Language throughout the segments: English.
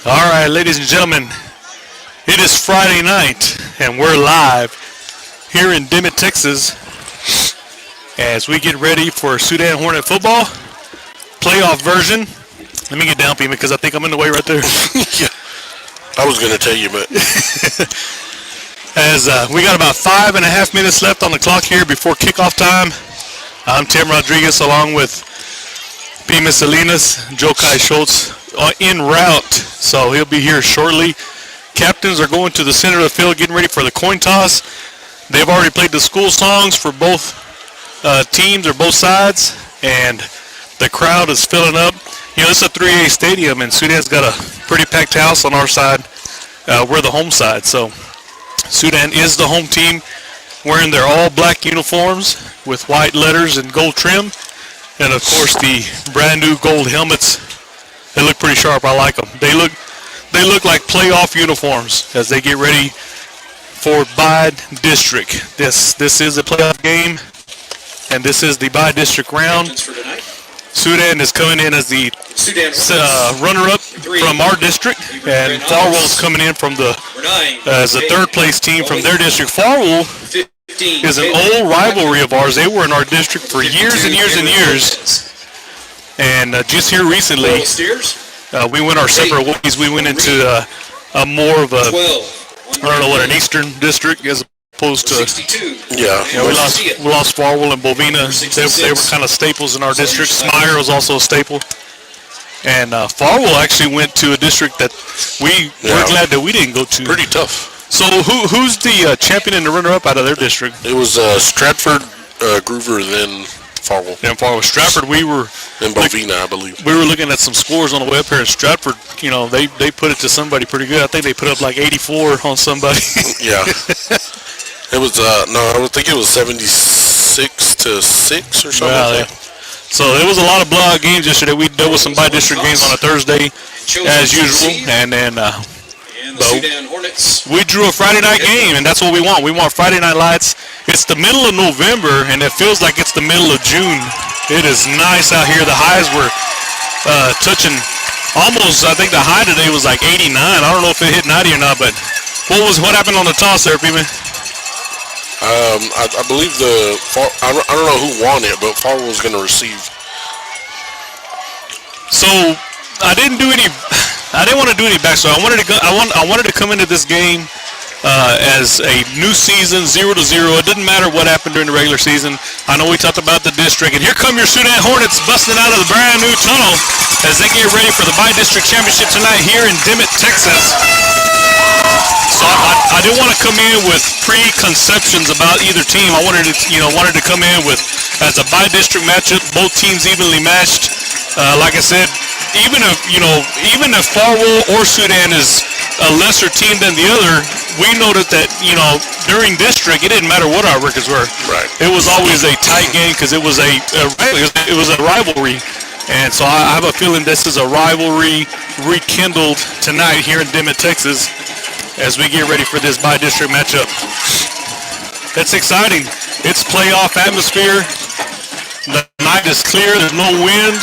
All right, ladies and gentlemen, it is Friday night, and we're live here in Dimmitt, Texas, as we get ready for Sudan Hornet football playoff version. Let me get down, Pima, because I think I'm in the way right there. Yeah, I was going to tell you, but as we got about 5.5 minutes left on the clock here before kickoff time. I'm Tim Rodriguez, along with Pima Salinas, Joe Kai Schultz en route, so he'll be here shortly. Captains are going to the center of the field, getting ready for the coin toss. They've already played the school songs for both teams or both sides, and the crowd is filling up. You know, it's a 3A stadium, and Sudan's got a pretty packed house on our side. We're the home side, so Sudan is the home team, wearing their all-black uniforms with white letters and gold trim, and of course the brand new gold helmets. They look pretty sharp. I like them. They look like playoff uniforms as they get ready for by-district. This is a playoff game, and this is the by-district round. Sudan is coming in as the runner-up from our district, and Farwell is coming in from as a third-place team from their district. Farwell is an old rivalry of ours. They were in our district for years and years and years. And just here recently, we went our separate ways. We went into a more of a, an eastern district as opposed to. Yeah, we lost Farwell and Bovina. They were kind of staples in our district. Smyer was also a staple. And Farwell actually went to a district that we're glad that we didn't go to. Pretty tough. So who's the champion and the runner-up out of their district? It was Stratford, Groover, then Farwell. And Farwell. Stratford, we were. And Bovina, I believe. We were looking at some scores on the way up here in Stratford. You know, they put it to somebody pretty good. I think they put up like 84 on somebody. Yeah. It was, I think it was 76-6 or something like that. So there was a lot of blowout games yesterday. We dealt with some by-district games on a Thursday, as usual. And then we drew a Friday night game, and that's what we want. We want Friday night lights. It's the middle of November, and it feels like it's the middle of June. It is nice out here. The highs were touching almost, I think the high today was like 89. I don't know if it hit 90 or not, but what happened on the toss there, Pima? I believe I don't know who won it, but Farwell was going to receive. So I didn't want to do any backstory. I wanted to come into this game as a new season, 0-0. It didn't matter what happened during the regular season. I know we talked about the district, and here come your Sudan Hornets busting out of the brand new tunnel as they get ready for the by-district championship tonight here in Dimmitt, Texas. So I didn't want to come in with preconceptions about either team. I wanted to come in with as a by-district matchup, both teams evenly matched. Like I said, even if Farwell or Sudan is a lesser team than the other, we noted that during district it didn't matter what our records were. Right. It was always a tight game because it was a rivalry, and so I have a feeling this is a rivalry rekindled tonight here in Dimmitt, Texas, as we get ready for this by-district matchup. That's exciting. It's playoff atmosphere. The night is clear. There's no wind.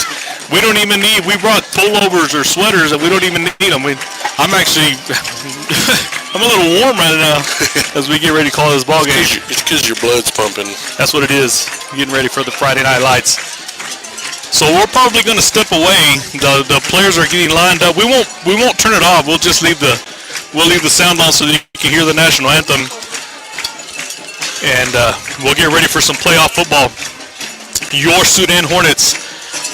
We don't even we brought pullovers or sweaters, and we don't even need them. I'm actually, I'm a little warm right now as we get ready to call this ball game. It's because your blood's pumping. That's what it is. Getting ready for the Friday night lights. So we're probably going to step away. The players are getting lined up. We won't turn it off. We'll just leave the sound on so that you can hear the national anthem, and we'll get ready for some playoff football. Your Sudan Hornets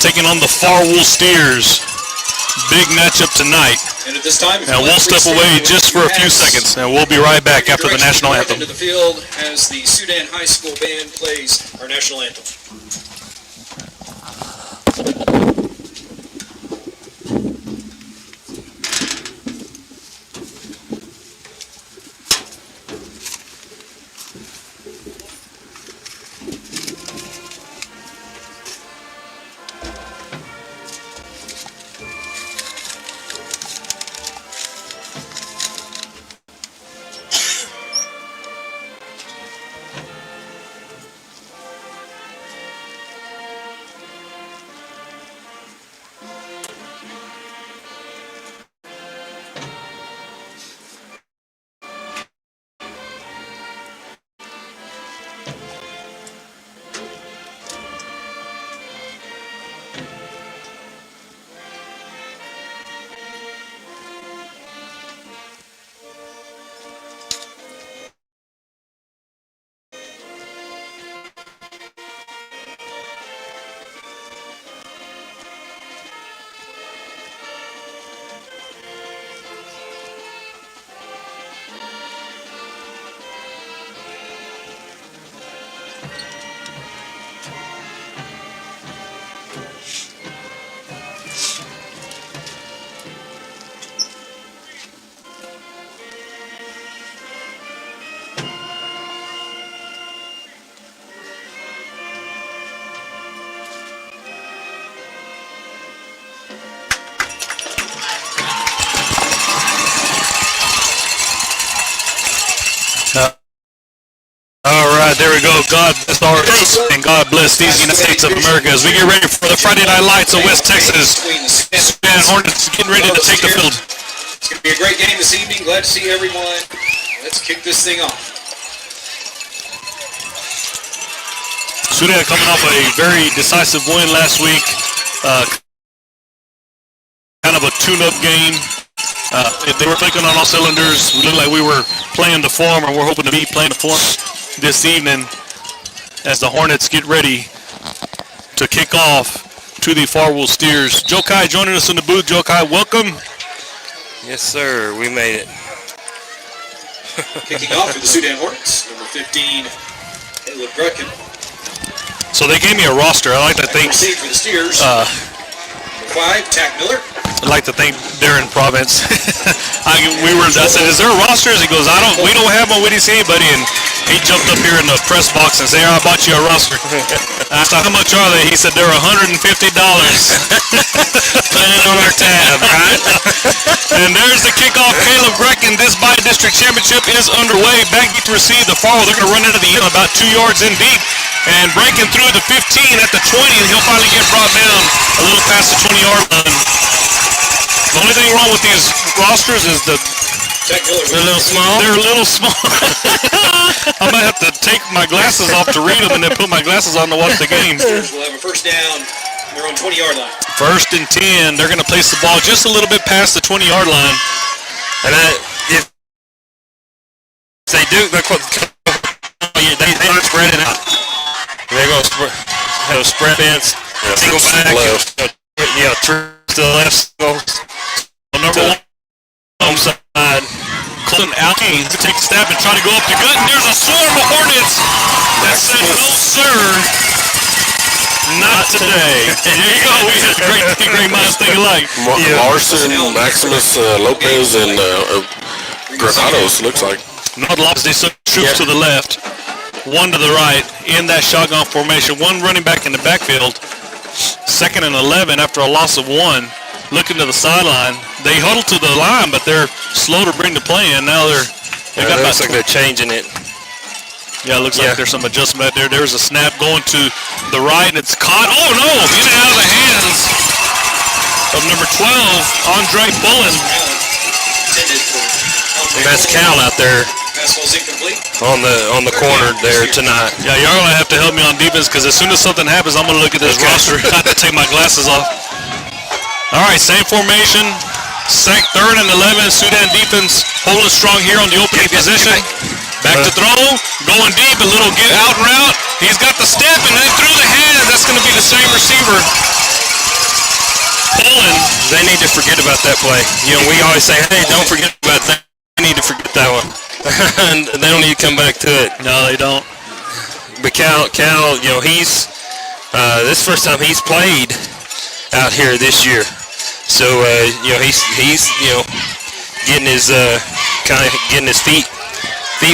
taking on the Farwell Steers. Big matchup tonight. And at this time, and we'll step away just for a few seconds, and we'll be right back after the national anthem. Into the field as the Sudan High School band plays our national anthem. right, there we go. God bless our and God bless these United States of America as we get ready for the Friday Night Lights of West Texas. Sudan Hornets getting ready to take the field. It's going to be a great game this evening. Glad to see everyone. Let's kick this thing off. Sudan coming off a very decisive win last week. Kind of a tune-up game. They were clicking on all cylinders. We looked like we were playing the form, and we're hoping to be playing the form this evening as the Hornets get ready to kick off to the Farwell Steers. Joe Kai joining us in the booth. Joe Kai, welcome. Yes, sir. We made it. Kicking off for the Sudan Hornets, number 15, Caleb Grecken. So they gave me a roster. I like to think. For the Steers. Number 5, Tack Miller. I'd like to thank Darren Province. I said, is there a roster? He goes, we don't have one. We didn't see anybody. And he jumped up here in the press box and said, I bought you a roster. I asked, how much are they? He said, they're $150. Put it on our tab, right? And there's the kickoff. Caleb Grecken. This bi-district championship is underway. Back to receive the Farwell. They're going to run into the end about 2 yards in deep. And breaking through the 15 at the 20. And he'll finally get brought down a little past the 20-yard line. The only thing wrong with these rosters is they're a little small. They're a little small. I might have to take my glasses off to read them and then put my glasses on to watch the game. We'll have a first down. They're on 20-yard line. First and 10. They're going to place the ball just a little bit past the 20-yard line. And if they do, they spread it out. They're going to have a spread fence. Single back. To the left. Number 1 home side. Colton Alkane to take a step and try to go up the gut. And there's a swarm of Hornets that said, no, sir. Not today. There you go. We had a great minds think alike. Larson, Maximus, Lopez, and Granados, looks like. Not Lopez. They sent troops to the left. One to the right in that shotgun formation. One running back in the backfield. 2nd and 11 after a loss of 1. Looking to the sideline. They huddle to the line, but they're slow to bring the play in. Now they got looks like they're changing it. Yeah, it looks like there's some adjustment there. There's a snap going to the right, and it's caught. Oh, no! Get it out of the hands of number 12, Andre Bullen. That's Cal out there on the corner there tonight. Yeah, y'all gonna have to help me on defense because as soon as something happens, I'm gonna look at this roster. I have to take my glasses off. All right, same formation. 3rd and 11. Sudan defense holding strong here on the opening position. Back to throw, going deep, a little get out route. He's got the step and then through the hands. That's gonna be the same receiver. Bullen. They need to forget about that play. You know, we always say, hey, don't forget about that. They need to forget that one. And they don't need to come back to it. No, they don't. But Cal, you know, he's this is the first time he's played out here this year. So you know, he's you know, getting his getting his feet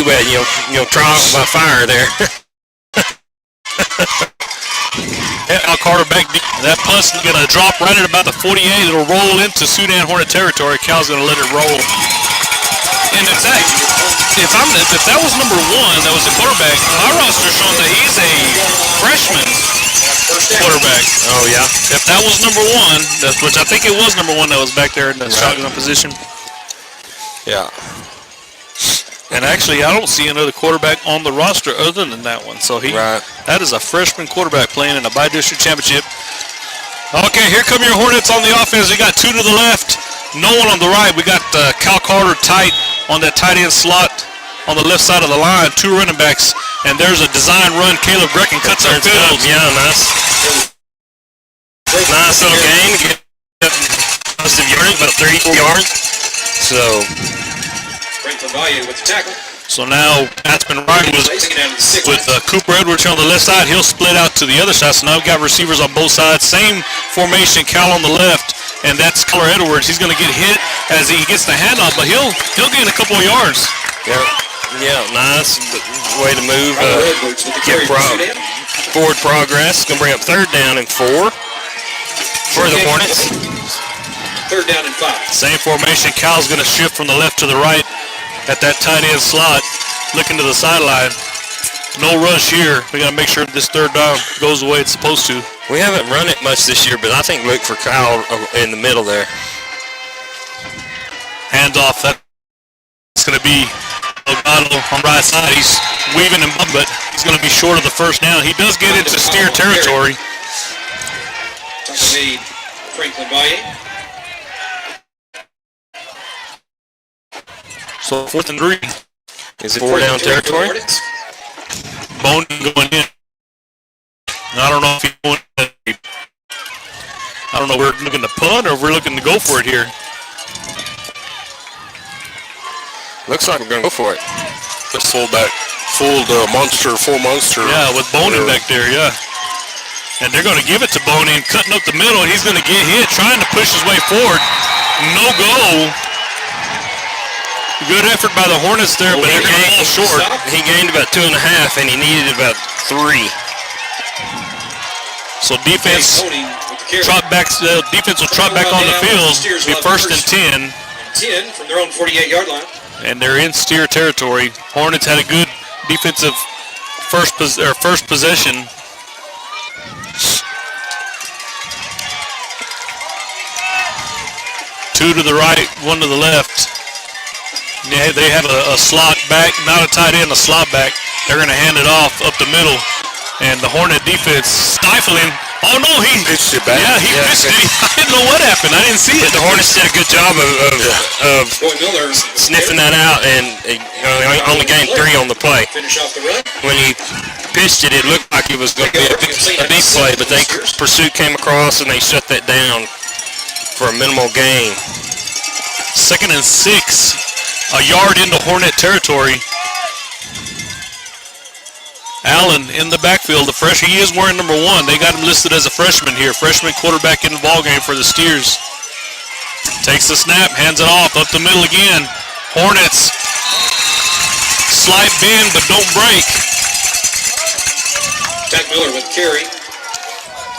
wet. You know, trial by fire there. Al Carter back deep. That punt's going to drop right at about the 48. It'll roll into Sudan Hornet territory. Cal's going to let it roll. And if that was number 1, that was the quarterback, my roster shows that he's a freshman quarterback. Oh, yeah. If that was number 1, which I think it was number 1 that was back there in the shotgun position. Yeah. And actually, I don't see another quarterback on the roster other than that one. So that is a freshman quarterback playing in a bi-district championship. Okay, here come your Hornets on the offense. We got 2 to the left, no one on the right. We got Cal Carter tight on that tight end slot on the left side of the line. 2 running backs, and there's a design run. Caleb Grecken cuts our field. Yeah, nice. Nice little game. Get positive yardage, about 34 yards. So. With the tackle. So now Aspen Ryan was with Cooper Edwards here on the left side. He'll split out to the other side. So now we've got receivers on both sides. Same formation, Cal on the left, and that's Color Edwards. He's going to get hit as he gets the handoff, but he'll gain a couple of yards. Yeah, nice way to move. Get forward progress. Going to bring up 3rd down and 4 for the Hornets. 3rd down and 5. Same formation. Cal's going to shift from the left to the right at that tight end slot, looking to the sideline. No rush here. We got to make sure this third down goes the way it's supposed to. We haven't run it much this year, but I think look for Kyle in the middle there. Hands off. That's going to be Delgado on the right side. He's weaving him up, but he's going to be short of the first down. He does get into steer territory. Tackle made Franklin Valle. So 4th and 3. Is it 4 down territory? Bone going in. I don't know if he's going to, I don't know if we're looking to punt or if we're looking to go for it here. Looks like we're going to go for it. Let's full monster. Yeah, with Bonin back there, yeah. And they're going to give it to Bonin, cutting up the middle. He's going to get hit, trying to push his way forward. No go. Good effort by the Hornets there, but they're going to fall short. He gained about 2.5, and he needed about 3. So defense defense will trot back on the field. Be 1st and 10. 10 from their own 48-yard line. And they're in steer territory. Hornets had a good defensive first possession. Two to the right, one to the left. They have a slot back, not a tight end, a slot back. They're going to hand it off up the middle. And the Hornet defense stifling. Oh, no, he pitched it back. Yeah, he pitched it. I didn't know what happened. I didn't see it. The Hornets did a good job of sniffing that out, and only gained 3 on the play. Finish off the run. When he pitched it, it looked like it was going to be a big play, but pursuit came across, and they shut that down for a minimal gain. 2nd and 6. A yard into Hornet territory. Allen in the backfield. He is wearing number 1. They got him listed as a freshman here. Freshman quarterback in the ballgame for the Steers. Takes the snap, hands it off, up the middle again. Hornets. Slight bend, but don't break. Jack Miller with the carry.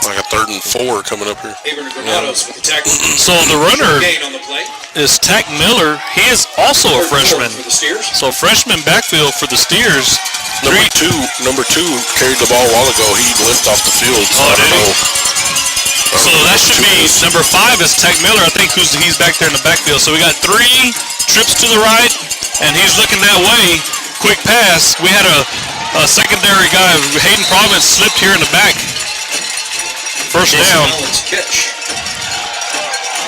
Like a 3rd and 4 coming up here. Abram Granados with the tackle. So the runner Gain on the play. is Tack Miller. He is also a freshman. For the Steers. So freshman backfield for the Steers. Number two carried the ball a while ago. He limped off the field. So I don't know. So that should be number 5 is Tack Miller. I think he's back there in the backfield. So we got 3 trips to the right, and he's looking that way. Quick pass. We had a secondary guy, Hayden Province, slipped here in the back. First down. Catch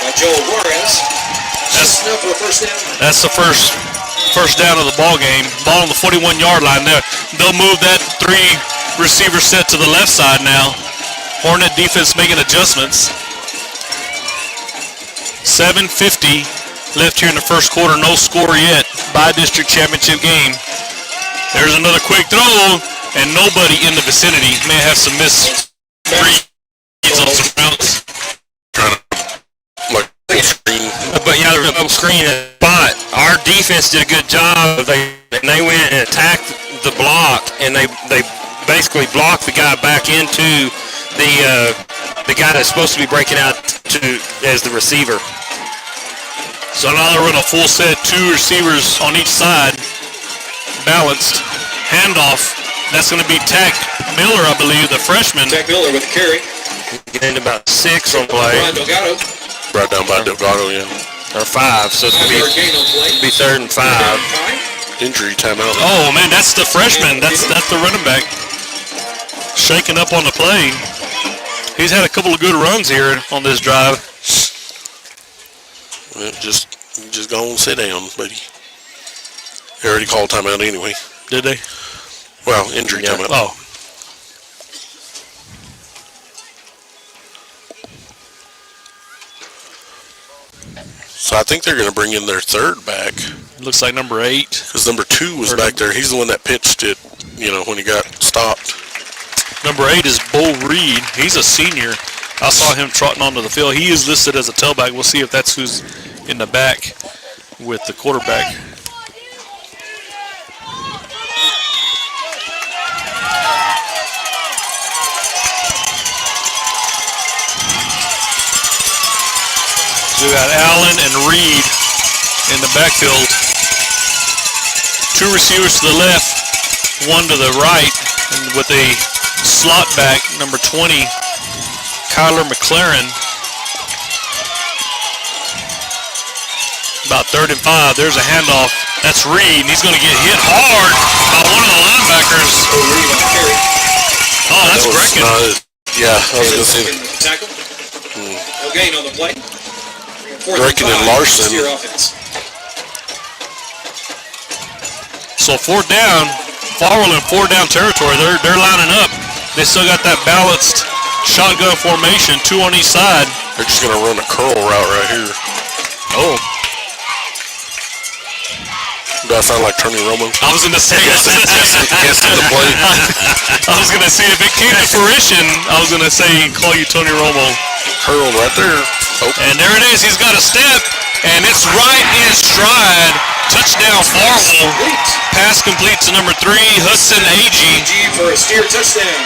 by Joel Juarez. That's enough for a first down. That's the first down of the ball game. Ball on the 41-yard line there. They'll move that 3 receiver set to the left side now. Hornet defense making adjustments. 7:50 left here in the first quarter. No score yet. Bi-district championship game. There's another quick throw, and nobody in the vicinity. May have some missed reads on some routes. But yeah, the double screen spot. Our defense did a good job. They went and attacked the block, and they basically blocked the guy back into the guy that's supposed to be breaking out as the receiver. So now they're running a full set, 2 receivers on each side, balanced. Handoff. That's going to be Tack Miller, I believe, the freshman. Tack Miller with the carry. Getting about 6 on play. Brian Delgado. Brought down by Delgado, yeah. Or 5, so it's going to be 3rd and 5. Injury timeout. Oh, man, that's the freshman. That's the running back. Shaking up on the play. He's had a couple of good runs here on this drive. Well, just go and sit down, buddy. They already called timeout anyway. Did they? Well, injury timeout. Oh. So I think they're going to bring in their 3rd back. Looks like number 8. Because number 2 was back there. He's the one that pitched it, when he got stopped. Number 8 is Bo Reed. He's a senior. I saw him trotting onto the field. He is listed as a tailback. We'll see if that's who's in the back with the quarterback. So we got Allen and Reed in the backfield. 2 receivers to the left, 1 to the right. And with a slot back, number 20, Kyler McLaren. About 3rd and 5. There's a handoff. That's Reed, and he's going to get hit hard by one of the linebackers. Oh, that's Brecken. Yeah, I was going to say tackle. No gain on the play. Brecken and Larson. So 4th down, Farwell in 4th down territory. They're lining up. They still got that balanced shotgun formation, 2 on each side. They're just going to run a curl route right here. Oh. Do I sound like Tony Romo? I was going to say. Can't see the play. I was going to say, if it came to fruition, I was going to say, call you Tony Romo. Curl right there. Oh. And there it is. He's got a step, and it's right in stride. Touchdown, Farwell. Pass complete to number 3, Hudson Agee. For a steer touchdown.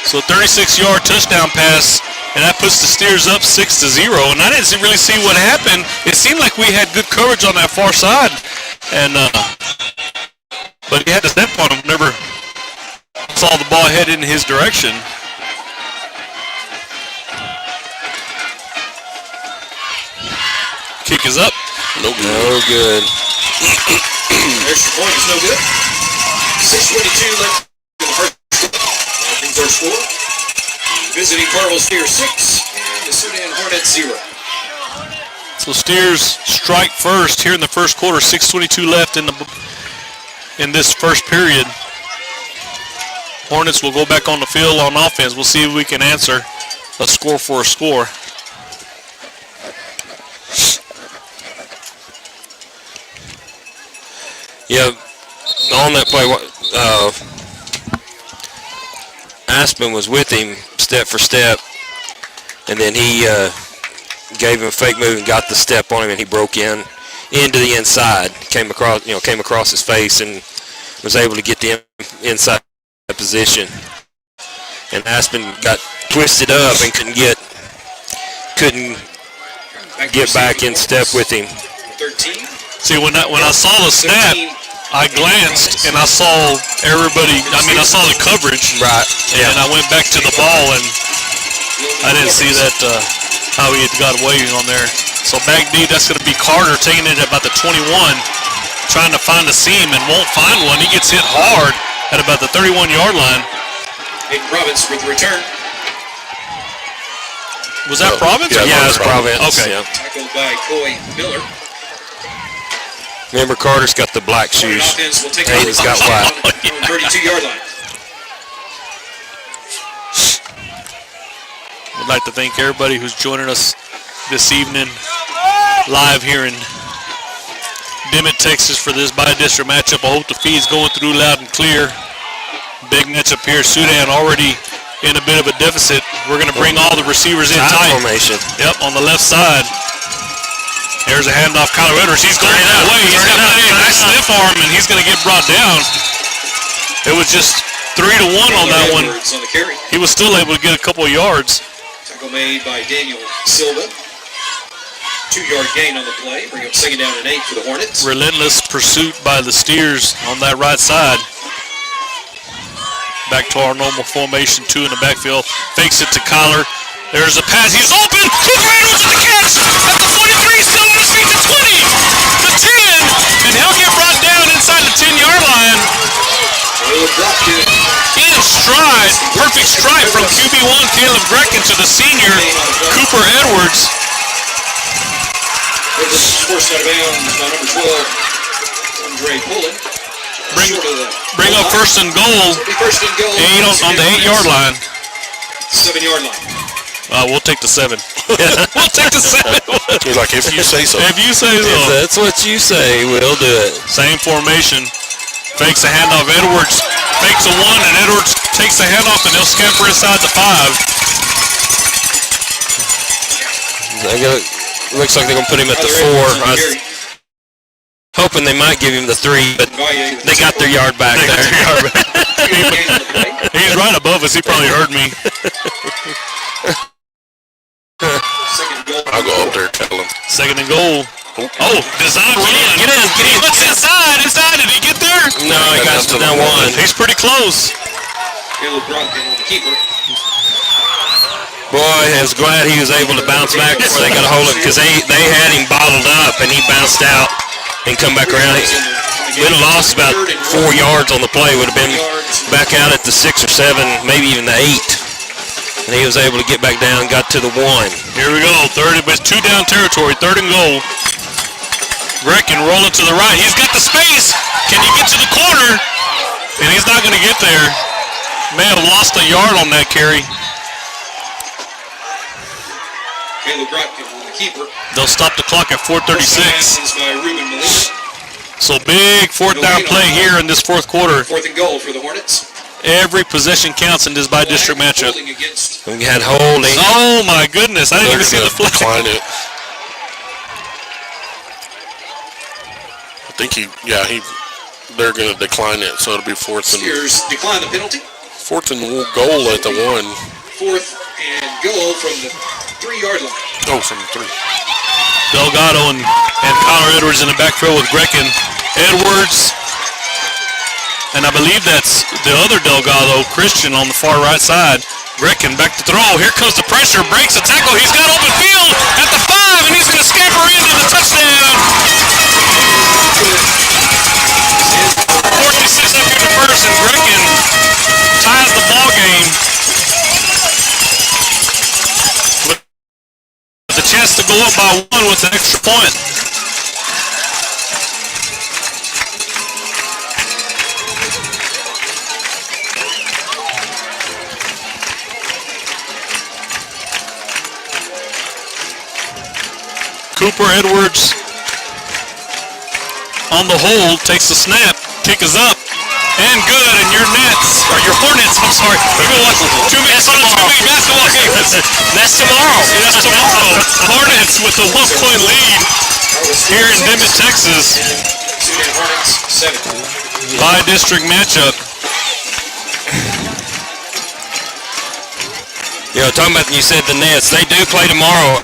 So 36-yard touchdown pass, and that puts the Steers up 6-0. And I didn't really see what happened. It seemed like we had good coverage on that far side, and but he had to step on him. Never saw the ball head in his direction. Kick is up. No good. No good. Extra point is no good. 6:22 left in the first quarter. That brings our score. Visiting Farwell Steers 6 and the Sudan Hornets 0. So Steers strike first here in the first quarter. 6:22 left in this first period. Hornets will go back on the field on offense. We'll see if we can answer a score for a score. Yeah, on that play, Aspen was with him step for step, and then he gave him a fake move and got the step on him, and he broke into the inside, came across his face, and was able to get the inside position. And Aspen got twisted up and couldn't get back in step with him. 13. See, when I saw the snap, I glanced and I saw everybody. I saw the coverage. Right. And I went back to the ball and I didn't see that how he had got away on there. So back D, that's going to be Carter taking it at about the 21, trying to find a seam and won't find one. He gets hit hard at about the 31-yard line. Big Province with the return. Was that Province? Yeah, Yeah, that's Province. Okay. Yeah. Tackled by Coy Miller. Remember, Carter's got the black shoes. Offense will take Hayden's got white. on the 32-yard line. I'd like to thank everybody who's joining us this evening live here in Dimmitt, Texas for this bi-district matchup. I hope the feed's going through loud and clear. Big matchup here. Sudan already in a bit of a deficit. We're going to bring all the receivers in tight. Formation. Yep, on the left side. There's a handoff. Kyler Edwards, he's going that way. He's got a nice stiff arm, and he's going to get brought down. It was just 3-1 on that one. On the carry. He was still able to get a couple of yards. Tackle made by Daniel Silva. 2-yard gain on the play. Bring up 2nd down and 8 for the Hornets. Relentless pursuit by the Steers on that right side. Back to our normal formation, 2 in the backfield. Fakes it to Kyler. There's a pass. He's open. Cooper Edwards with the catch at the 43. Still on his feet to 20. To 10. And he'll get brought down inside the 10-yard line. In stride. Perfect stride from QB1 Caleb Brecken to the senior Cooper Edwards. Forced out of bounds by number 12, Andre Pullen. Bring up first and goal. First and goal. On the 8-yard line. 7-yard line. We'll take the 7. We'll take the 7. He's like, if you say so. If you say so. If that's what you say, we'll do it. Same formation. Fakes a handoff. Edwards fakes a 1, and Edwards takes the handoff, and they'll scamper inside the 5. Looks like they're going to put him at the 4. I was hoping they might give him the 3, but they got their yard back there. He's right above us. He probably heard me. I'll go up there and tell him. 2nd and goal. Oh, design run. Get in. What's inside? Did he get there? No, he got to that one. He's pretty close. Caleb Brunken on the keeper. Boy, I was glad he was able to bounce back before they got a hold of him, because they had him bottled up, and he bounced out and come back around. We'd have lost about 4 yards on the play. Would have been back out at the 6 or 7, maybe even the 8. And he was able to get back down and got to the 1. Here we go. Third, but it's 2 down territory. 3rd and goal. Brecken rolling to the right. He's got the space. Can he get to the corner? And he's not going to get there. May have lost a yard on that carry. Caleb Brunken on the keeper. They'll stop the clock at 4:36. By Ruben Molina. So big 4th down play here in this 4th quarter. 4th and goal for the Hornets. Every possession counts in this by-district matchup. Holding against We had holding. Oh my goodness! I didn't even see the flag. Decline it. I think they're going to decline it, so it'll be 4th and Sears decline the penalty. 4th and goal at the 1. 4th and goal from the 3-yard line. Oh, from the 3. Delgado and Connor Edwards in the backfield with Brecken. Edwards, and I believe that's the other Delgado, Christian, on the far right side. Brecken back to throw. Here comes the pressure. Breaks a tackle. He's got open field at the 5, and he's going to scamper into the touchdown. 46 after the first, and Brecken ties the ball game. With a chance to go up by 1 with an extra point. Cooper Edwards on the hold, takes the snap, kick is up, and good, and your Nets, or your Hornets, I'm sorry. We've been watching too many basketball games. That's tomorrow. That's tomorrow. Hornets with a 1-point lead here in Dimmitt, Texas. Sudan Hornets 7. By-district matchup. Talking about, you said the Nets, they do play tomorrow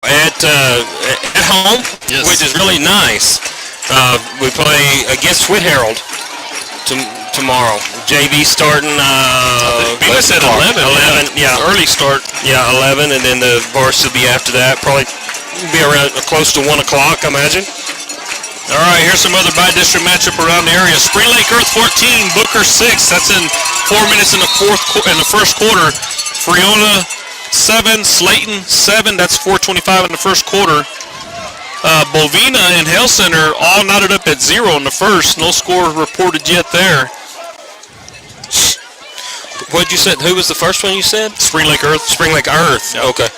at home, Yes. which is really nice. We play against Whit Herald tomorrow. JV starting. Bemis at 11. 11, yeah. Early start. Yeah, 11, and then the varsity will be after that. Probably be around close to 1 o'clock, I imagine. All right, here's some other by-district matchup around the area. Spring Lake Earth 14, Booker 6. That's in 4 minutes in the first quarter. Freona 7, Slayton 7. That's 4:25 in the first quarter. Bovina and Hale Center all knotted up at 0 in the first. No score reported yet there. What'd you say? Who was the first one you said? Spring Lake Earth. Spring Lake Earth. Okay.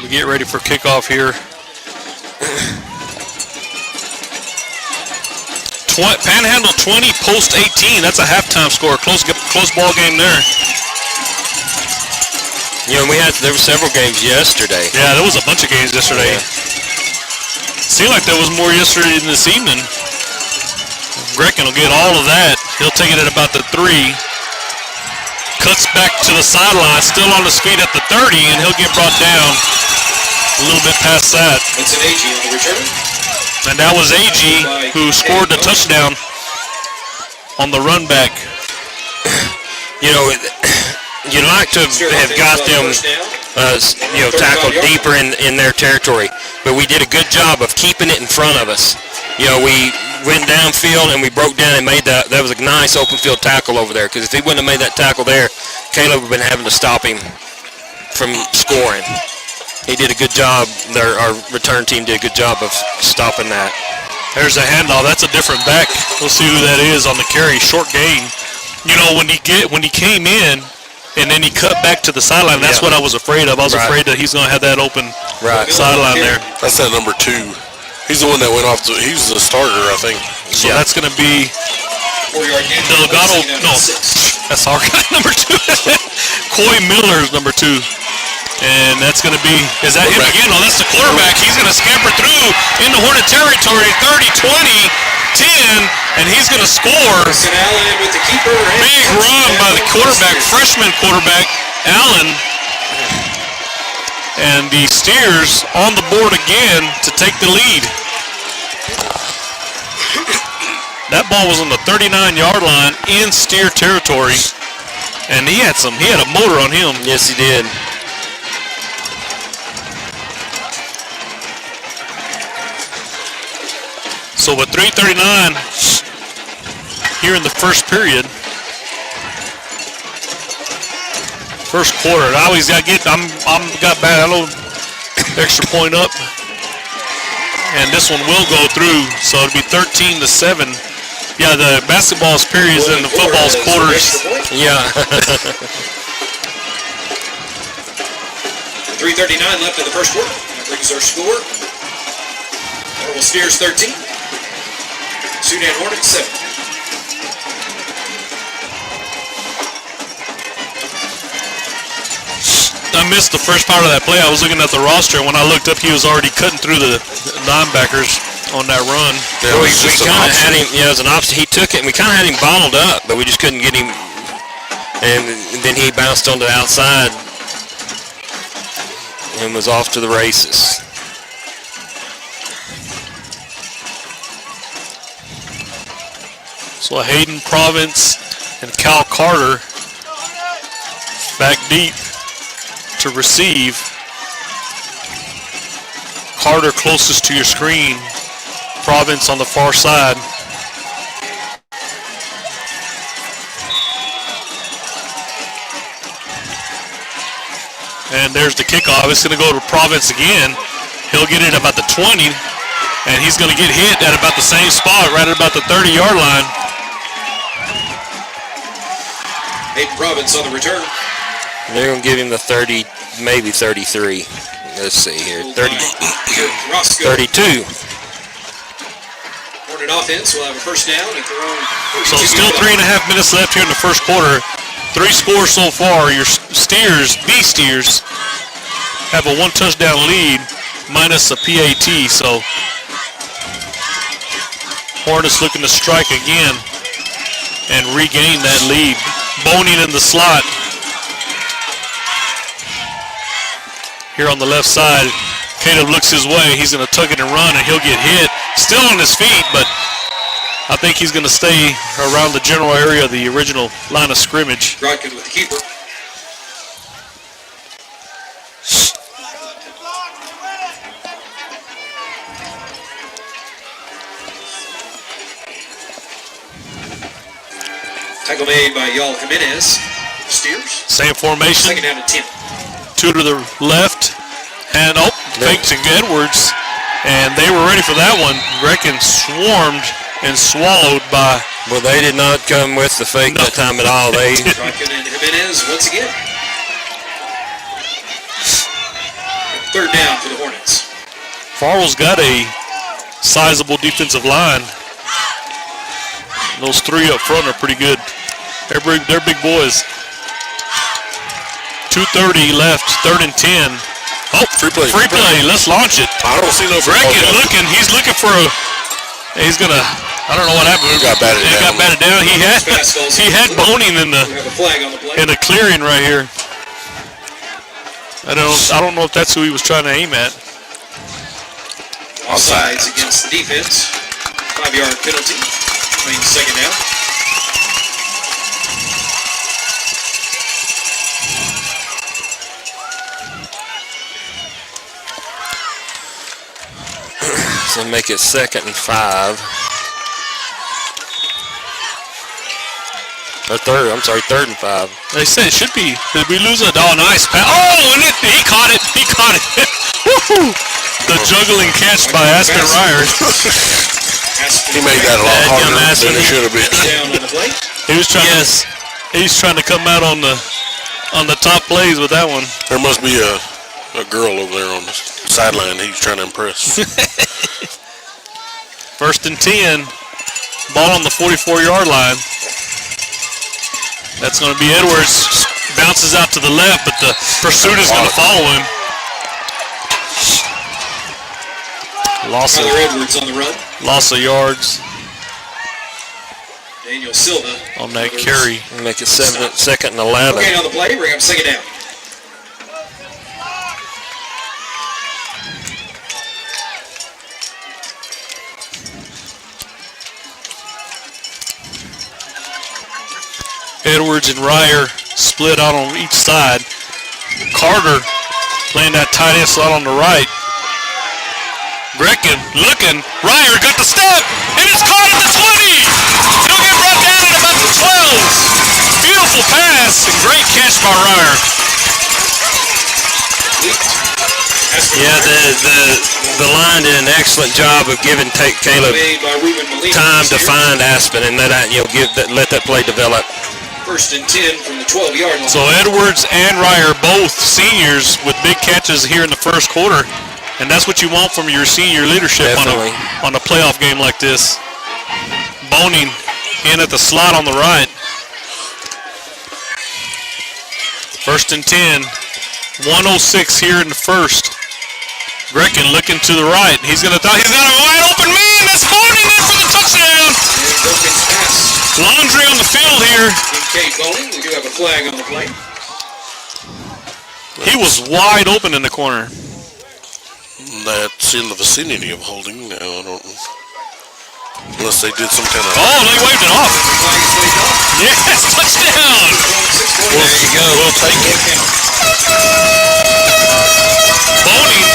We get ready for kickoff here. Panhandle 20, Post 18. That's a halftime score. Close ball game there. There were several games yesterday. Yeah, there was a bunch of games yesterday. Yeah. Seemed like there was more yesterday than this evening. Brecken will get all of that. He'll take it at about the 3. Cuts back to the sideline, still on his feet at the 30, and he'll get brought down a little bit past that. It's an AG on the return. And that was AG who scored the touchdown on the run back. You'd like to have got them, tackled deeper in their territory, but we did a good job of keeping it in front of us. We went downfield and we broke down and made that was a nice open field tackle over there, because if he wouldn't have made that tackle there, Caleb would have been having to stop him from scoring. He did a good job. Our return team did a good job of stopping that. There's a handoff. That's a different back. We'll see who that is on the carry. Short gain. When he came in and then he cut back to the sideline, that's what I was afraid of. I was afraid that he's going to have that open sideline there. That's that number 2. He's the one that went off. He was the starter, I think. So that's going to be 4-yard gain. Delgado. No, that's our guy, number 2. Coy Miller is number 2. And that's going to be, is that him again? No, that's the quarterback. He's going to scamper through into Hornet territory, 30, 20, 10, and he's going to score. Allen with the keeper. Big run by the quarterback, freshman quarterback, Allen. And the Steers on the board again to take the lead. That ball was on the 39-yard line in Steer territory. And he had a motor on him. Yes, he did. So with 3:39 here in the first period, first quarter, I always got got bad. I know extra point up, and this one will go through. So it'll be 13-7. Yeah, the basketball's periods and the football's quarters. Yeah. 3:39 left in the first quarter. That brings our score. Farwell Steers 13. Sudan Hornets 7. I missed the first part of that play. I was looking at the roster, and when I looked up, he was already cutting through the linebackers on that run. Yeah, we kind of had him, it was an option. He took it, and we kind of had him bottled up, but we just couldn't get him. And then he bounced onto the outside and was off to the races. So Hayden Province and Cal Carter back deep to receive. Carter closest to your screen. Province on the far side. And there's the kickoff. It's going to go to Province again. He'll get it about the 20, and he's going to get hit at about the same spot, right at about the 30-yard line. Hayden Province on the return. They're going to give him the 30, maybe 33. Let's see here. 32. Hornet offense will have a first down at their own. So still 3.5 minutes left here in the first quarter. 3 scores so far. Your Steers, the Steers, have a 1 touchdown lead minus a PAT. So Hornets looking to strike again and regain that lead. Boning in the slot here on the left side. Caleb looks his way. He's going to tuck it and run, and he'll get hit. Still on his feet, but I think he's going to stay around the general area of the original line of scrimmage. Rodkin with the keeper. Tackle made by Y'all Jimenez. Steers. Same formation. Second down and 10. 2 to the left. And, fake to Edwards. And they were ready for that one. Reckon swarmed and swallowed by... Well, they did not come with the fake that time at all. They Rodkin and Jimenez once again. Third down for the Hornets. Farwell's got a sizable defensive line. Those 3 up front are pretty good. They're big boys. 2:30 left, 3rd and 10. Oh, free play. Free play. Let's launch it. I don't see no free Reckon play. looking. He's looking for a. He's gonna. I don't know what happened. Got batted It down. got batted down. He had Boning in We have a flag on the play. the clearing right here. I don't know if that's who he was trying to aim at. Offsides against the defense. 5-yard penalty. Means second down. so make it 2nd and 5. Or 3rd and 5. They said it should be. Did we lose it? Oh, nice pass. Oh, and he caught it. He caught it. Woo-hoo. The juggling catch by Aspen Ryers. He made that a lot harder than it should have been. Down on the play. He was trying. He's trying to come out on the top plays with that one. There must be a girl over there on the sideline he's trying to impress. 1st and 10. Ball on the 44-yard line. That's going to be Edwards. Bounces out to the left, but the pursuit is going to follow him. Tyler Edwards on the run. Loss of yards Daniel Silva on that carry. Make it 2nd and 11. Okay, on the play, bring up second down. Edwards and Ryer split out on each side. Carter playing that tight end slot on the right. Greckin looking. Ryer got the step, and it's caught at the 20. He'll get brought down at about the 12. Beautiful pass and great catch by Ryer. Yeah, the line did an excellent job of giving Caleb time to find Aspen and let that play develop. 1st and 10 from the 12-yard line. So Edwards and Ryer, both seniors with big catches here in the first quarter. And that's what you want from your senior leadership on a playoff game like this. Boning in at the slot on the right. 1st and 10. 1:06 here in the first. Greckin looking to the right. He's got a wide open man. That's Boning in for the touchdown. Laundry on the field here. Kate Boning, we do have a flag on the play. He was wide open in the corner. That's in the vicinity of holding. Now I don't. Unless they did some kind of. Oh, they waved it off. Yes, touchdown. There you go. We'll take it. Boning,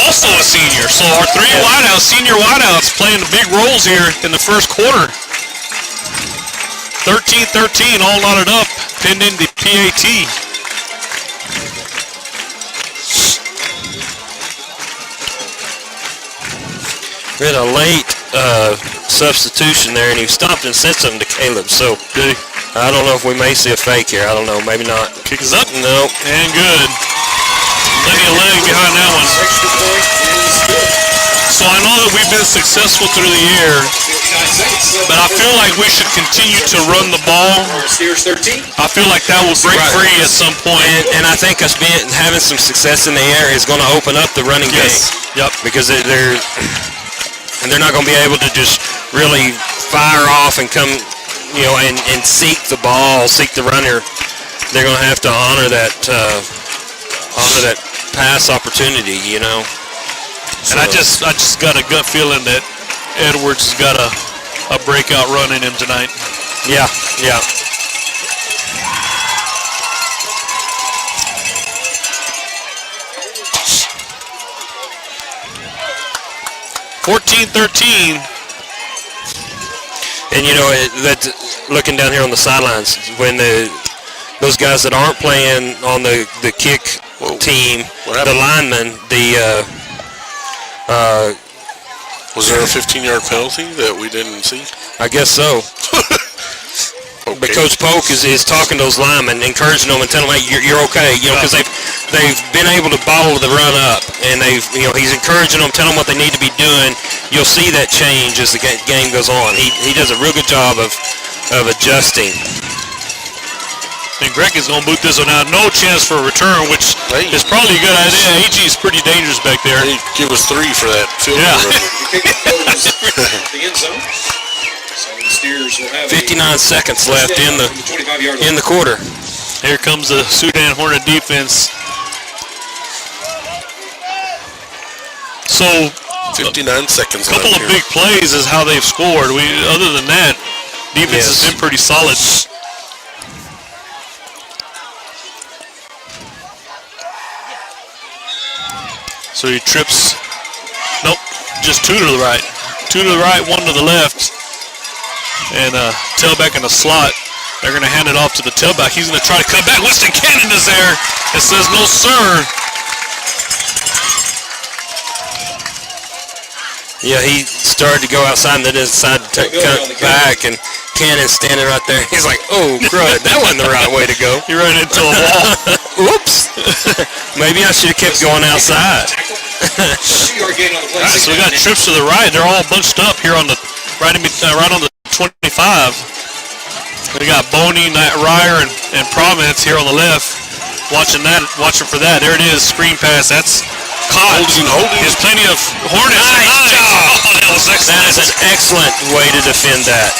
also a senior. So our three senior wideouts playing the big roles here in the first quarter. 13-13, all knotted up, pending the PAT. We had a late substitution there, and he stopped and said something to Caleb. So I don't know if we may see a fake here. I don't know. Maybe not. Kick is up. No. And good. Plenty of leg behind that one. So I know that we've been successful through the year, but I feel like we should continue to run the ball. I feel like that will break free at some point. And I think us having some success in the air is going to open up the running game. Yep. Because they're not going to be able to just really fire off and come, and seek the ball, seek the runner. They're going to have to honor that pass opportunity, And I just got a gut feeling that Edwards has got a breakout run in him tonight. Yeah. 14-13. And that looking down here on the sidelines, when those guys that aren't playing on the kick team, the linemen, was there a 15-yard penalty that we didn't see? I guess so. Okay. But Coach Polk is talking to those linemen, encouraging them and telling them, hey, you're okay, because they've been able to bottle the run up, and he's encouraging them, telling them what they need to be doing. You'll see that change as the game goes on. He does a real good job of adjusting. And Greg is going to boot this one out. No chance for a return, which is probably a good idea. AG is pretty dangerous back there. He give us 3 for that field goal. The end zone. So the Steers will have 59 seconds left in the quarter. Here comes the Sudan Hornet defense. So 59 seconds. A couple of big plays is how they've scored. Other than that, defense has been pretty solid. So he trips. Nope, just 2 to the right. 2 to the right, 1 to the left. And tailback in the slot. They're going to hand it off to the tailback. He's going to try to cut back. Winston Cannon is there. It says no, sir. Yeah, he started to go outside and then decided to cut back, and Cannon's standing right there. He's like, oh, crud, that wasn't the right way to go. He ran into a wall. Oops. Maybe I should have kept going outside. All right, so we got trips to the right. They're all bunched up here on the right on the 25. We got Boney, Ryer, and Providence here on the left. Watching for that. There it is, screen pass. That's caught. Holding. There's plenty of Hornets. Nice job. Oh, that is an excellent way to defend that.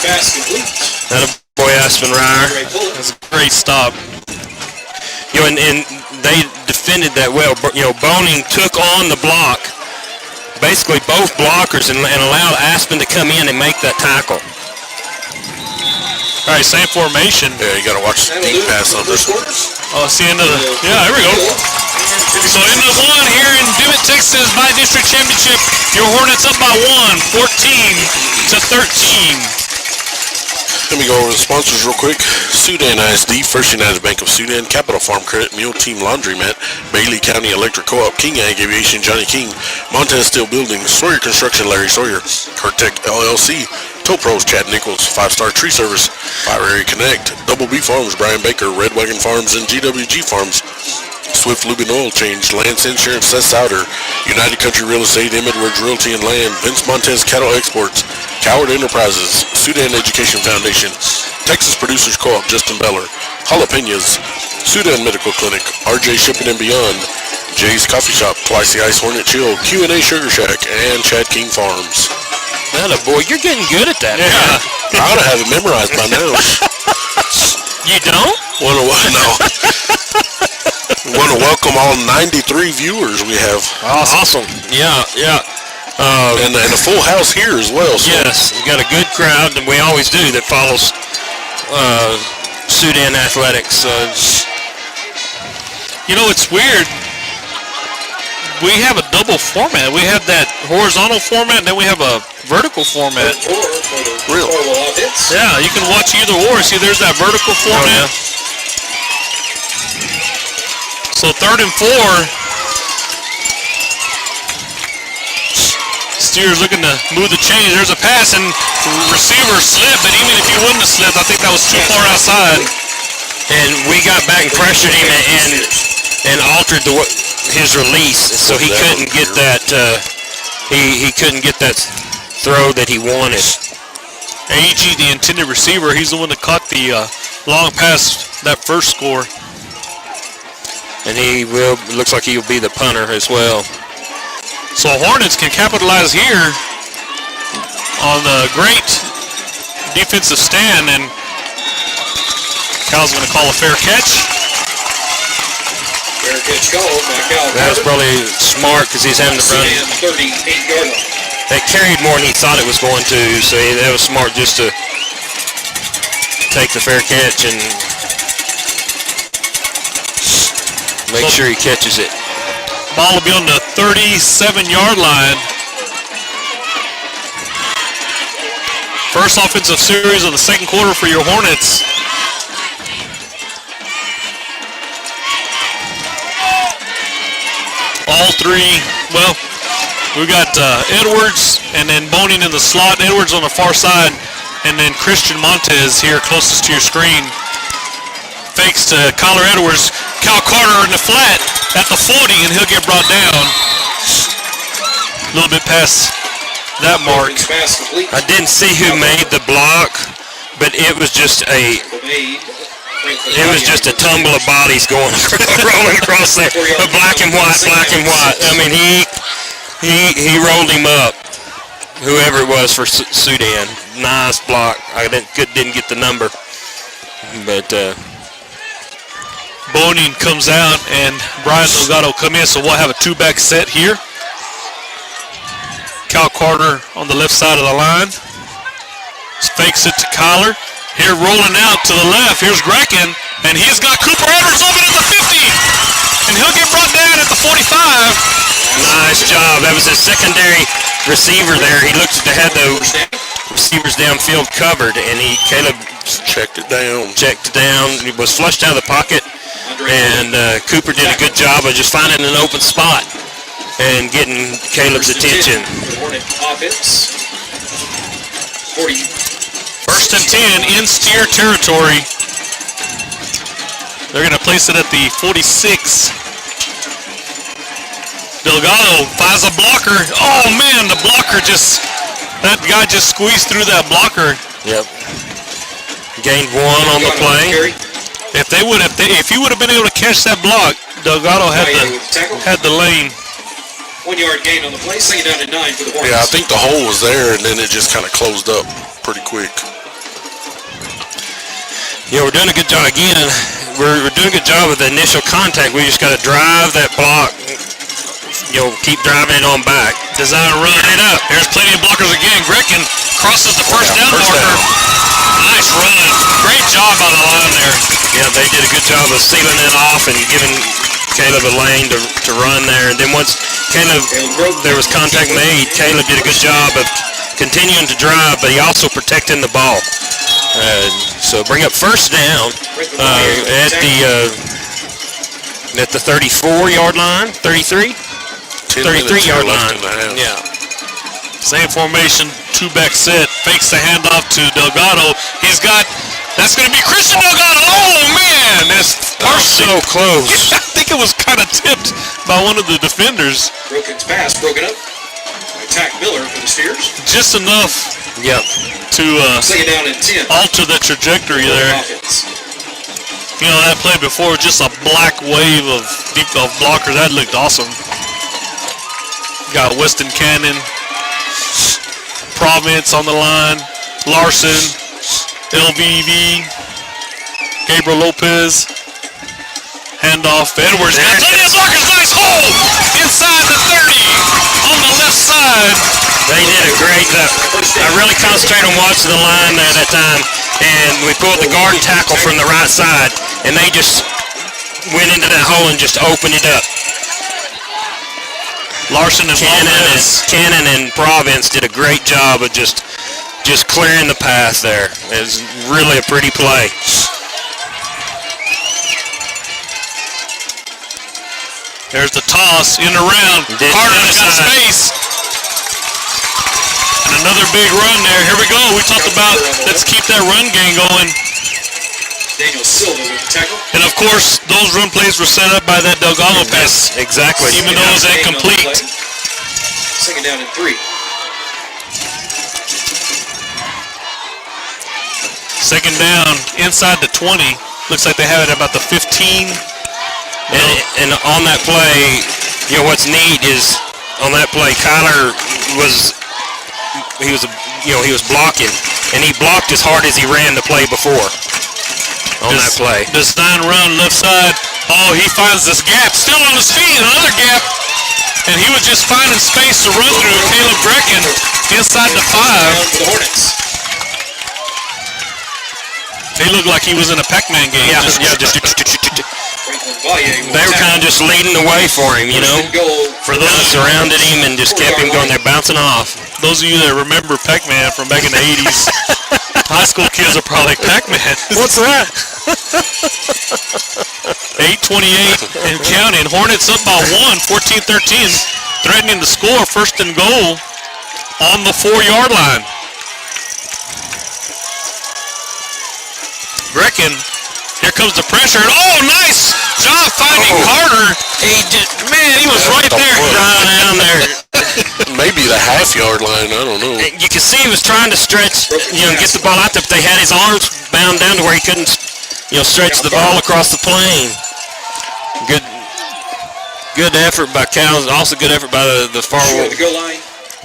Pass complete. That a boy, Aspen Ryer. That's a great stop. And they defended that well. Boning took on the block, basically both blockers, and allowed Aspen to come in and make that tackle. All right, same formation. Yeah, you got to watch the deep pass on this one. Oh, it's the end of the. Yeah, here we go. So end of one here in Dimmitt, Texas, by district championship. Your Hornets up by 1, 14-13. Let me go over the sponsors real quick. Sudan ISD, First United Bank of Sudan, Capital Farm Credit, Mule Team Laundromat, Bailey County Electric Co-op, King Ag Aviation, Johnny King, Montez Steel Building, Sawyer Construction, Larry Sawyer, Cartech LLC, Tow Pros, Chad Nichols, 5-Star Tree Service, Fire Area Connect, Double B Farms, Brian Baker, Red Wagon Farms, and GWG Farms, Swift Lube and Oil Change, Lance Insurance, Seth Souder, United Country Real Estate, Edwards Realty and Land, Vince Montez Cattle Exports, Coward Enterprises, Sudan Education Foundation, Texas Producers Co-op, Justin Beller, Jalapenos, Sudan Medical Clinic, RJ Shipping and Beyond, Jay's Coffee Shop, Twice the Ice Hornet Chill, Q&A Sugar Shack, and Chad King Farms. Well, boy, you're getting good at that. Yeah. I ought to have it memorized by now. You don't? No. Want to welcome all 93 viewers we have. Awesome. Yeah. And a full house here as well. So. Yes, we got a good crowd, and we always do, that follows Sudan athletics. You know, it's weird. We have a double format. We have that horizontal format, and then we have a vertical format. Really? Yeah, you can watch either or. See, there's that vertical format. So 3rd and 4. Steers looking to move the chains. There's a pass, and receiver slipped, but even if he wouldn't have slipped, I think that was too far outside. And we got back and pressured him and altered his release, so he couldn't get that. He couldn't get that throw that he wanted. AG, the intended receiver, he's the one that caught the long pass that first score. And looks like he'll be the punter as well. So Hornets can capitalize here on the great defensive stand, and Cal's going to call a fair catch. Fair catch call by Cal. That was probably smart because he's having to run. 38-yard line. That carried more than he thought it was going to, so that was smart just to take the fair catch and make sure he catches it. Ball will be on the 37-yard line. First offensive series of the second quarter for your Hornets. All three, well, we got Edwards and then Boning in the slot, Edwards on the far side, and then Christian Montez here closest to your screen. Fakes to Kyler Edwards. Cal Carter in the flat at the 40, and he'll get brought down. A little bit past that mark. I didn't see who made the block, but it was just a tumble of bodies going rolling across there. Black and white. I mean, he rolled him up. Whoever it was for Sudan, nice block. I didn't get the number, but. Boning comes out and Brian Delgado come in, so we'll have a two-back set here. Cal Carter on the left side of the line. Fakes it to Kyler. Here rolling out to the left. Here's Grecken, and he's got Cooper Edwards open at the 50. And he'll get brought down at the 45. Nice job. That was a secondary receiver there. He looked to have the receivers downfield covered, and Caleb checked it down. He was flushed out of the pocket. And Cooper did a good job of just finding an open spot and getting Caleb's attention. First and 10 in Steer territory. They're going to place it at the 46. Delgado finds a blocker. Oh man, the blocker that guy just squeezed through that blocker. Yep. Gained one on the play. If he would have been able to catch that block, Delgado had the lane. 1 yard gain on the play, second down and 9 for the Hornets. Yeah, I think the hole was there, and then it just kind of closed up pretty quick. Yeah, we're doing a good job again. We're doing a good job with the initial contact. We just got to drive that block. Keep driving it on back. Design running it up. There's plenty of blockers again. Grecken crosses the first down marker. Nice run. Great job on the line there. Yeah, they did a good job of sealing it off and giving Caleb a lane to run there. And then once there was contact made, Caleb did a good job of continuing to drive, but he also protecting the ball. So bring up first down at the 34-yard line, 33? 33-yard line. Yeah. Same formation, two-back set. Fakes the handoff to Delgado. That's going to be Christian Delgado. Oh, man. That's So close. I think it was kind of tipped by one of the defenders. Broken's pass broken up. Attack Miller for the Steers. Just enough Yep. to Second down and 10. alter the trajectory there. Offense. You know, that play before, just a black wave of blockers. That looked awesome. Got Weston Cannon, Province on the line, Larson, LVV, Gabriel Lopez, handoff, Edwards. Got plenty of blockers, nice hole inside the 30 on the left side. They did a great job. I really concentrated on watching the line there that time, and we pulled the guard and tackle from the right side, and they just went into that hole and just opened it up. Larson and Cannon and Province did a great job of just clearing the path there. It was really a pretty play. There's the toss in and around. Carter's got space. And another big run there. Here we go. We talked about let's keep that run game going. Daniel Silva with the tackle. And of course, those run plays were set up by that Delgado pass. Exactly. Even though it was incomplete. Second down and 3. Second down inside the 20. Looks like they have it about the 15. And on that play, you know what's neat is on that play, Kyler was blocking, and he blocked as hard as he ran the play before. On that play, The Stein run left side. Oh, he finds this gap. Still on his feet. Another gap. And he was just finding space to run through. Caleb Brecken inside the 5. For the Hornets. They looked like he was in a Pac-Man game. yeah, they were kind of just leading the way for him, you know. For those Surrounded him and just kept him going there, bouncing off. Of you that remember Pac-Man from back in the 80s, high school kids are probably like, Pac-Man. What's that? 8:28 and counting. Hornets up by 1, 14-13, threatening to score. First and goal on the 4-yard line. Brecken, here comes the pressure. Oh, nice job finding Carter. He was right there. Down there. Maybe the half-yard line, I don't know. You can see he was trying to stretch, get the ball out there, but they had his arms bound down to where he couldn't, stretch the ball across the plane. Good effort by Cal. Also good effort by the Farwell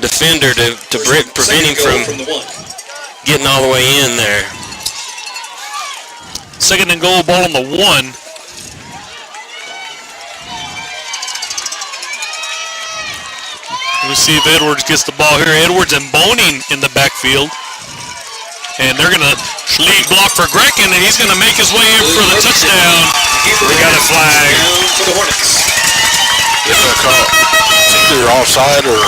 defender to prevent him from getting all the way in there. Second and goal, ball on the 1. Let's see if Edwards gets the ball here. Edwards and Boning in the backfield. And they're going to lead block for Brecken, and he's going to make his way in for the touchdown. We got a flag. For the Hornets. It's either offside or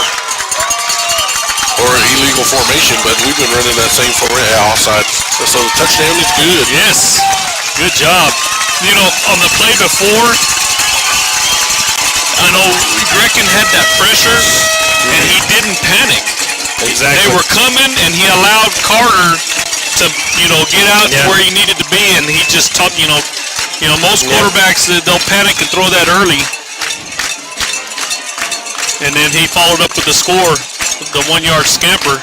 illegal formation, but we've been running that same offside. So the touchdown is good. Yes, good job. On the play before, I know Brecken had that pressure, and he didn't panic. Exactly. They were coming, and he allowed Carter to, get out to where he needed to be, and he just taught, most quarterbacks, they'll panic and throw that early. And then he followed up with the score, the 1-yard scamper.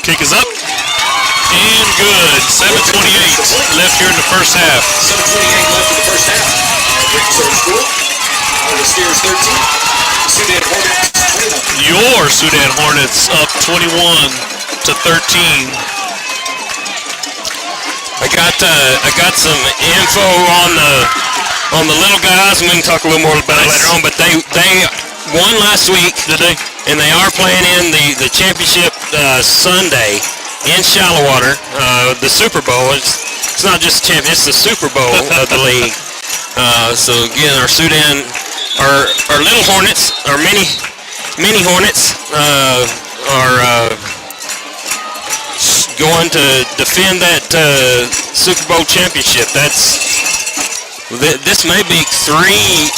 Kick is up, and good. 7:28 left here in the first half. 7:28 left in the first half. Breck's our score. The Steers 13. Sudan Hornets 21. Your Sudan Hornets up 21-13. I got some info on the little guys, and we can talk a little more about it later on. But they won last week. Did they? And they are playing in the championship Sunday in shallow water. The Super Bowl. It's not just the champion. It's the Super Bowl of the league. So again, our Sudan, our little Hornets, our mini Hornets, are going to defend that Super Bowl championship. This may be three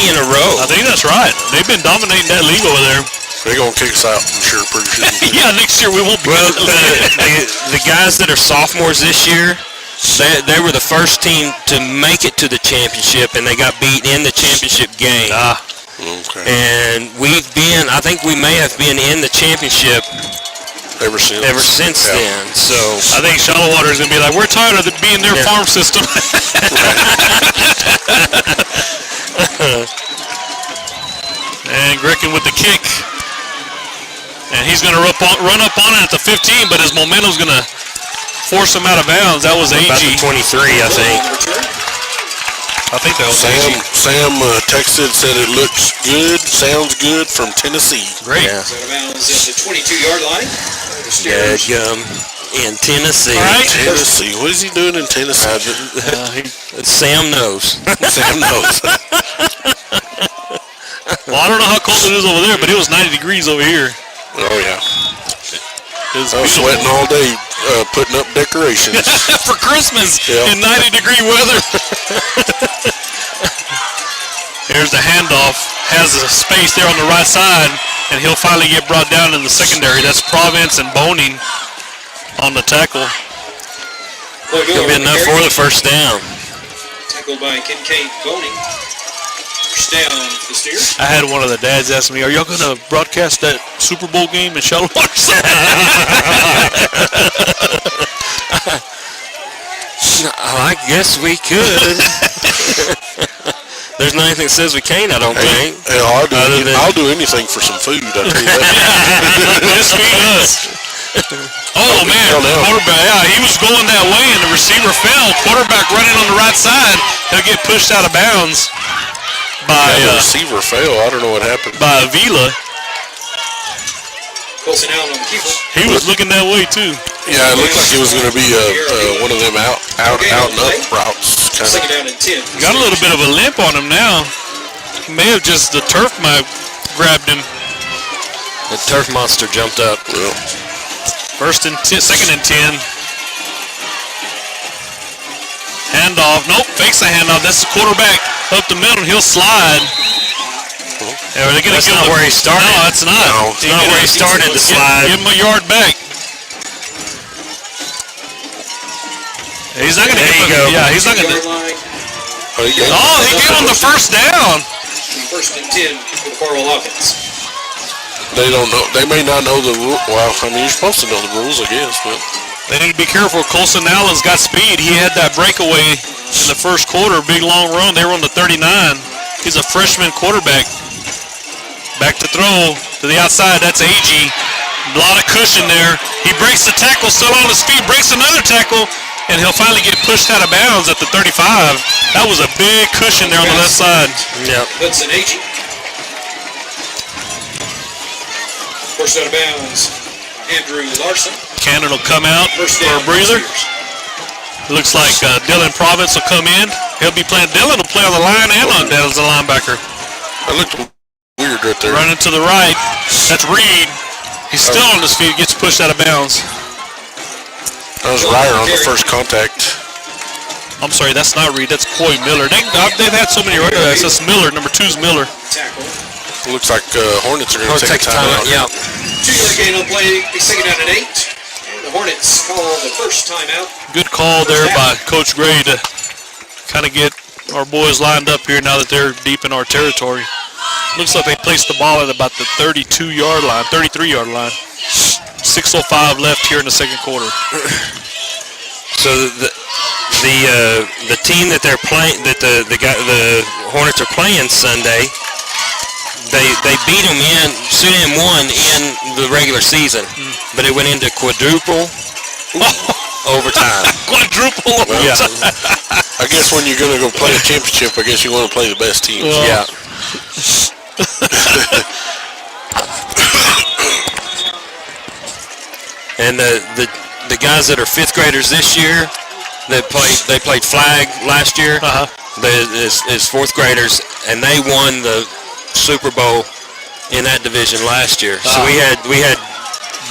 in a row. I think that's right. They've been dominating that league over there. They're going to kick us out, I'm sure, pretty soon. Yeah, next year we won't be. Well, the guys that are sophomores this year, they were the first team to make it to the championship, and they got beat in the championship game. Okay. And I think we may have been in the championship Ever since then. So I think shallow water is going to be like, we're tired of it being their farm system. And Griffin with the kick. And he's going to run up on it at the 15, but his momentum's going to force him out of bounds. That was AG. about the 23, I think. I think that was AG. Sam texted, said it looks good, sounds good from Tennessee. Great. Yeah. Out of bounds at the 22-yard line. Dadgum. In Tennessee. All right. Tennessee. What is he doing in Tennessee? Sam knows. Sam knows. Well, I don't know how cold it is over there, but it was 90 degrees over here. Oh, yeah. It was I was sweating all day putting up decorations. for Christmas Yeah. in 90-degree weather. Here's the handoff. Has a space there on the right side, and he'll finally get brought down in the secondary. That's Province and Boning on the tackle. It'll be enough for the first down. Tackled by Kincaid Boning. First down for the Steers. I had one of the dads ask me, are y'all going to broadcast that Super Bowl game in shallow water? I guess we could. There's nothing that says we can't, I don't think. Hey, I'll do anything for some food, I'll tell you that. Just feed us. Oh, man. Quarterback, yeah, he was going that way, and the receiver fell. Quarterback running on the right side. He'll get pushed out of bounds by The receiver fell. I don't know what happened. by Avila. Colson Allen on the keeper. He was looking that way, too. Yeah, it looked like it was going to be one of them out and up routes. Kind Second down and 10. Got a little bit of a limp on him now. He may have just, the turf might have grabbed him. The turf monster jumped up. Well, Second and 10. Handoff. Nope, fakes the handoff. That's the quarterback up the middle. He'll slide. Are they gonna That's give not him where he started. No, it's not. No, It's not where he started to slide. Give him a yard back. He's not gonna. There you go. Yeah, he's not gonna. Yard line. He did on the first down. First and 10 for the Farwell offense. they don't know. They may not know the rule. Well, I mean, you're supposed to know the rules, I guess. But They need to be careful. Colson Allen's got speed. He had that breakaway in the first quarter, big long run. They were on the 39. He's a freshman quarterback. Back to throw to the outside. That's AG. A lot of cushion there. He breaks the tackle, still on his feet, breaks another tackle, and he'll finally get pushed out of bounds at the 35. That was a big cushion there on the left side. Yep. Hudson Agee. Forced out of bounds. Andrew Larson. Cannon will come out First for down a breather. Steers. Looks like Dylan Province will come in. He'll be playing. Dylan will play on the line and on that as a linebacker. that looked weird right there. Running to the right. That's Reed. He's still on his feet. Gets pushed out of bounds. That was Ryer on the first contact. I'm sorry, that's not Reed. That's Coy Miller. They've had so many running backs. That's Miller. Number 2's Miller. Tackle. It looks like Hornets are going to take a timeout. Yep. 2-yard gain on play. Second down and 8. And the Hornets call the first timeout. Good call there by Coach Gray to kind of get our boys lined up here now that they're deep in our territory. Looks like they placed the ball at about the 32-yard line, 33-yard line. 6:05 left here in the second quarter. So the team that they're playing, that the Hornets are playing Sunday, they beat them in. Sudan won in the regular season, but it went into quadruple overtime. Quadruple overtime. I guess when you're going to go play a championship, I guess you want to play the best teams. Yeah. And the guys that are fifth graders this year, they played flag last year. Is fourth graders, and they won the Super Bowl in that division last year. So we had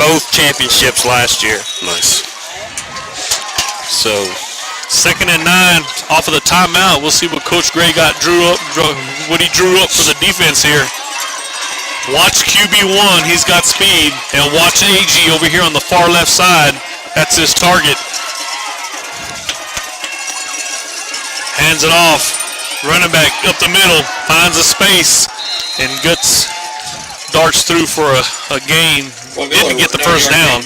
both championships last year. Nice. So 2nd and 9 off of the timeout. We'll see what Coach Gray what he drew up for the defense here. Watch QB1, he's got speed, and watch AG over here on the far left side. That's his target. Hands it off. Running back up the middle, finds a space, and darts through for a gain. Didn't get the first down.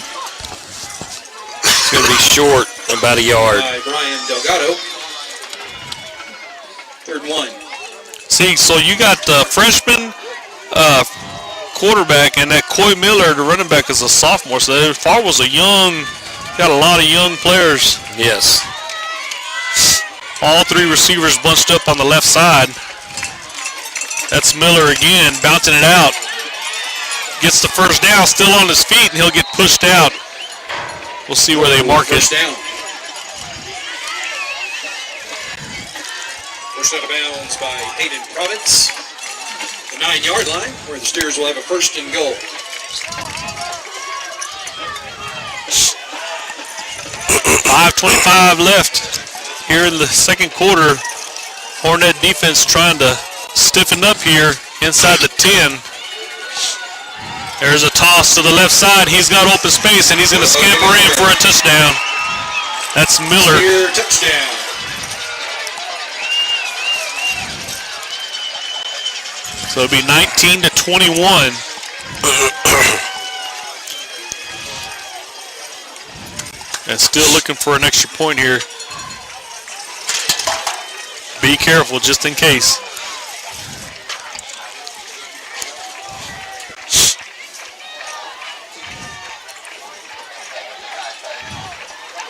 it's going to be short, about a yard. By Brian Delgado. 3rd and 1. See, so you got the freshman quarterback, and that Coy Miller, the running back, is a sophomore. So Farwell's got a lot of young players. Yes. All 3 receivers bunched up on the left side. That's Miller again, bouncing it out. Gets the first down, still on his feet, and he'll get pushed out. We'll see where they mark it. First down. First out of bounds by Hayden Province. The 9-yard line, where the Steers will have a 1st and goal. .5:25 left here in the second quarter. Hornet defense trying to stiffen up here inside the 10. There's a toss to the left side. He's got open space, and he's going to scamper in for a touchdown. That's Miller. Steer touchdown. So it'll be 19-21. And still looking for an extra point here. Be careful just in case.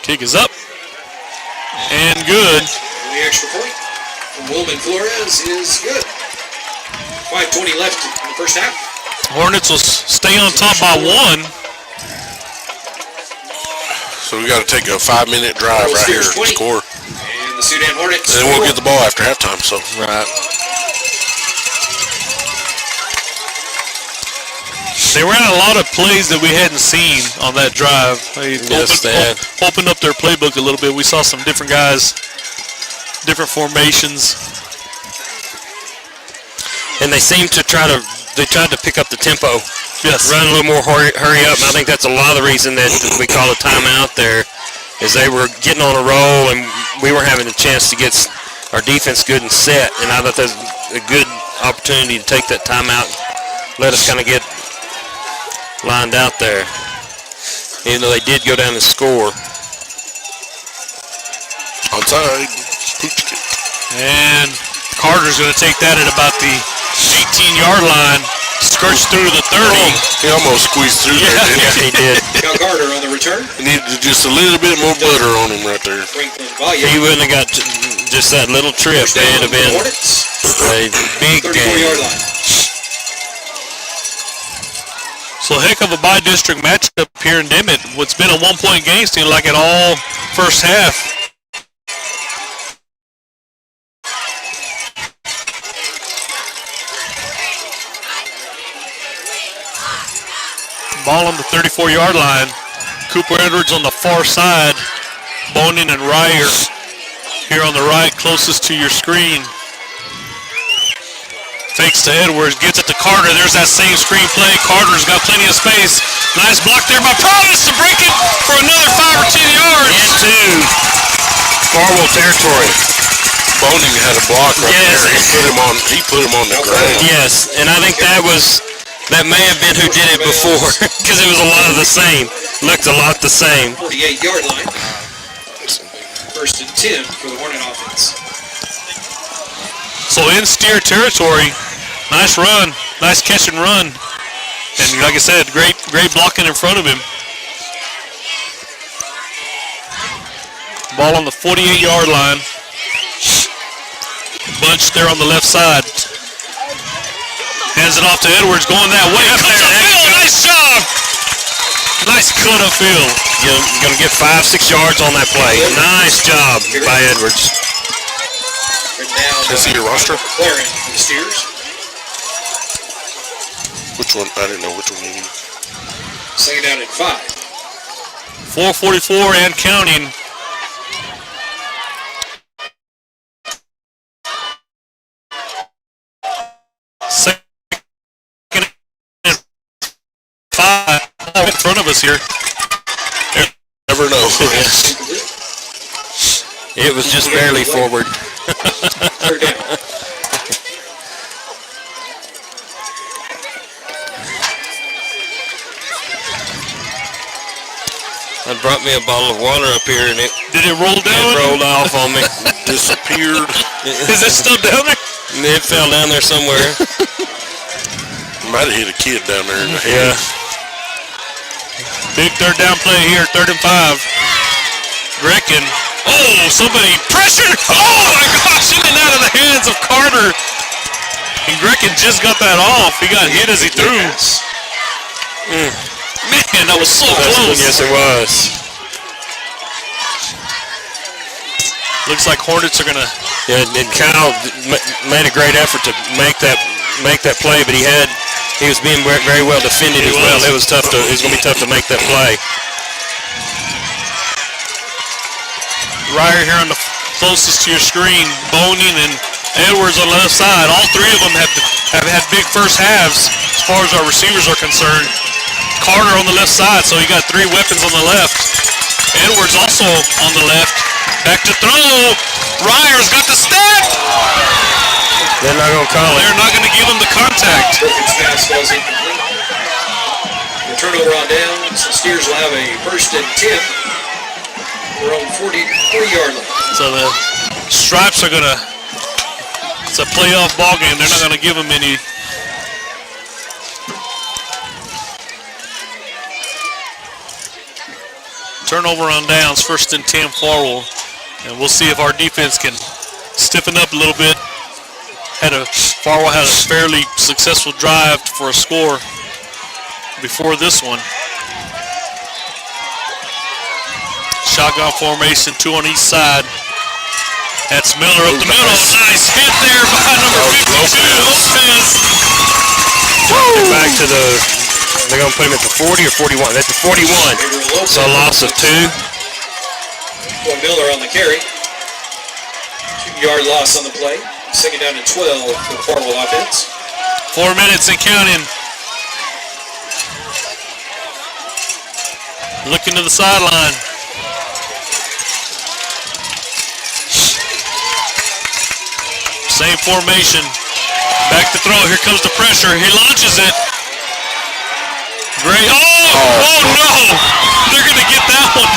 Kick is up. And good. And the extra point from Wilman Flores is good. 5:20 left in the first half. Hornets will stay on top by 1. So we got to take a 5-minute drive right here to score. And the Sudan Hornets. And then we'll get the ball after halftime. So Right. They ran a lot of plays that we hadn't seen on that drive. They opened up their playbook a little bit. We saw some different guys, different formations. And they seem to they tried to pick up the tempo. Yes. Run a little more, hurry up. And I think that's a lot of the reason that we call a timeout there, is they were getting on a roll, and we were having a chance to get our defense good and set. And I thought that was a good opportunity to take that timeout, let us kind of get lined out there, even though they did go down and score. onside. And Carter's going to take that at about the 18-yard line. Skirts through the 30. He almost squeezed through there, didn't Yeah, he did. Now Carter on the return. he? He needed just a little bit more butter on him right there. Franklin Valle. He wouldn't have got just that little trip. First It down would have for the been Hornets. a big 34-yard game. line. So heck of a by-district matchup here in Dimmitt. What's been a one-point game seemed like it all first half. Ball on the 34-yard line. Cooper Edwards on the far side. Bonin and Ryer here on the right, closest to your screen. Fakes to Edwards, gets it to Carter. There's that same screen play. Carter's got plenty of space. Nice block there by Providence to break it for another 5 or 10 yards. Into Farwell territory. Boning had a block right Yes. there. He put him on the ground. Yes, and I think that may have been who did it before, because it was a lot of the same. Looked a lot the same. 48-yard line. First and 10 for the Hornet offense. So in steer territory, nice run, nice catch and run. And like I said, great blocking in front of him. Ball on the 48-yard line. Bunch there on the left side. Hands it off to Edwards, going that way. Comes upfield, nice job. Nice cut upfield. You're going to get 5-6 yards on that play. Nice job by Edwards. Can I see your roster? Declaring for the Steers. Which one? I didn't know which one you need. Second down at 5. 4:44 and counting. Second and 5 in front of us here. Never know. It was just barely forward. Third down. I brought me a bottle of water up here and it Did it roll down? rolled off on me. Disappeared. Is it still down there? It fell down there somewhere. Might have hit a kid down there in the head. Big third down play here, 3rd and 5. Grecken. Oh, somebody pressured. Oh my gosh, in and out of the hands of Carter. And Grecken just got that off. He got hit as he threw. Man, that was so close. Yes, it was. Looks like Hornets are gonna. Yeah, and Kyle made a great effort to make that play, but he was being very well defended as well. It was tough to. It was gonna be tough to make that play. Ryer here on the closest to your screen, Boning and Edwards on the left side. All three of them have had big first halves as far as our receivers are concerned. Carter on the left side, so he got 3 weapons on the left. Edwards also on the left. Back to throw. Ryer's got the step. They're not going to call it. They're not going to give him the contact. Perkins' pass was incomplete. The turnover on downs. The Steers will have a 1st and 10. We're on 40-yard line. So the Stripes are going to, it's a playoff ball game. They're not going to give him any. Turnover on downs, 1st and 10 Farwell. And we'll see if our defense can stiffen up a little bit. Farwell had a fairly successful drive for a score before this one. Shotgun formation, 2 on each side. That's Miller up the middle. Nice hit there by number 52, Lopez. Back to they're going to put him at the 40 or 41. That's the 41. So a loss of 2. Miller on the carry. 2-yard loss on the play. Second down and 12 for the Farwell offense. 4 minutes and counting. Looking to the sideline. Same formation. Back to throw. Here comes the pressure. He launches it. Great. Oh no! They're going to get that one.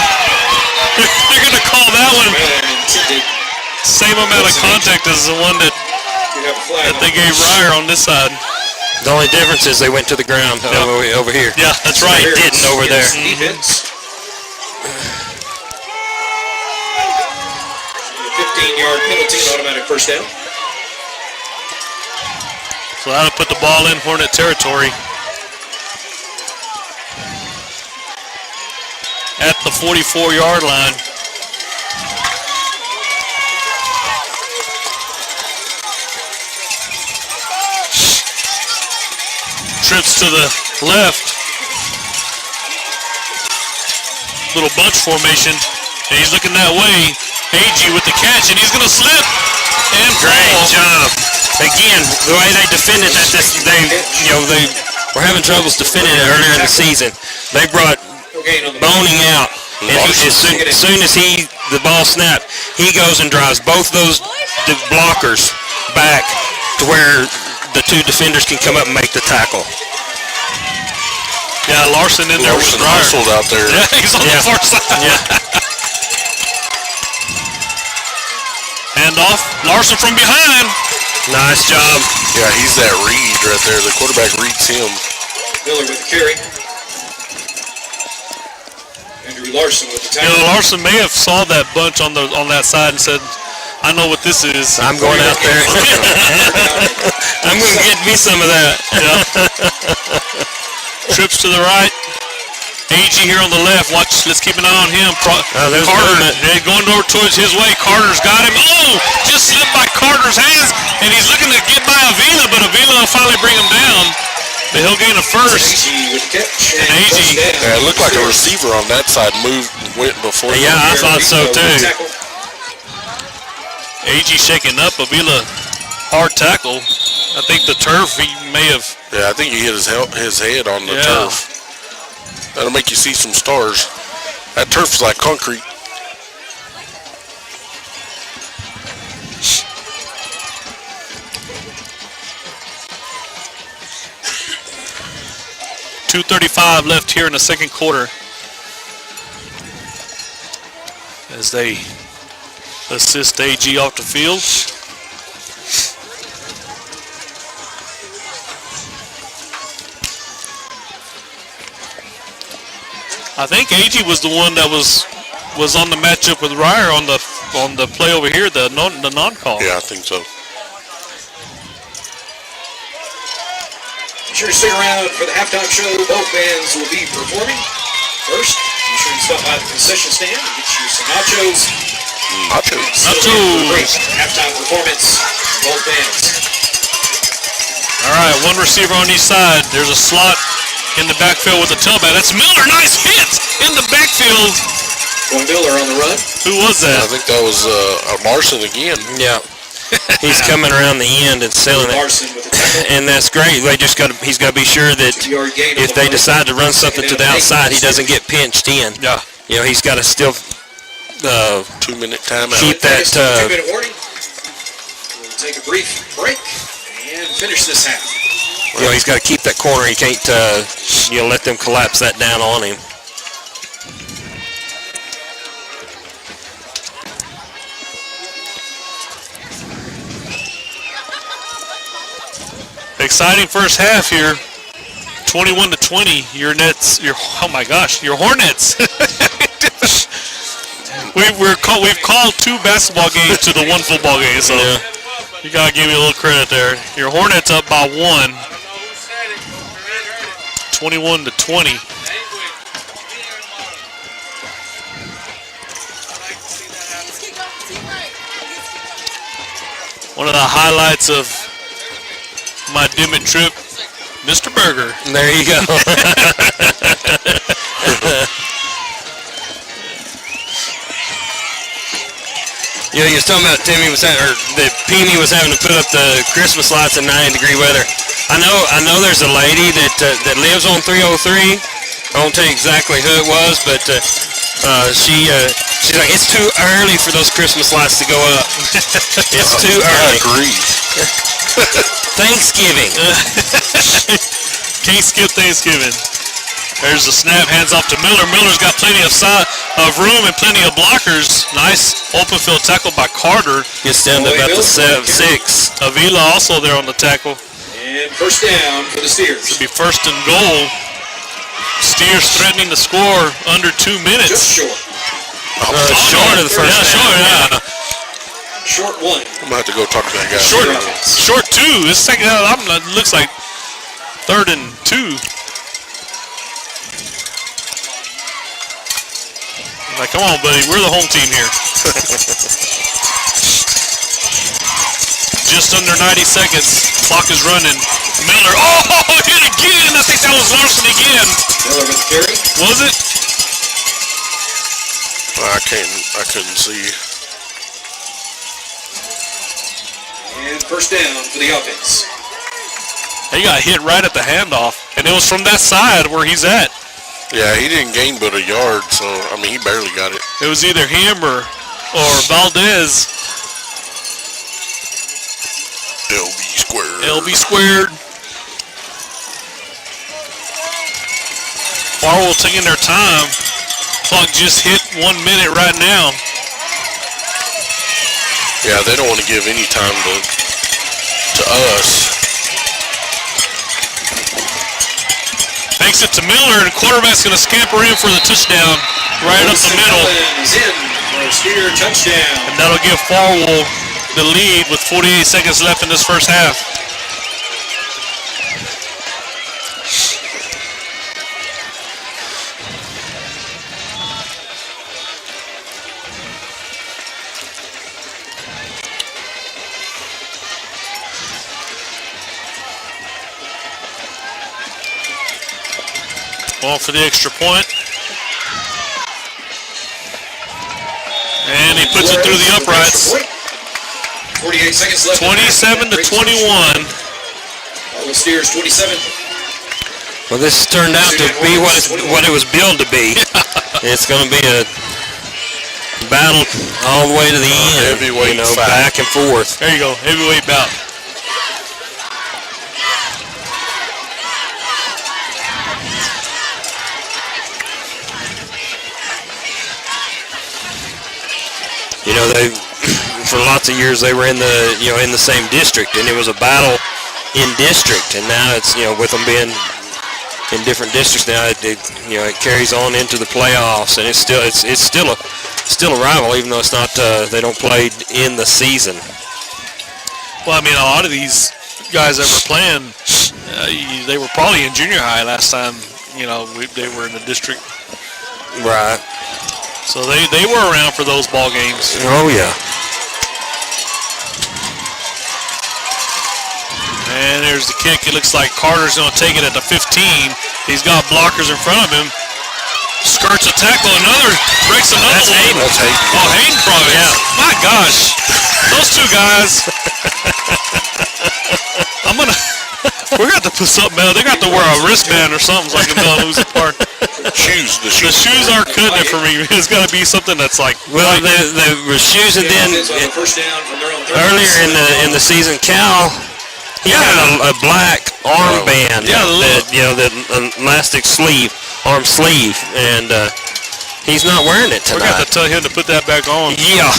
They're going to call that one. Same amount of contact as the one that they gave Ryer on this side. The only difference is they went to the ground over here. Yeah, that's right. They didn't over there. Defense. 15-yard penalty, an automatic 1st down. So that'll put the ball in Hornet territory. At the 44-yard line. Trips to the left. Little bunch formation. And he's looking that way. AG with the catch, and he's going to slip. And Great job. Again, the way they defended that, they were having troubles defending it earlier in the season. They brought Boning out, and as soon as the ball snapped, he goes and drives both those blockers back to where the 2 defenders can come up and make the tackle. Yeah, Larson in there with Larson Ryer. hustled out there. Yeah, he's on the far side. Yeah. Hand off. Larson from behind. Nice job. Yeah, he's that read right there. The quarterback reads him. Miller with the carry. Andrew Larson with the tackle. Larson may have saw that bunch on that side and said, I know what this is. I'm going out there. I'm going to get me some of that. Yeah. Trips to the right. AG here on the left. Watch. Let's keep an eye on him. There's Carter. Dimmitt. They're going over towards his way. Carter's got him. Oh! Just slipped by Carter's hands, and he's looking to get by Avila, but Avila will finally bring him down. But he'll gain a first. AG with the catch. And AG. Yeah, it looked like a receiver on that side went before. Yeah, I thought so too. AG shaking up. Avila, hard tackle. I think the turf he may have. Yeah, I think he hit his head on the turf. That'll make you see some stars. That turf's like concrete. .235 left here in the second quarter as they assist AG off the field. I think AG was the one that was on the matchup with Ryer on the play over here, the non-call. Yeah, I think so. Be sure to stick around for the halftime show. Both bands will be performing. First, be sure to stop by the concession stand and get you some nachos. Nachos. Halftime performance, both bands. All right, one receiver on each side. There's a slot in the backfield with a tailback. That's Miller. Nice hit in the backfield. Boy Miller on the run. Who was that? I think that was Larson again. Yeah. He's coming around the end and selling it. Larson with the tackle. And that's great. He's got to be sure that if they decide to run something to the outside, he doesn't get pinched in. Yeah. You know, he's got to still 2-minute timeout. keep that. 2-minute warning. We'll take a brief break and finish this half. You know, he's got to keep that corner. He can't, let them collapse that down on him. Exciting first half here. 21-20. Your Hornets. We've called 2 basketball games to the 1 football game, so you gotta give me a little credit there. Your Hornets up by 1. 21-20. One of the highlights of my Dimmitt trip, Mr. Burger. There you go. You was talking about that Peony was having to put up the Christmas lights in 90-degree weather. I know there's a lady that lives on 303. I won't tell you exactly who it was, but she's like, it's too early for those Christmas lights to go up. It's too early. I agree. Thanksgiving. Can't skip Thanksgiving. There's the snap, hands off to Miller. Miller's got plenty of room and plenty of blockers. Nice open field tackle by Carter. Gets down to about the 6. Avila also there on the tackle. And first down for the Steers. It'll be first and goal. Steers threatening to score under 2 minutes. Just short. Short of the first down. Short 1. I'm going to have to go talk to that guy. Short 2. This second half looks like 3rd and 2. Like, come on, buddy. We're the home team here. Just under 90 seconds. Clock is running. Miller. Oh, hit again. I think that was Larson again. Miller with the carry. Was it? I couldn't see. And first down for the offense. He got hit right at the handoff. And it was from that side where he's at. Yeah, he didn't gain but a yard, so, I mean, he barely got it. It was either him or Valdez. LB squared. LB squared. Farwell taking their time. Clock just hit 1 minute right now. Yeah, they don't want to give any time to us. Makes it to Miller, and the quarterback's going to scamper in for the touchdown right up the middle. Is in for a Steer touchdown. And that'll give Farwell the lead with 48 seconds left in this first half. Going for the extra point. And he puts it through the uprights. 48 seconds left. 27 to 21. All the Steers 27. Well, this turned out to be what it was billed to be. It's going to be a battle all the way to the end. Heavyweight fight. Back and forth. There you go, heavyweight bout. They for lots of years they were in the same district, and it was a battle in district, and now it's with them being in different districts now, it carries on into the playoffs, and it's still a rival, even though it's not they don't play in the season. Well, I mean, a lot of these guys that were playing, they were probably in junior high last time. They were in the district. Right. So they were around for those ball games. Oh yeah. And there's the kick. It looks like Carter's going to take it at the 15. He's got blockers in front of him. Skirts a tackle. Breaks another That's one. Hayden. That's Hayden. Oh, Hayden probably. Yeah. My gosh. Those two guys. We're going to have to put something out. They're going to have to wear a wristband or something so I can tell who's apart. The shoes aren't cutting it for me. It's got to be something that's like. Well, the shoes, and then earlier in the season, Cal. He had a black armband, that elastic arm sleeve, and he's not wearing it tonight. We're going to have to tell him to put that back on. Yeah.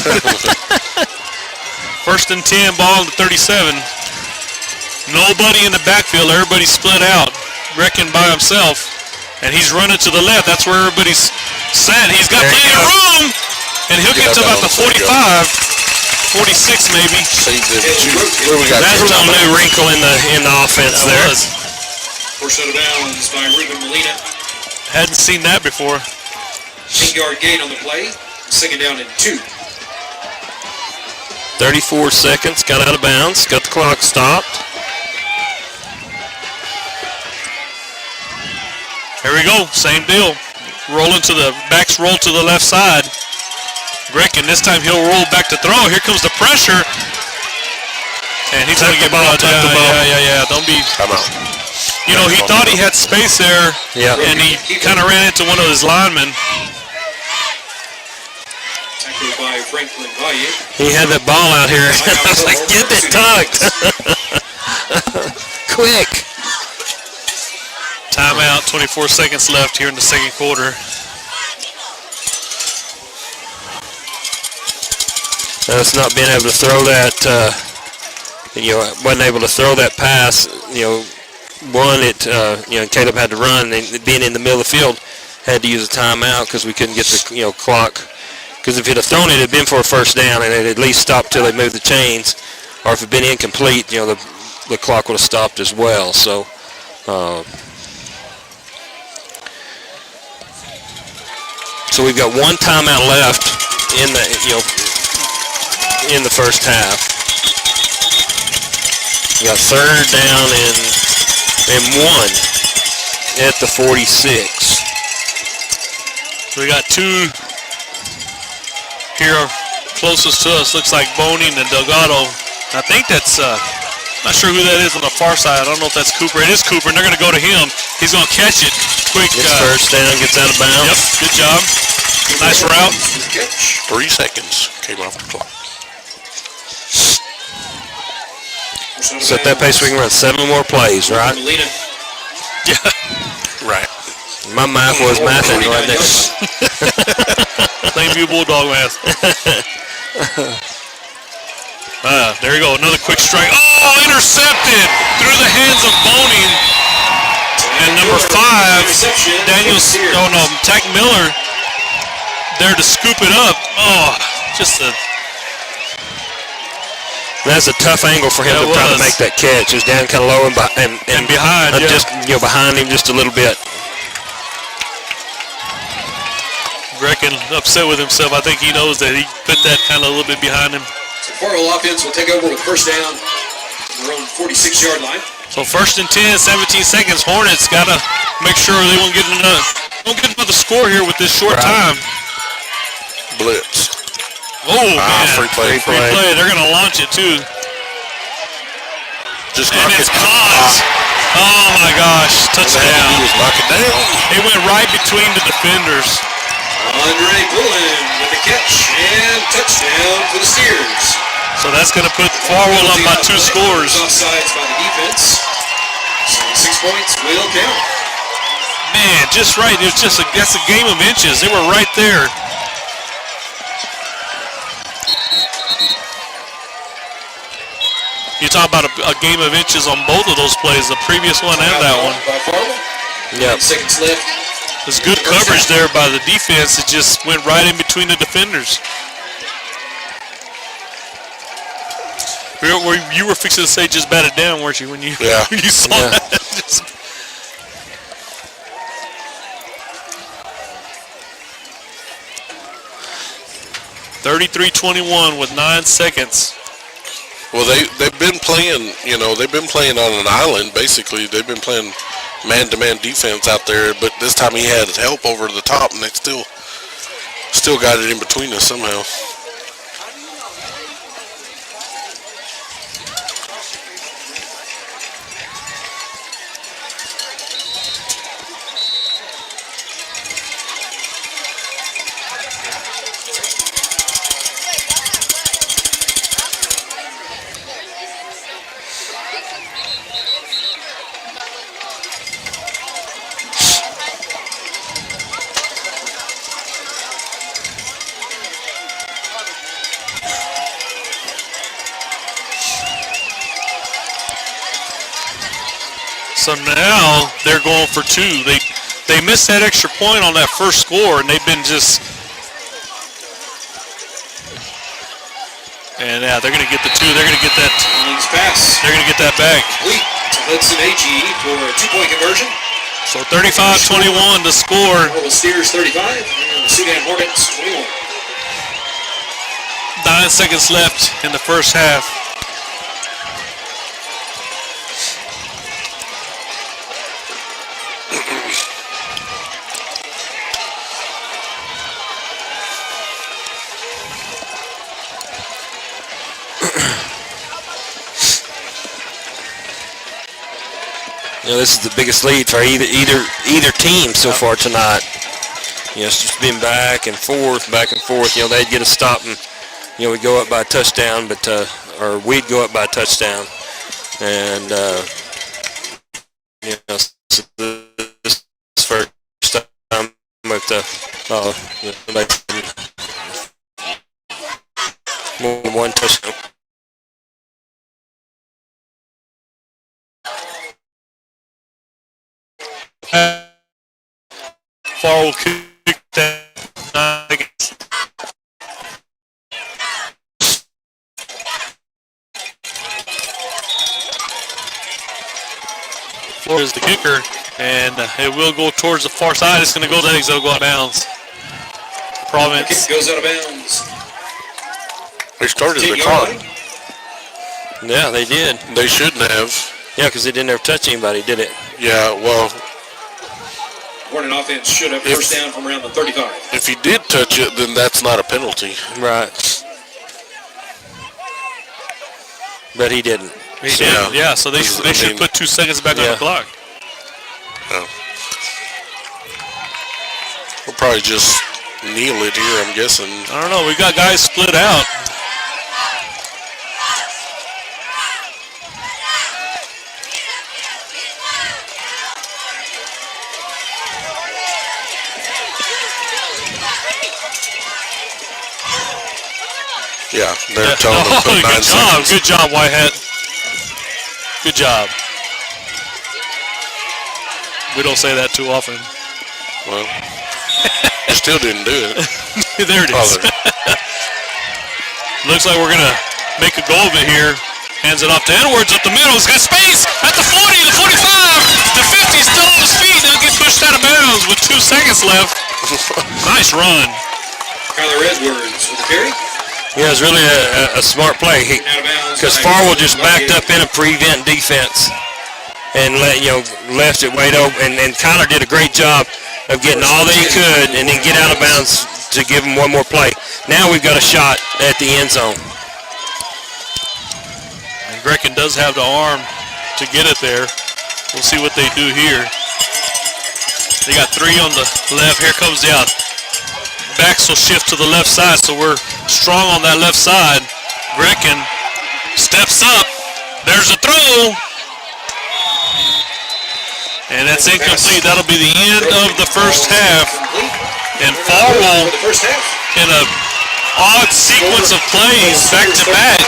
First and 10, ball to 37. Nobody in the backfield. Everybody's split out. Reckon by himself, and he's running to the left. That's where everybody's set. He's got plenty of room, and he'll get to about the 45. 46 maybe. That's a little new wrinkle in the offense there. First set of downs by Ruben Molina. Hadn't seen that before. 8-yard gain on the play. Second down and 2. 34 seconds. Got out of bounds. Got the clock stopped. Here we go. Same deal. Backs roll to the left side. Brecken, this time he'll roll back to throw. Here comes the pressure. And he's going to get ball. Yeah. Don't be. Come out. He thought he had space there. Yeah. And he kind of ran into one of his linemen. Tackled by Franklin Valle. He had that ball out here. I was like, get it tucked. Quick. Timeout. 24 seconds left here in the second quarter. That's not being able to throw that, wasn't able to throw that pass. Caleb had to run, and being in the middle of the field, had to use a timeout because we couldn't get the, clock. Because if he'd have thrown it, it'd been for a first down, and it'd at least stopped till they moved the chains. Or if it'd been incomplete, the clock would have stopped as well. So, so we've got one timeout left in the first half. We got third down and 1 at the 46. So we got two here closest to us. Looks like Boning and Delgado. I think that's, not sure who that is on the far side. I don't know if that's Cooper. It is Cooper, and they're going to go to him. He's going to catch it. Quick. First down, gets out of bounds. Yep, good job. Nice route. 3 seconds came off the clock. So at that pace, we can run 7 more plays, right? Yeah. Right. My math was mathing right next. Plainview Bulldog math. There you go. Another quick strike. Oh, intercepted through the hands of Boning. And number 5, Tack Miller, there to scoop it up. Oh, just a... That's a tough angle for him to try to make that catch. It was down kind of low and behind, just behind him just a little bit. Brecken upset with himself. I think he knows that he put that kind of a little bit behind him. So Farwell offense will take over with first down on their own 46-yard line. So first and 10, 17 seconds. Hornets got to make sure they won't get another score here with this short time. Blitz. Oh, man. Free play. Free play. They're going to launch it, too. Just and it's caught. Oh, my gosh. Touchdown. Knock it down. It went right between the defenders. Andre Bullen with the catch and touchdown for the Steers. So that's going to put Farwell up by 2 scores. Offsides by the defense. So 6 points will count. Man, just right. It was that's a game of inches. They were right there. You talk about a game of inches on both of those plays, the previous one and that one. Yeah. 9 seconds left. There's good coverage there by the defense. It just went right in between the defenders. You were fixing to say just bat it down, weren't you, when you, you saw that? 33-21 with 9 seconds. Well, they've been playing, they've been playing on an island, basically. They've been playing man-to-man defense out there, but this time he had help over the top, and they still got it in between us somehow. So now they're going for 2. They missed that extra point on that first score, and they've been just. And yeah, they're going to get the 2. They're going to get that. Pass. They're going to get that back. Complete to Hudson Agee for a 2-point conversion. So 35-21 to score. Horrible Steers 35 and the Sudan Hornets 21. 9 seconds left in the first half. This is the biggest lead for either team so far tonight. It's just been back and forth. They'd get a stop and we'd go up by a touchdown, or we'd go up by a touchdown, and so this first time with more than one touchdown. Farwell kicked that. Floor is the kicker, and it will go towards the far side. It's going to go there. It'll go out of bounds. Province. Kick goes out of bounds. They started the clock. Yeah, they did. They shouldn't have. Yeah, because they didn't ever touch anybody, did it? Yeah, well. Hornet offense should have first down from around the 35. If he did touch it, then that's not a penalty. Right. But he didn't. He did. Yeah, so they should put 2 seconds back on the clock. Yeah. We'll probably just kneel it here, I'm guessing. I don't know. We got guys split out. Yeah, they're telling them to put 9 seconds. Good job, Whitehead. Good job. We don't say that too often. Well, you still didn't do it. There it is. Looks like we're going to make a go of it here. Hands it off to Edwards up the middle. He's got space at the 40, the 45, the 50, still on his feet. They'll get pushed out of bounds with 2 seconds left. Nice run. Kyler Edwards with the carry. Yeah, it was really a smart play because Farwell just backed up in a prevent defense and left it wide open. And Kyler did a great job of getting all that he could and then get out of bounds to give him one more play. Now we've got a shot at the end zone. And Greckin does have the arm to get it there. We'll see what they do here. They got 3 on the left. Here comes the out. Backs will shift to the left side, so we're strong on that left side. Greckin steps up. There's a throw. And that's incomplete. That'll be the end of the first half. And Farwell in a odd sequence of plays back to back.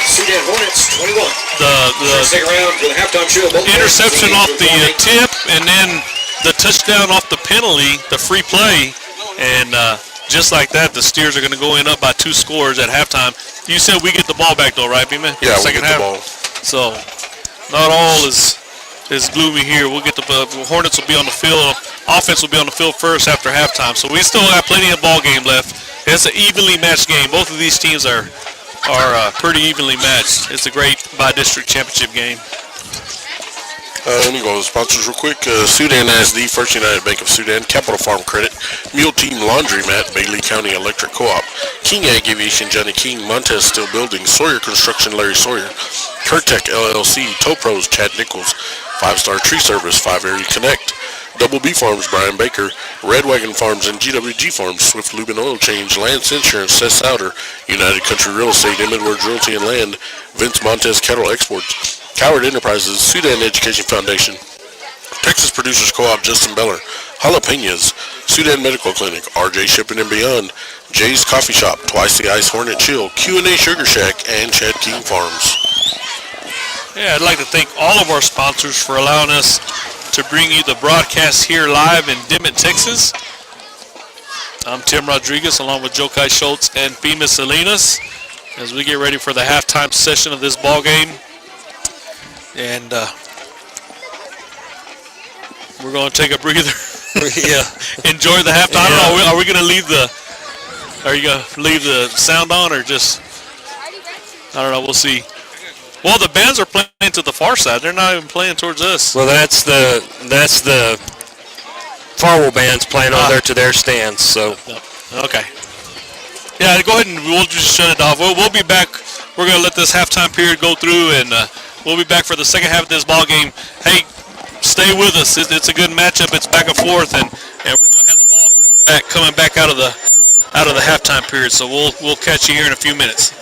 Sudan Hornets 21. The interception off the tip, and then the touchdown off the penalty, the free play. And just like that, the Steers are going to go in up by 2 scores at halftime. You said we get the ball back though, right, B-Man? Yeah, we get the ball. So not all is gloomy here. We'll get the Hornets will be on the field. Offense will be on the field first after halftime. So we still have plenty of ball game left. It's an evenly matched game. Both of these teams are pretty evenly matched. It's a great by-district championship game. Let me go to the sponsors real quick. Sudan ISD, First United Bank of Sudan, Capital Farm Credit, Mule Team Laundromat, Bailey County Electric Co-op, King Ag Aviation, Johnny King, Montez Steel Building, Sawyer Construction, Larry Sawyer, Curtec LLC, Tow Pros, Chad Nichols, 5-Star Tree Service, 5 Area Connect, Double B Farms, Brian Baker, Red Wagon Farms and GWG Farms, Swift Lube and Oil Change, Lance Insurance, Seth Souter, United Country Real Estate, Edwards Realty and Land, Vince Montez Cattle Exports, Coward Enterprises, Sudan Education Foundation, Texas Producers Co-op, Justin Beller, Jalapenos, Sudan Medical Clinic, RJ Shipping and Beyond, Jay's Coffee Shop, Twice the Ice Hornet Chill, Q&A Sugar Shack, and Chad King Farms. Yeah, I'd like to thank all of our sponsors for allowing us to bring you the broadcast here live in Dimmitt, Texas. I'm Tim Rodriguez along with Jokai Schultz and Pima Salinas as we get ready for the halftime session of this ball game. And we're going to take a breather. Yeah. Enjoy the halftime. I don't know, are we going to leave the sound on or just, I don't know, we'll see. Well, the bands are playing to the far side. They're not even playing towards us. Well, that's the Farwell band's playing on there to their stands. So. Okay. Yeah, go ahead and we'll just shut it off. We'll be back. We're going to let this halftime period go through, and we'll be back for the second half of this ball game. Hey, stay with us. It's a good matchup. It's back and forth, and we're going to have the ball coming back out of the halftime period. So we'll catch you here in a few minutes.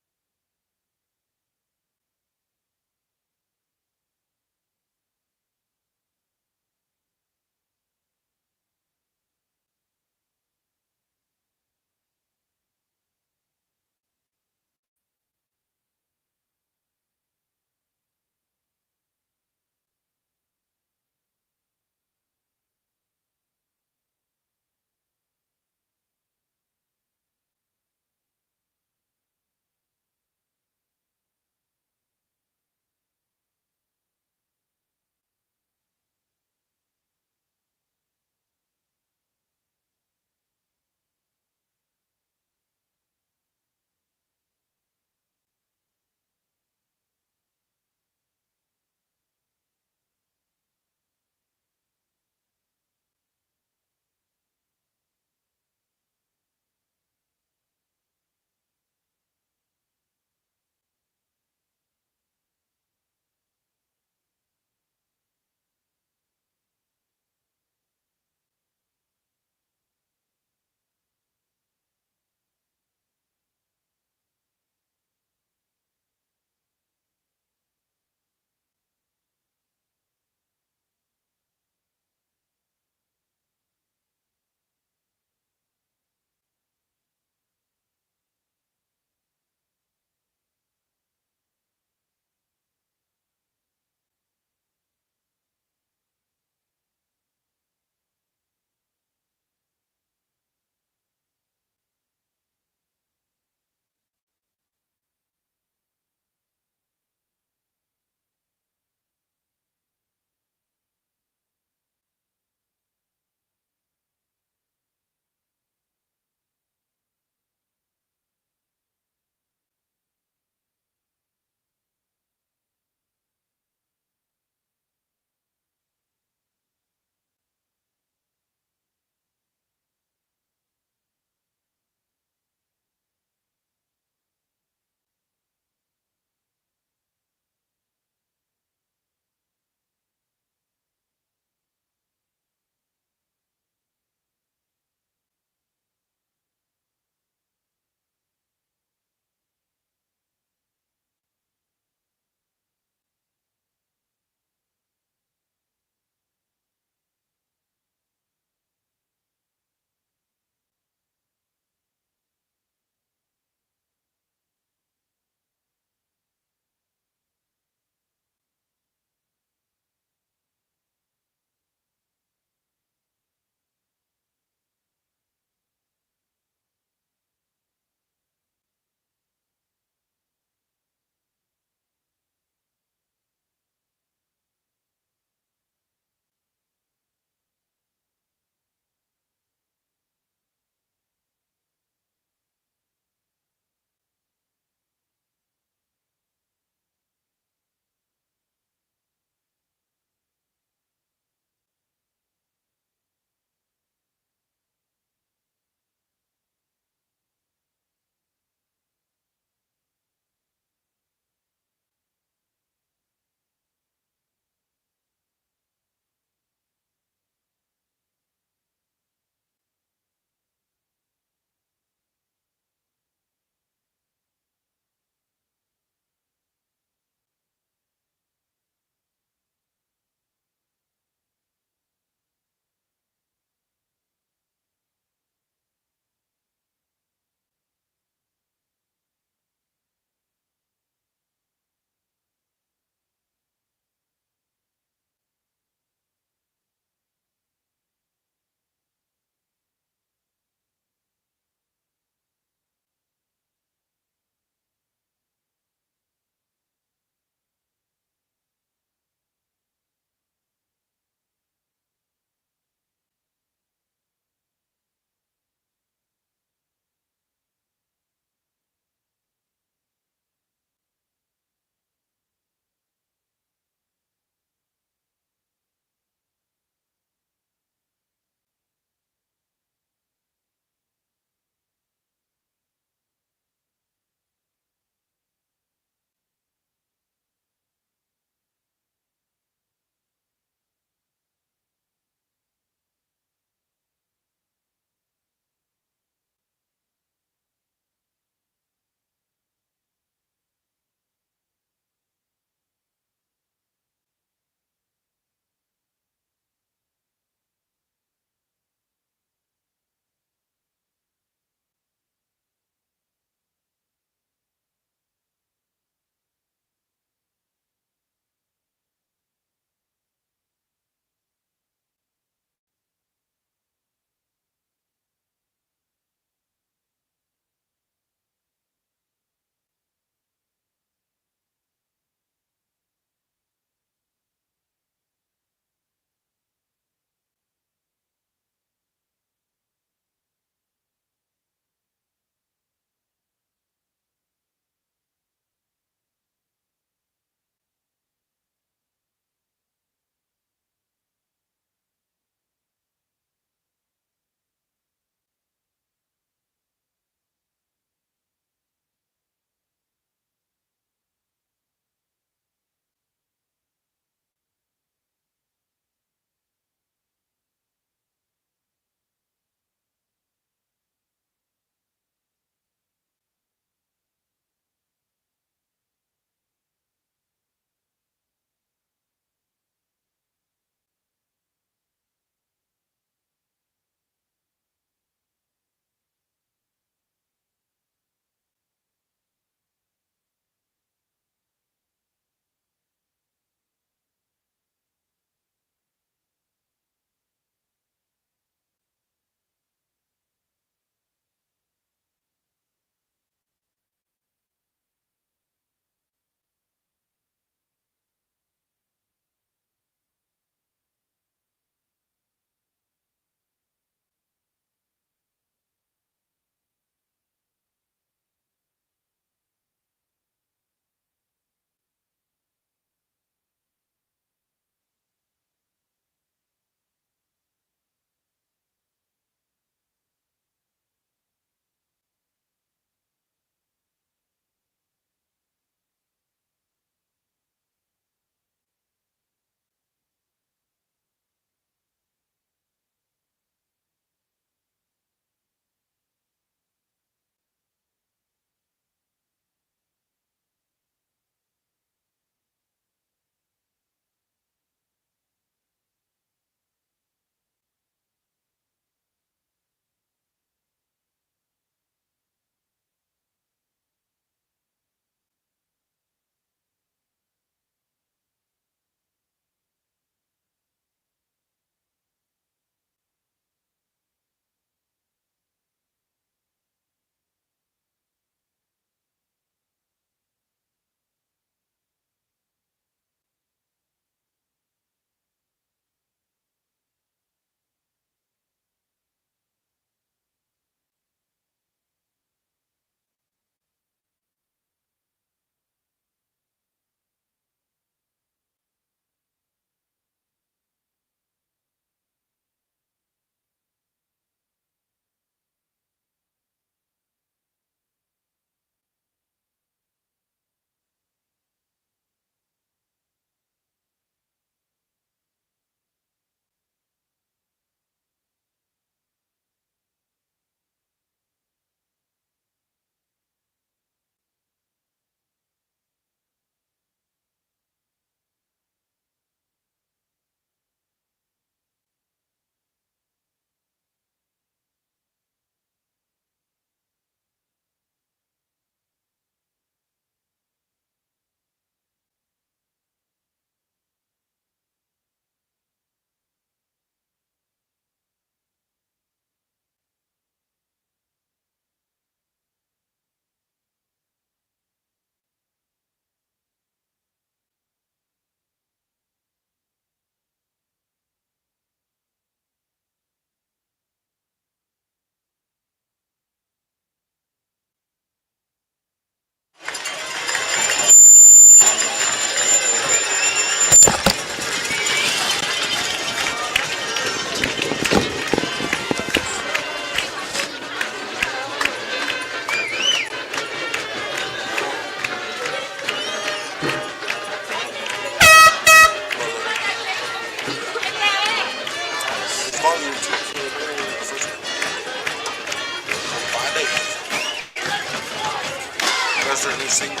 That's their new single.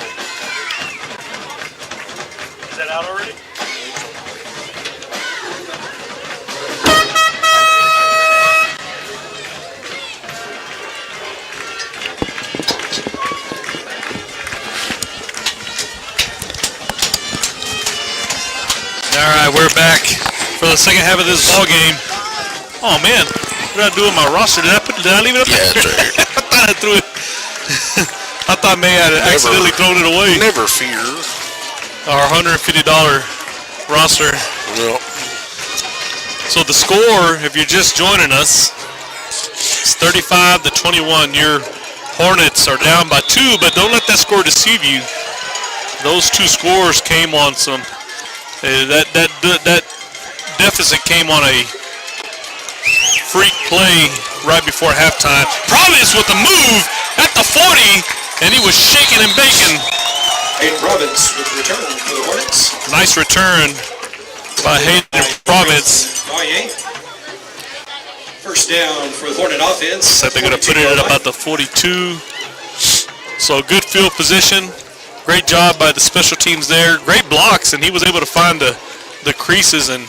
Is that out already? All right, we're back for the second half of this ball game. Oh man, what did I do with my roster? Did I leave it up there? Yeah, that's right. I thought I threw it. I thought May had accidentally thrown it away. Never fear. Our $150 roster. Well, So the score, if you're just joining us, is 35-21. Your Hornets are down by 2, but don't let that score deceive you. Those two scores came on some. That deficit came on a freak play right before halftime. Providence with the move at the 40, and he was shaking and baking. Hayden Providence with the return for the Hornets. Nice return by Hayden Providence. First down for the Hornet offense. So they're going to put it at about the 42. So good field position. Great job by the special teams there. Great blocks, and he was able to find the creases and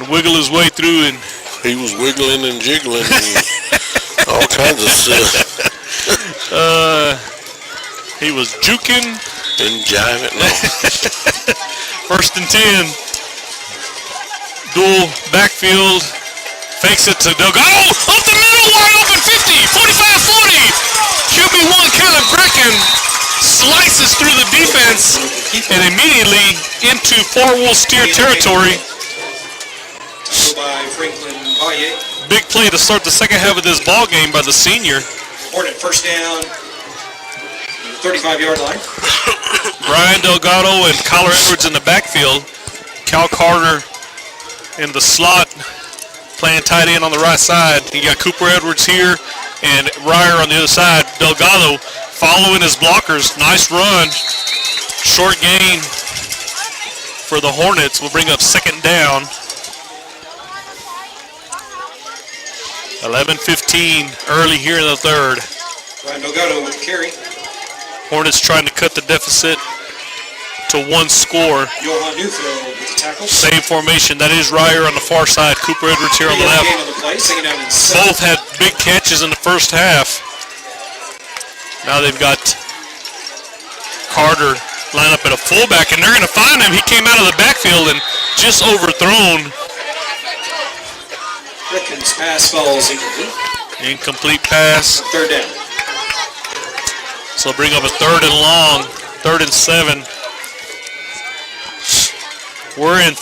wiggle his way through. And he was wiggling and jiggling and all kinds of stuff. He was juking. And jiving. No. First and 10. Dual backfield. Fakes it to Delgado. Up the middle, wide open 50. 45-40. QB1 Kevin Brecken slices through the defense and immediately into Farwell steer territory. By Franklin Valle. Big play to start the second half of this ball game by the senior. Hornet first down, 35-yard line. Brian Delgado and Kyler Edwards in the backfield. Cal Carter in the slot, playing tight end on the right side. You got Cooper Edwards here and Ryer on the other side. Delgado following his blockers. Nice run. Short gain for the Hornets. Will bring up second down. 11:15 early here in the third. Brian Delgado with the carry. Hornets trying to cut the deficit to one score. Johan Newfield with the tackle. Same formation. That is Ryer on the far side. Cooper Edwards here on the left. Gain on the play, second down and 7. Both had big catches in the first half. Now they've got Carter line up at a fullback, and they're going to find him. He came out of the backfield and just overthrown. Brecken's pass falls incomplete. Incomplete pass. Third down. So bring up a third and long, 3rd and 7. We're in,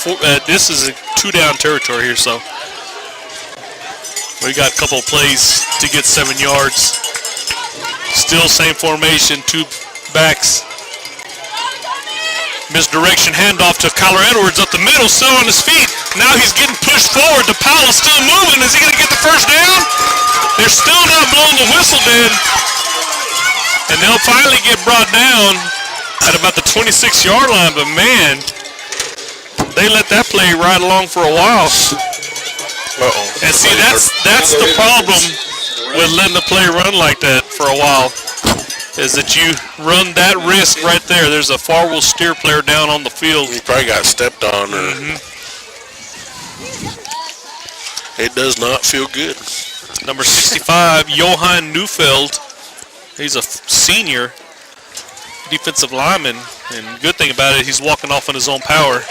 this is a 2-down territory here, so we got a couple of plays to get 7 yards. Still same formation, 2 backs. Misdirection handoff to Kyler Edwards up the middle, still on his feet. Now he's getting pushed forward. DePaulo's still moving. Is he going to get the first down? They're still not blowing the whistle then. And they'll finally get brought down at about the 26-yard line, but man, they let that play ride along for a while. Uh-oh. And see, that's the problem with letting the play run like that for a while, is that you run that risk right there. There's a Farwell steer player down on the field. He probably got stepped on. Or It does not feel good. Number 65, Johan Neufeld. He's a senior defensive lineman, and good thing about it, he's walking off on his own power.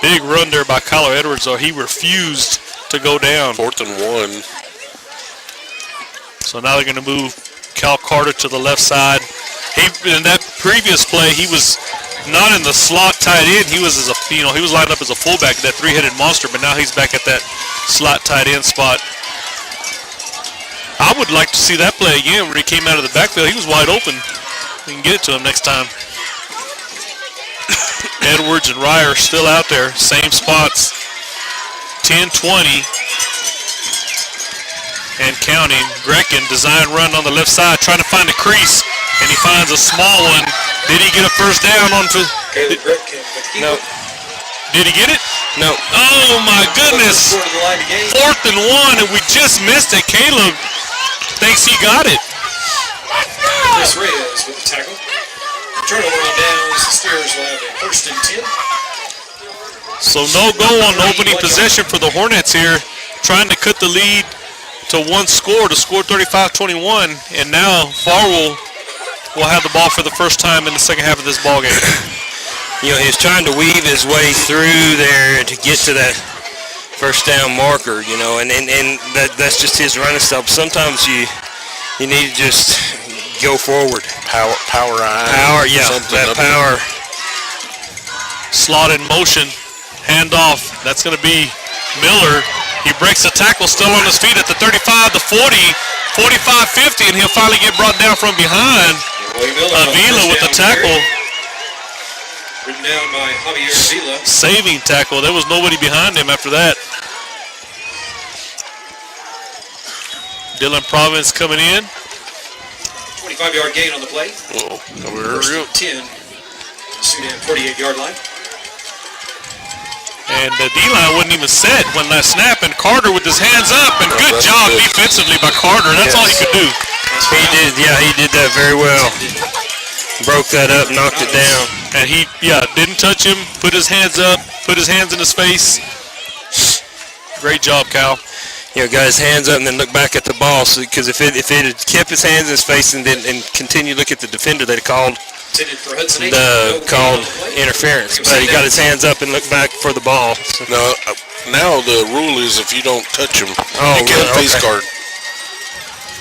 Big run there by Kyler Edwards, though. He refused to go down. 4th and 1. So now they're going to move Cal Carter to the left side. In that previous play, he was not in the slot tight end. He was he was lined up as a fullback, that 3-headed monster, but now he's back at that slot tight end spot. I would like to see that play again where he came out of the backfield. He was wide open. We can get it to him next time. Edwards and Ryer are still out there, same spots. 10-20 and counting. Brecken, design run on the left side, trying to find a crease, and he finds a small one. Did he get a first down on? Caleb Brecken. No. Did he get it? No. Oh my goodness! Score to the line to gain. 4th and 1, and we just missed it. Caleb thinks he got it. Chris Reyes with the tackle. Turnover on downs. The Steelers will have a 1st and 10. So no goal on opening possession for the Hornets here, trying to cut the lead to one score to score 35-21, and now Farwell will have the ball for the first time in the second half of this ball game. You know, he's trying to weave his way through there to get to that first down marker, you know, and that's just his running style. Sometimes you need to just go forward. Power eye. Power, yeah, that power. Slot in motion, handoff. That's going to be Miller. He breaks the tackle, still on his feet at the 35, the 40, 45, 50, and he'll finally get brought down from behind. Avila with the tackle. Written down by Javier Avila. Saving tackle. There was nobody behind him after that. Dylan Province coming in. 25-yard gain on the play. Oh, First and 10. Sudan 48-yard line. And the D-line wasn't even set when that snap, and Carter with his hands up, and good job defensively by Carter. That's all he could do. He did that very well. Broke that up, knocked it down. And he, didn't touch him, put his hands up, put his hands in his face. Great job, Cal. You know, got his hands up and then look back at the ball. Because if it had kept his hands in his face and continued to look at the defender, they'd have called interference. But he got his hands up and looked back for the ball. So. No, now the rule is if you don't touch him, you get a face guard.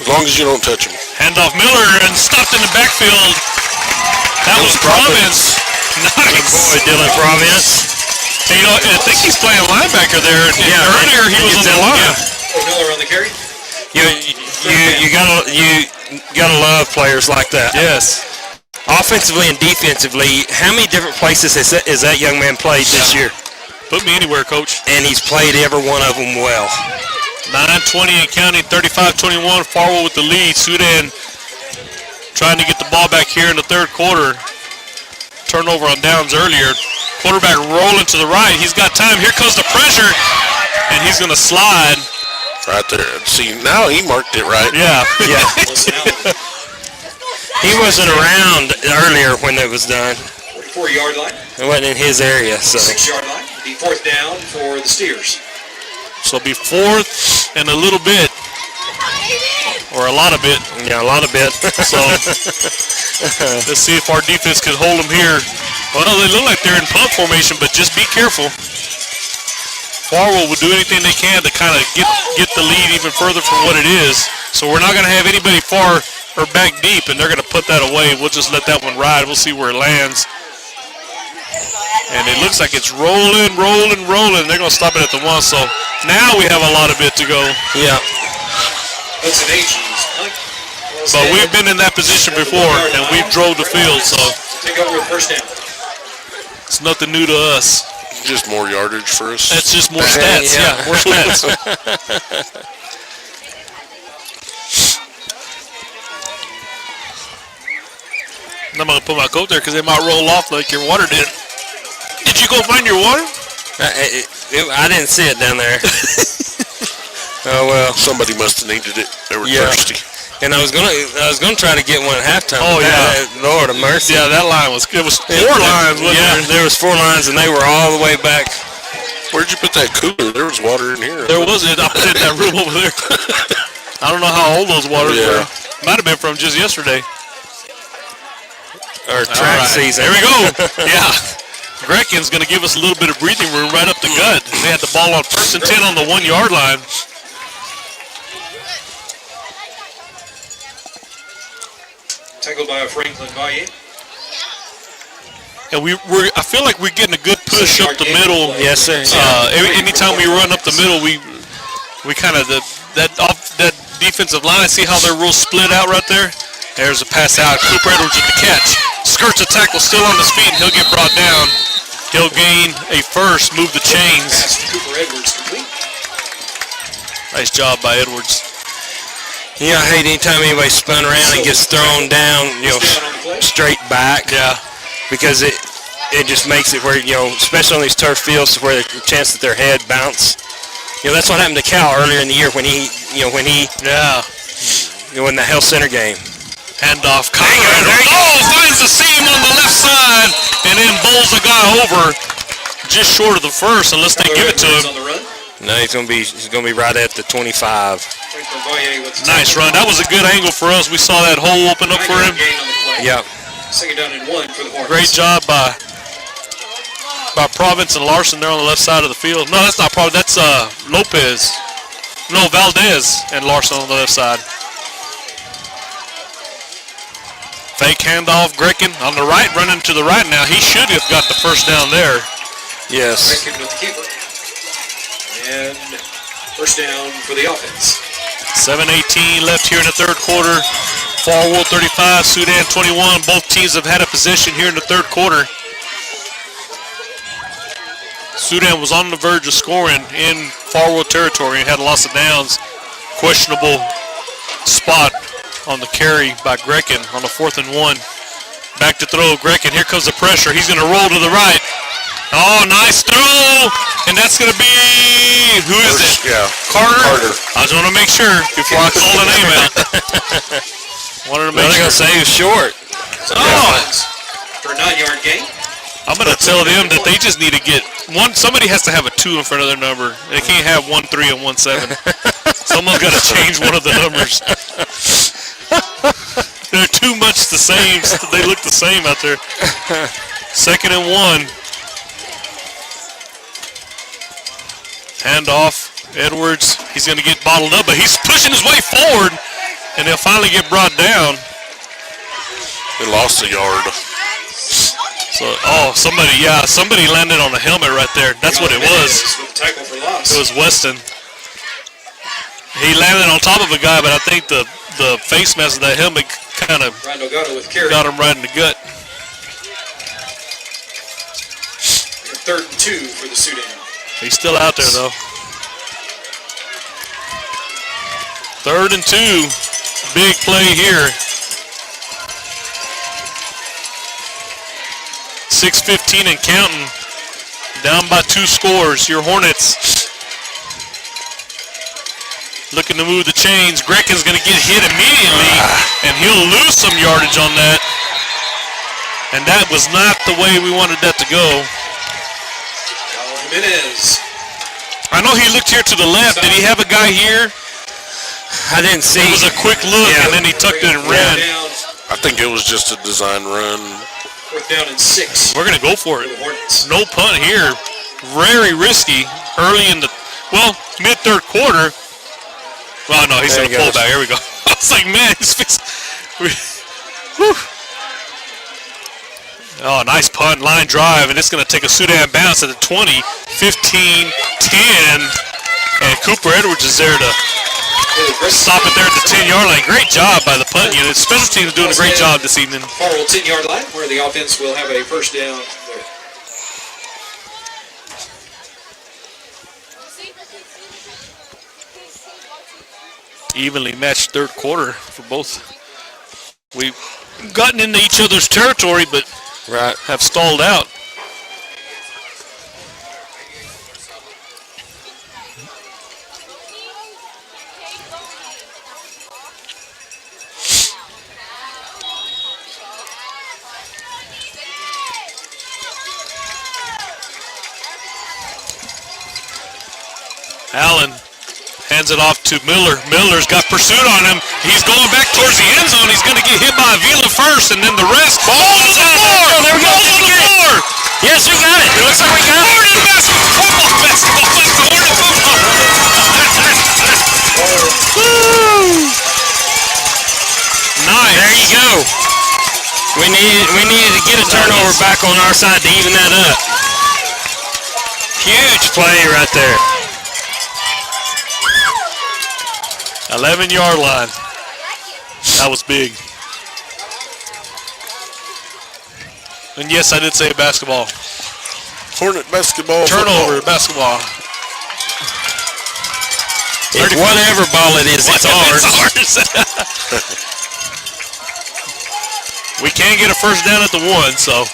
As long as you don't touch him. Handoff Miller and stopped in the backfield. That was Province. Nice. Boy, Dylan Province. Hey, you know, I think he's playing linebacker there. Yeah, earlier he was on the line. Miller on the carry. You gotta love players like that. Yes. Offensively and defensively, how many different places has that young man played this year? Put me anywhere, Coach. And he's played every one of them well. 9:20 and counting, 35-21. Farwell with the lead. Sudan trying to get the ball back here in the third quarter. Turnover on downs earlier. Quarterback rolling to the right. He's got time. Here comes the pressure, and he's going to slide. Right there. See, now he marked it right. Yeah. He wasn't around earlier when it was done. 44-yard line. It wasn't in his area, so. 6-yard line. The 4th down for the Steers. So it'll be 4th and a little bit. Or a lot of bit. Yeah, a lot of bit. So let's see if our defense can hold them here. Well, they look like they're in punt formation, but just be careful. Farwell will do anything they can to kind of get the lead even further from what it is. So we're not going to have anybody far or back deep, and they're going to put that away. We'll just let that one ride. We'll see where it lands. And it looks like it's rolling. They're going to stop it at the 1. So now we have a lot of bit to go. Yeah. That's an H. But we've been in that position before, and we've drove the field. So take over with first down. It's nothing new to us. Just more yardage for us. That's just more stats. Yeah, more stats. I'm going to put my coat there because it might roll off like your water did. Did you go find your water? I didn't see it down there. Oh well. Somebody must have needed it. They were thirsty. And I was gonna try to get one at halftime. Oh yeah, Lord of mercy. Yeah, that line was. It was 4 lines. Wasn't there was 4 lines, and they were all the way back. Where'd you put that cooler? There was water in here. There was it. I put it in that room over there. I don't know how old those waters were. Might have been from just yesterday. Or track season. There we go. Yeah. Grecken's going to give us a little bit of breathing room right up the gut. They had the ball on 1st and 10 on the 1-yard line. Tackled by Franklin Valle. And I feel like we're getting a good push up the middle. Yes, sir. Anytime we run up the middle, we kind of that defensive line. See how they're real split out right there? There's a pass out. Cooper Edwards with the catch. Skirts a tackle, still on his feet, and he'll get brought down. He'll gain a first, move the chains. Pass to Cooper Edwards complete. Nice job by Edwards. Yeah, I hate anytime anybody spun around and gets thrown down, straight back. Yeah. Because it just makes it where, especially on these turf fields, where the chance that their head bounce. That's what happened to Cal earlier in the year when he in the Health Center game. Handoff. Finds the seam on the left side and then bowls the guy over just short of the first unless they give it to him. No, he's gonna be right at the 25. Nice run. That was a good angle for us. We saw that hole open up for him. Yep. Second down and 1 for the Hornets. Great job by Province and Larson there on the left side of the field. No, that's not Province. That's Lopez. No, Valdez and Larson on the left side. Fake handoff. Grecken on the right, running to the right now. He should have got the first down there. Yes. Grecken with the keeper. And first down for the offense. 7:18 left here in the third quarter. Farwell 35, Sudan 21. Both teams have had a possession here in the third quarter. Sudan was on the verge of scoring in Farwell territory and had a loss of downs. Questionable spot on the carry by Grecken on the 4th and 1. Back to throw, Grecken. Here comes the pressure. He's going to roll to the right. Oh, nice throw. And that's going to be, who is it? Yeah. Carter. I just want to make sure before I call the name out. Wanted to make sure. Going to say he was short. For a 9-yard gain. I'm going to tell them that they just need to get one. Somebody has to have a 2 in front of their number. They can't have 1, 3, and 1, 7. Someone's got to change one of the numbers. They're too much the same. They look the same out there. 2nd and 1. Handoff. Edwards. He's going to get bottled up, but he's pushing his way forward, and he'll finally get brought down. They lost a yard. So, somebody landed on the helmet right there. That's what it was. Tackle for loss. It was Weston. He landed on top of a guy, but I think the face mask of that helmet kind of got him right in the gut. 3rd and 2 for the Sudan. He's still out there, though. 3rd and 2. Big play here. 6:15 and counting. Down by 2 scores. Your Hornets looking to move the chains. Grecken's going to get hit immediately, and he'll lose some yardage on that. And that was not the way we wanted that to go. Jimenez. I know he looked here to the left. Did he have a guy here? I didn't see. It was a quick look, and then he tucked it and ran. I think it was just a design run. 4th down and 6. We're going to go for it. the Hornets. No punt here. Very risky early in the, mid-third quarter. Well, no, he's going to pull back. Here we go. I was like, man, his face. Oh, nice punt, line drive, and it's going to take a Sudan bounce at the 20, 15, 10, and Cooper Edwards is there to stop it there at the 10-yard line. Great job by the punt unit. Special teams doing a great job this evening. Farwell 10-yard line where the offense will have a first down there. Evenly matched third quarter for both. We've gotten into each other's territory, but have stalled out. Allen hands it off to Miller. Miller's got pursuit on him. He's going back towards the end zone. He's going to get hit by Avila first, and then the rest. Ball on the floor! There we go. Ball on the floor! Yes, we got it. It looks like we got it. Hornet basketball! Hornet football! Woo! Nice. There you go. We needed to get a turnover back on our side to even that up. Huge play right there. 11-yard line. That was big. And yes, I did say basketball. Hornet basketball. Turnover, basketball. Whatever ball it is, it's ours. We can get a first down at the 1, so.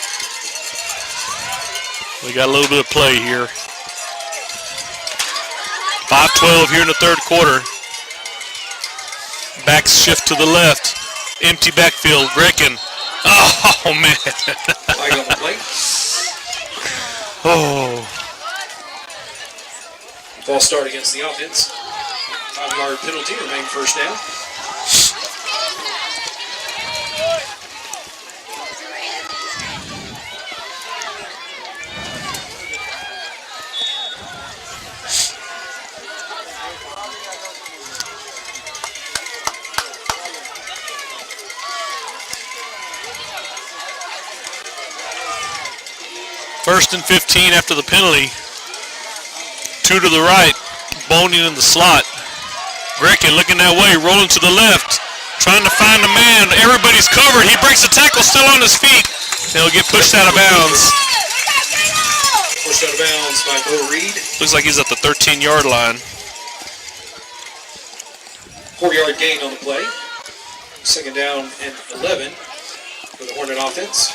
We got a little bit of play here. 5:12 here in the third quarter. Backs shift to the left. Empty backfield. Grekin. Oh, man. Flag on the play. Oh. False start against the offense. 5-yard penalty, remain first down. First and 15 after the penalty. 2 to the right. Boning in the slot. Grekin looking that way, rolling to the left. Trying to find a man. Everybody's covered. He breaks the tackle, still on his feet. He'll get pushed out of bounds. Pushed out of bounds by Bo Reed. Looks like he's at the 13-yard line. 4-yard gain on the play. Second down and 11 for the Hornet offense.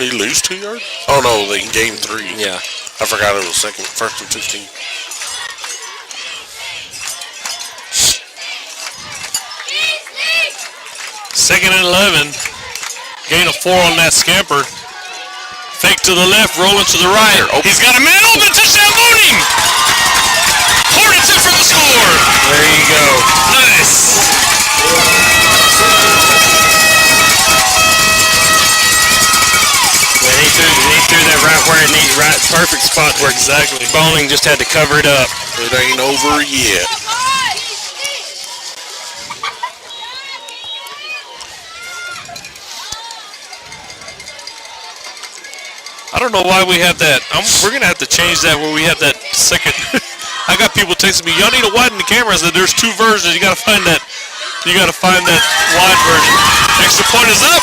Did he lose 2 yards? Oh no, they gained 3. Yeah. I forgot it was first and 15. Second and 11. Gain of 4 on that scamper. Fake to the left, rolling to the right. He's got a man open, touchdown Boning! Hornets in for the score. There you go. Nice. When he threw that right where it needs, right perfect spot where Exactly. Bowling just had to cover it up. It ain't over yet. I don't know why we have that. We're going to have to change that where we have that second. I got people texting me, y'all need to widen the camera. I said, there's 2 versions. You got to find that. You got to find that wide version. Extra point is up.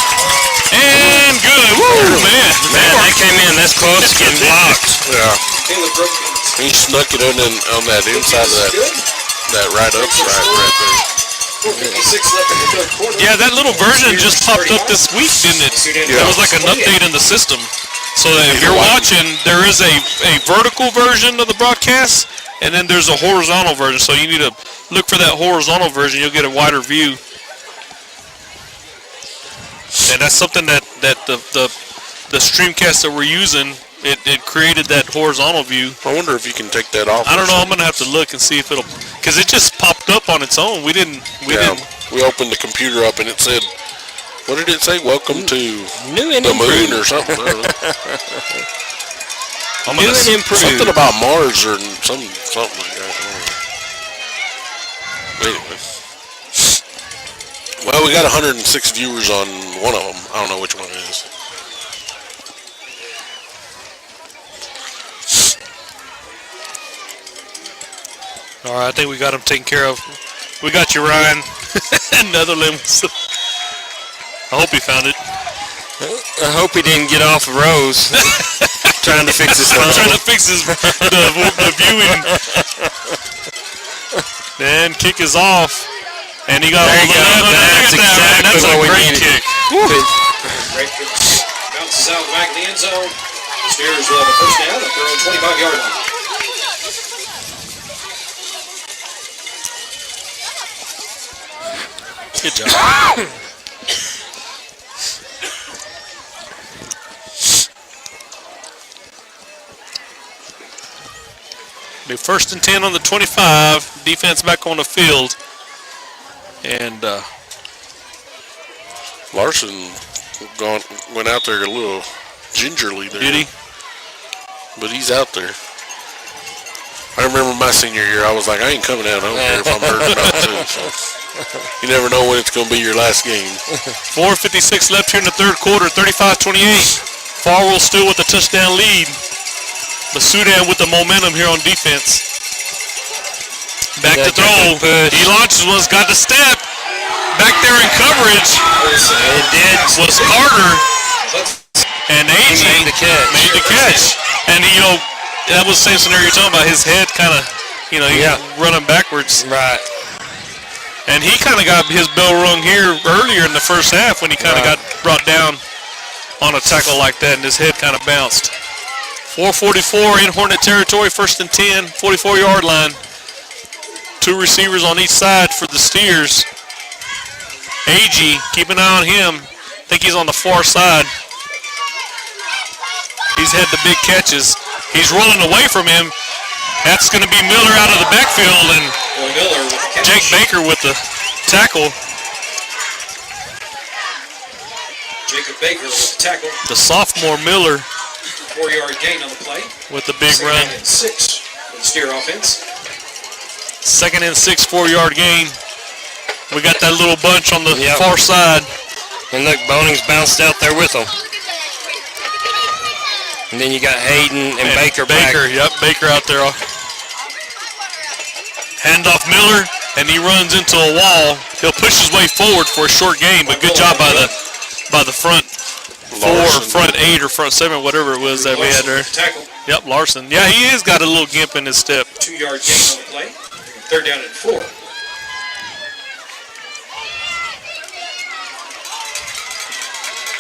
And good. Woo, man. Man, that came in. That's close to getting blocked. Yeah. Caleb Brookins. He snuck it in on that inside of that right upside right there. 4:56 left in the third quarter. Yeah, that little version just popped up this week, didn't it? It was like an update in the system. So that if you're watching, there is a vertical version of the broadcast, and then there's a horizontal version. So you need to look for that horizontal version. You'll get a wider view. And that's something that the streamcast that we're using, it created that horizontal view. I wonder if you can take that off. I don't know. I'm gonna have to look and see if it'll, because it just popped up on its own. We didn't. We opened the computer up and it said, what did it say? Welcome to New and the moon improved. or something. I don't know. New and improved. Something about Mars or something like that. Anyway. Well, we got 106 viewers on one of them. I don't know which one it is. All right, I think we got him taken care of. We got you, Ryan. Netherlands. I hope he found it. I hope he didn't get off of Rose trying to fix his phone. Trying to fix the viewing. And kick is off. And he got There you go. That's exactly That's a what we great needed. kick. Great kick. Bounces out the back of the end zone. Spears will have a first down at their own 25-yard line. Good job. Be first and 10 on the 25. Defense back on the field. And Larson went out there a little gingerly there. did he? But he's out there. I remember my senior year, I was like, I ain't coming out. I don't care if I'm hurt about it too. So you never know when it's going to be your last game. 4:56 left here in the third quarter, 35-28. Farwell still with the touchdown lead. But Sudan with the momentum here on defense. Back to throw. He launches one, got the step. Back there in coverage. It did. Was Carter. And AG made the catch. Made the catch. And, you know, that was the same scenario you're talking about. His head kind of, you know, Yeah. running backwards. Right. And he kind of got his bell rung here earlier in the first half when he kind of got brought down on a tackle like that and his head kind of bounced. 4:44 in Hornet territory, 1st and 10, 44-yard line. 2 receivers on each side for the Steers. AG, keep an eye on him. I think he's on the far side. He's had the big catches. He's rolling away from him. That's going to be Miller out of the backfield, and Jake Baker with the tackle. Jacob Baker with the tackle. The sophomore Miller 4-yard gain on the play. with the big run. 2nd and 6 for the Steer offense. 2nd and 6, 4-yard gain. We got that little bunch on the far side. And look, Boning's bounced out there with them. And then you got Hayden and Baker back. Yep, Baker out there. Handoff Miller, and he runs into a wall. He'll push his way forward for a short gain, but good job by the front 4, front 8, or front 7, whatever it was that we had there. Tackle. Yep, Larson. Yeah, he has got a little gimp in his step. 2-yard gain on the play. 3rd down and 4.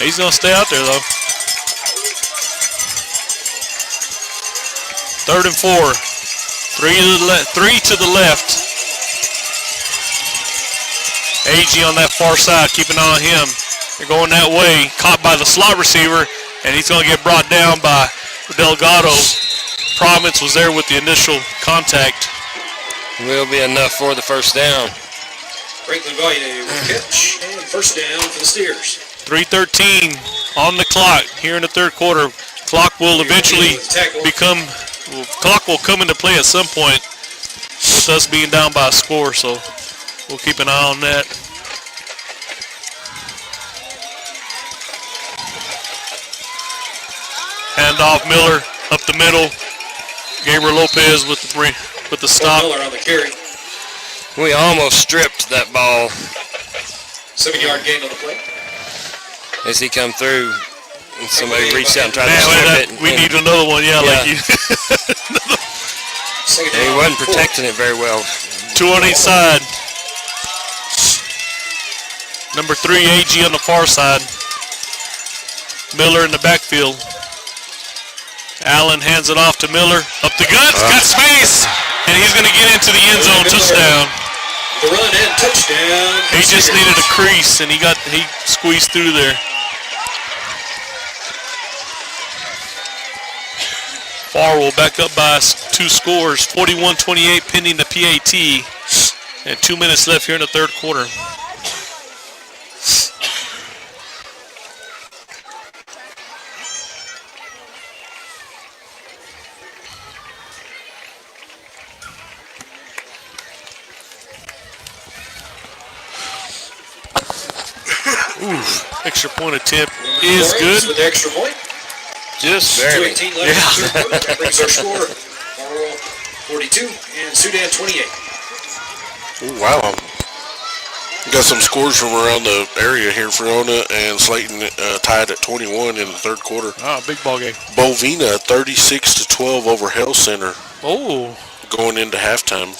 He's going to stay out there, though. 3rd and 4. 3 to the left. AG on that far side. Keep an eye on him. They're going that way. Caught by the slot receiver, and he's going to get brought down by Delgado. Province was there with the initial contact. Will be enough for the 1st down. Franklin Valle with the catch, and 1st down for the Steers. 3:13 on the clock here in the 3rd quarter. Clock will eventually clock will come into play at some point with us being down by a score, so we'll keep an eye on that. Handoff Miller up the middle. Gabriel Lopez with the stop. Miller on the carry. We almost stripped that ball 7-yard gain on the play. as he come through. And somebody reached out and tried to strip it. We need another one, like you. And he wasn't protecting it very well. 2 on each side. Number 3, AG on the far side. Miller in the backfield. Allen hands it off to Miller. Up the guts, got space, and he's going to get into the end zone. Touchdown. The run and touchdown. He just needed a crease, and he squeezed through there. Farwell back up by 2 scores, 41-28 pending the PAT, and 2 minutes left here in the 3rd quarter. Extra point attempt is good. With the extra point. Just barely. 2:18 left in the 3rd quarter. That brings our score. Farwell 42 and Sudan 28. Ooh, wow. Got some scores from around the area here. Verona and Slayton tied at 21 in the 3rd quarter. Ah, big ball game. Bovina 36-12 over Hell Center. Oh. Going into halftime.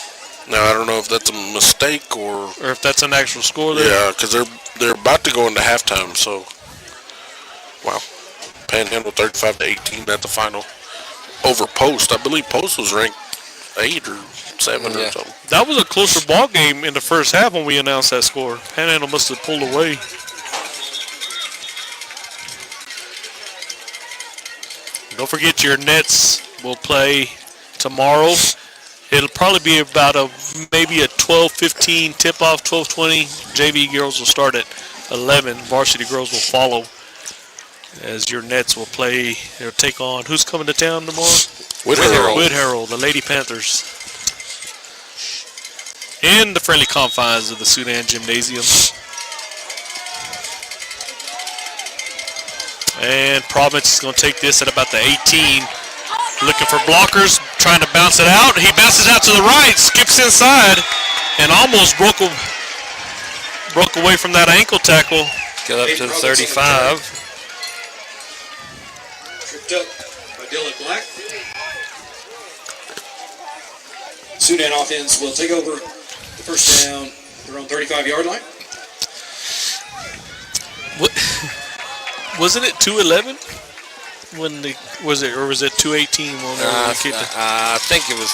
Now I don't know if that's a mistake or if that's an actual score there. Yeah, because they're about to go into halftime. So, wow. Panhandle 35-18 at the final. Over Post. I believe Post was ranked 8 or 7 or something. That was a closer ball game in the first half when we announced that score. Panhandle must have pulled away. Don't forget your Nets will play tomorrow. It'll probably be about maybe a 12:15 tip-off, 12:20. JV girls will start at 11. Varsity girls will follow as your Nets will play. They'll take on, who's coming to town tomorrow? Whit Harold, the Lady Panthers. In the friendly confines of the Sudan Gymnasium. And Province is going to take this at about the 18. Looking for blockers, trying to bounce it out. He bounces out to the right, skips inside, and almost broke away from that ankle tackle. Got up to the 35. Tripped up by Dylan Black. Sudan offense will take over the 1st down Their own 35-yard line. What? Wasn't it 211 when the was it, or was it 218 when they kicked it? I think it was.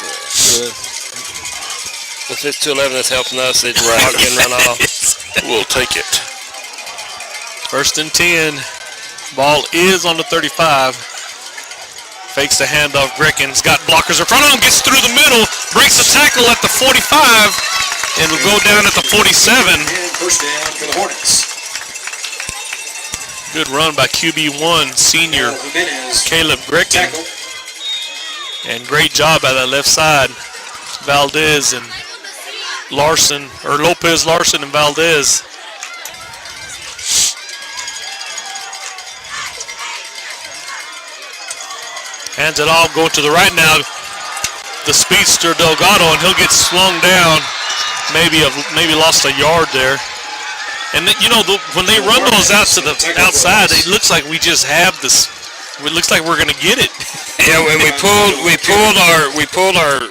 If it's 211 that's helping us, it's not getting run off. We'll take it. 1st and 10. Ball is on the 35. Fakes the handoff. Grecken's got blockers in front of him. Gets through the middle. Breaks the tackle at the 45. And will go down at the 47. And first down for the Hornets. Good run by QB1 senior Jimenez, Caleb Grecken. tackle. And great job by that left side. Valdez and Larson, or Lopez, Larson, and Valdez. Hands it off, going to the right now. The speedster Delgado, and he'll get slung down. Maybe lost a yard there. And you know, when they run those out to the outside, it looks like we just have this. It looks like we're gonna get it. Yeah, when we pulled our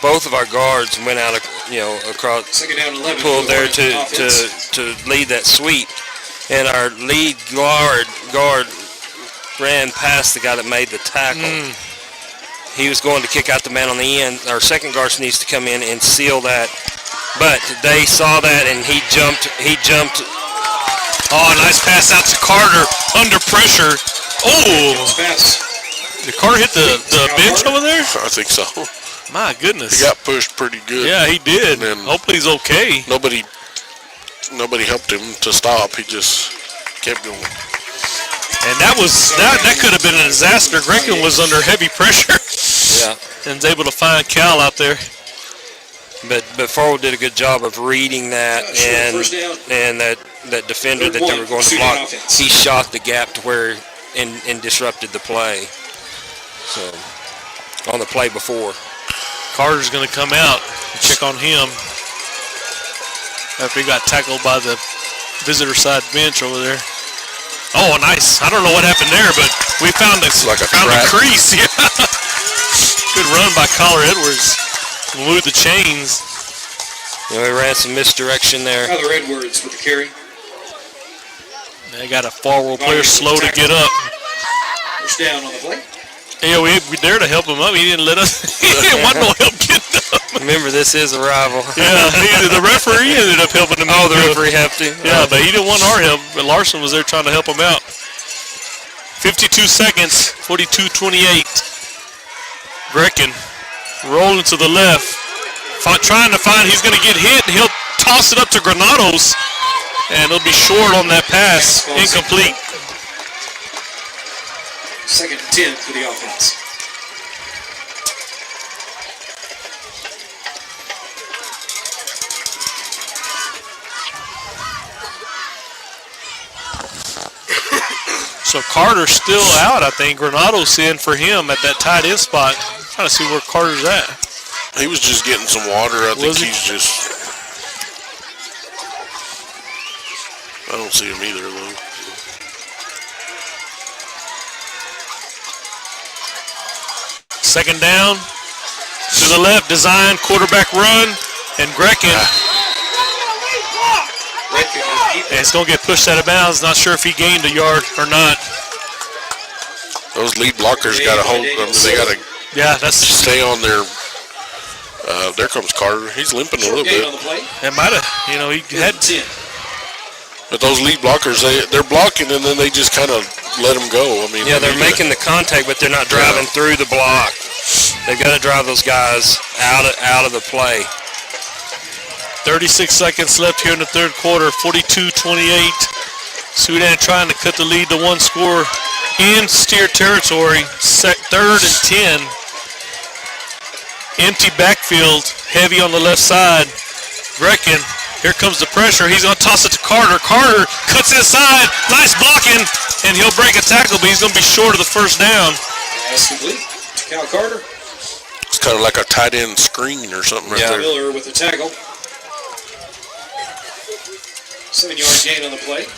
both of our guards and went out, across, Second down 11. pulled there Offense. to lead that sweep, and our lead guard ran past the guy that made the tackle. He was going to kick out the man on the end. Our second guard needs to come in and seal that, but they saw that and he jumped. Oh, nice pass out to Carter under pressure. Oh, Pass. did Carter hit the bench over there? I think so. My goodness. He got pushed pretty good. Yeah, he did. And then hopefully he's okay. Nobody helped him to stop. He just kept going. And that could have been a disaster. Grecken was under heavy pressure. Yeah. And was able to find Cal out there. But Farwell did a good job of reading that, First down. and that defender that they were going to block, he shot the gap to where and disrupted the play. So on the play before. Carter's going to come out and check on him after he got tackled by the visitor side bench over there. Oh, nice. I don't know what happened there, but we found a crease. Yeah. Good run by Collar Edwards. Moved the chains. We ran some misdirection there. Tyler Edwards with the carry. They got a Farwell player slow to get up. First down on the play. Yeah, we dared to help him up. He didn't let us. He didn't want no help getting up. Remember, this is a rival. Yeah, the referee ended up helping him. Oh, the referee helped him. Yeah, but he didn't want our help. But Larson was there trying to help him out. 52 seconds, 42-28. Grecken rolling to the left, trying to find. He's going to get hit. He'll toss it up to Granados, and he'll be short on that pass. Incomplete. Second and 10 for the offense. So Carter's still out, I think. Granado's in for him at that tight end spot. I'm trying to see where Carter's at. He was just getting some water. I think he's just... I don't see him either, though. Second down. To the left, design, quarterback run, and Grecken. And it's going to get pushed out of bounds. Not sure if he gained a yard or not. Those lead blockers got to hold them. They got to stay on their... there comes Carter. He's limping a little bit. It might have. He had... But those lead blockers, they're blocking and then they just kind of let them go. I mean, yeah, they're making the contact, but they're not driving through the block. They've got to drive those guys out of the play. 36 seconds left here in the third quarter. 42-28. Sudan trying to cut the lead to one score in steer territory. Third and 10. Empty backfield. Heavy on the left side. Grecken. Here comes the pressure. He's going to toss it to Carter. Carter cuts inside. Nice blocking. And he'll break a tackle, but he's going to be short of the first down. Pass complete. Cal Carter. It's kind of like a tight end screen or something right there. Miller with the tackle. 7-yard gain on the play.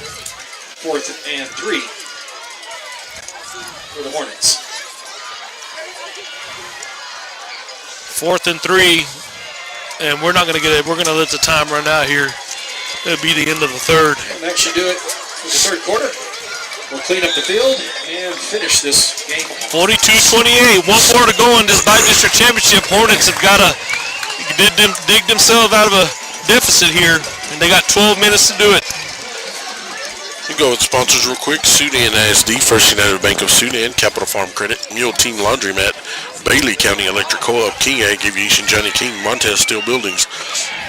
4th and 3 for the Hornets. 4th and 3. And we're not going to get it. We're going to let the time run out here. It'll be the end of the third. And that should do it for the third quarter. We'll clean up the field and finish this game. 42-28. One more to go in this by-district championship. Hornets have got to dig themselves out of a deficit here, and they got 12 minutes to do it. We go with sponsors real quick. Sudan ISD, First United Bank of Sudan, Capital Farm Credit, Mule Team Laundromat, Bailey County Electric Co-op, King Ag Aviation, Johnny King, Montez Steel Buildings,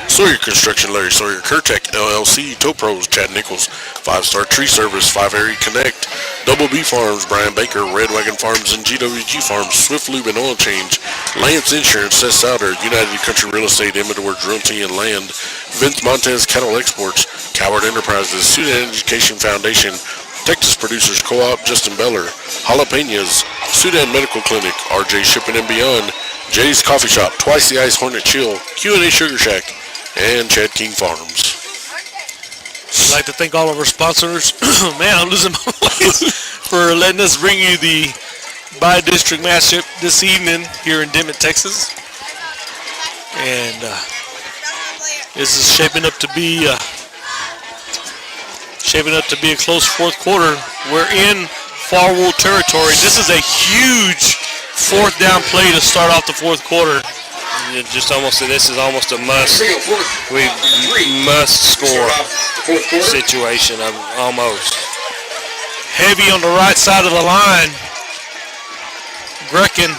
Sawyer Construction, Larry Sawyer, Curtech LLC, Tow Pros, Chad Nichols, 5-Star Tree Service, 5 Area Connect, Double B Farms, Brian Baker, Red Wagon Farms, and GWG Farms, Swift Lube and Oil Change, Lance Insurance, Seth Souter, United Country Real Estate, Edwards Realty and Land, Vince Montez Cattle Exports, Coward Enterprises, Sudan Education Foundation, Texas Producers Co-op, Justin Beller, Jalapenos, Sudan Medical Clinic, RJ Shipping and Beyond, Jay's Coffee Shop, Twice the Ice Hornet Chill, Q&A Sugar Shack, and Chad King Farms. I'd like to thank all of our sponsors. Man, I'm losing my voice for letting us bring you the by-district matchup this evening here in Dimmitt, Texas. And this is shaping up to be a close fourth quarter. We're in Farwell territory. This is a huge fourth down play to start off the fourth quarter. This is almost a must. We must score situation, almost. Heavy on the right side of the line. Grecken.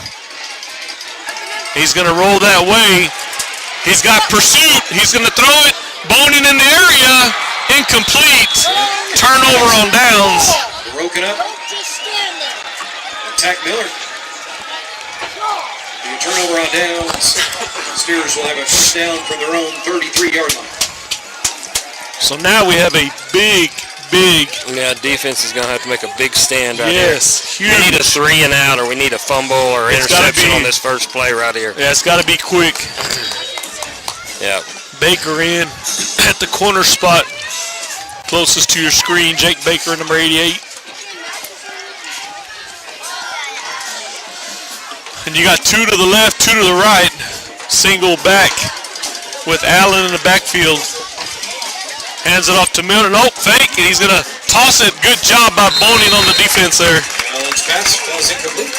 He's going to roll that way. He's got pursuit. He's going to throw it. Boning in the area. Incomplete. Turnover on downs. Broken up. Attack Miller. The turnover on downs. Steelers will have a first down from their own 33-yard line. So now we have a big. Yeah, defense is going to have to make a big stand right here. Yes, huge. We need a 3 and out, or we need a fumble or interception on this first play right here. Yeah, it's got to be quick. Yeah. Baker in at the corner spot. Closest to your screen, Jake Baker, number 88. And you got 2 to the left, 2 to the right. Single back with Allen in the backfield. Hands it off to Miller. Nope, fake, and he's going to toss it. Good job by Boning on the defense there. Allen's pass falls incomplete.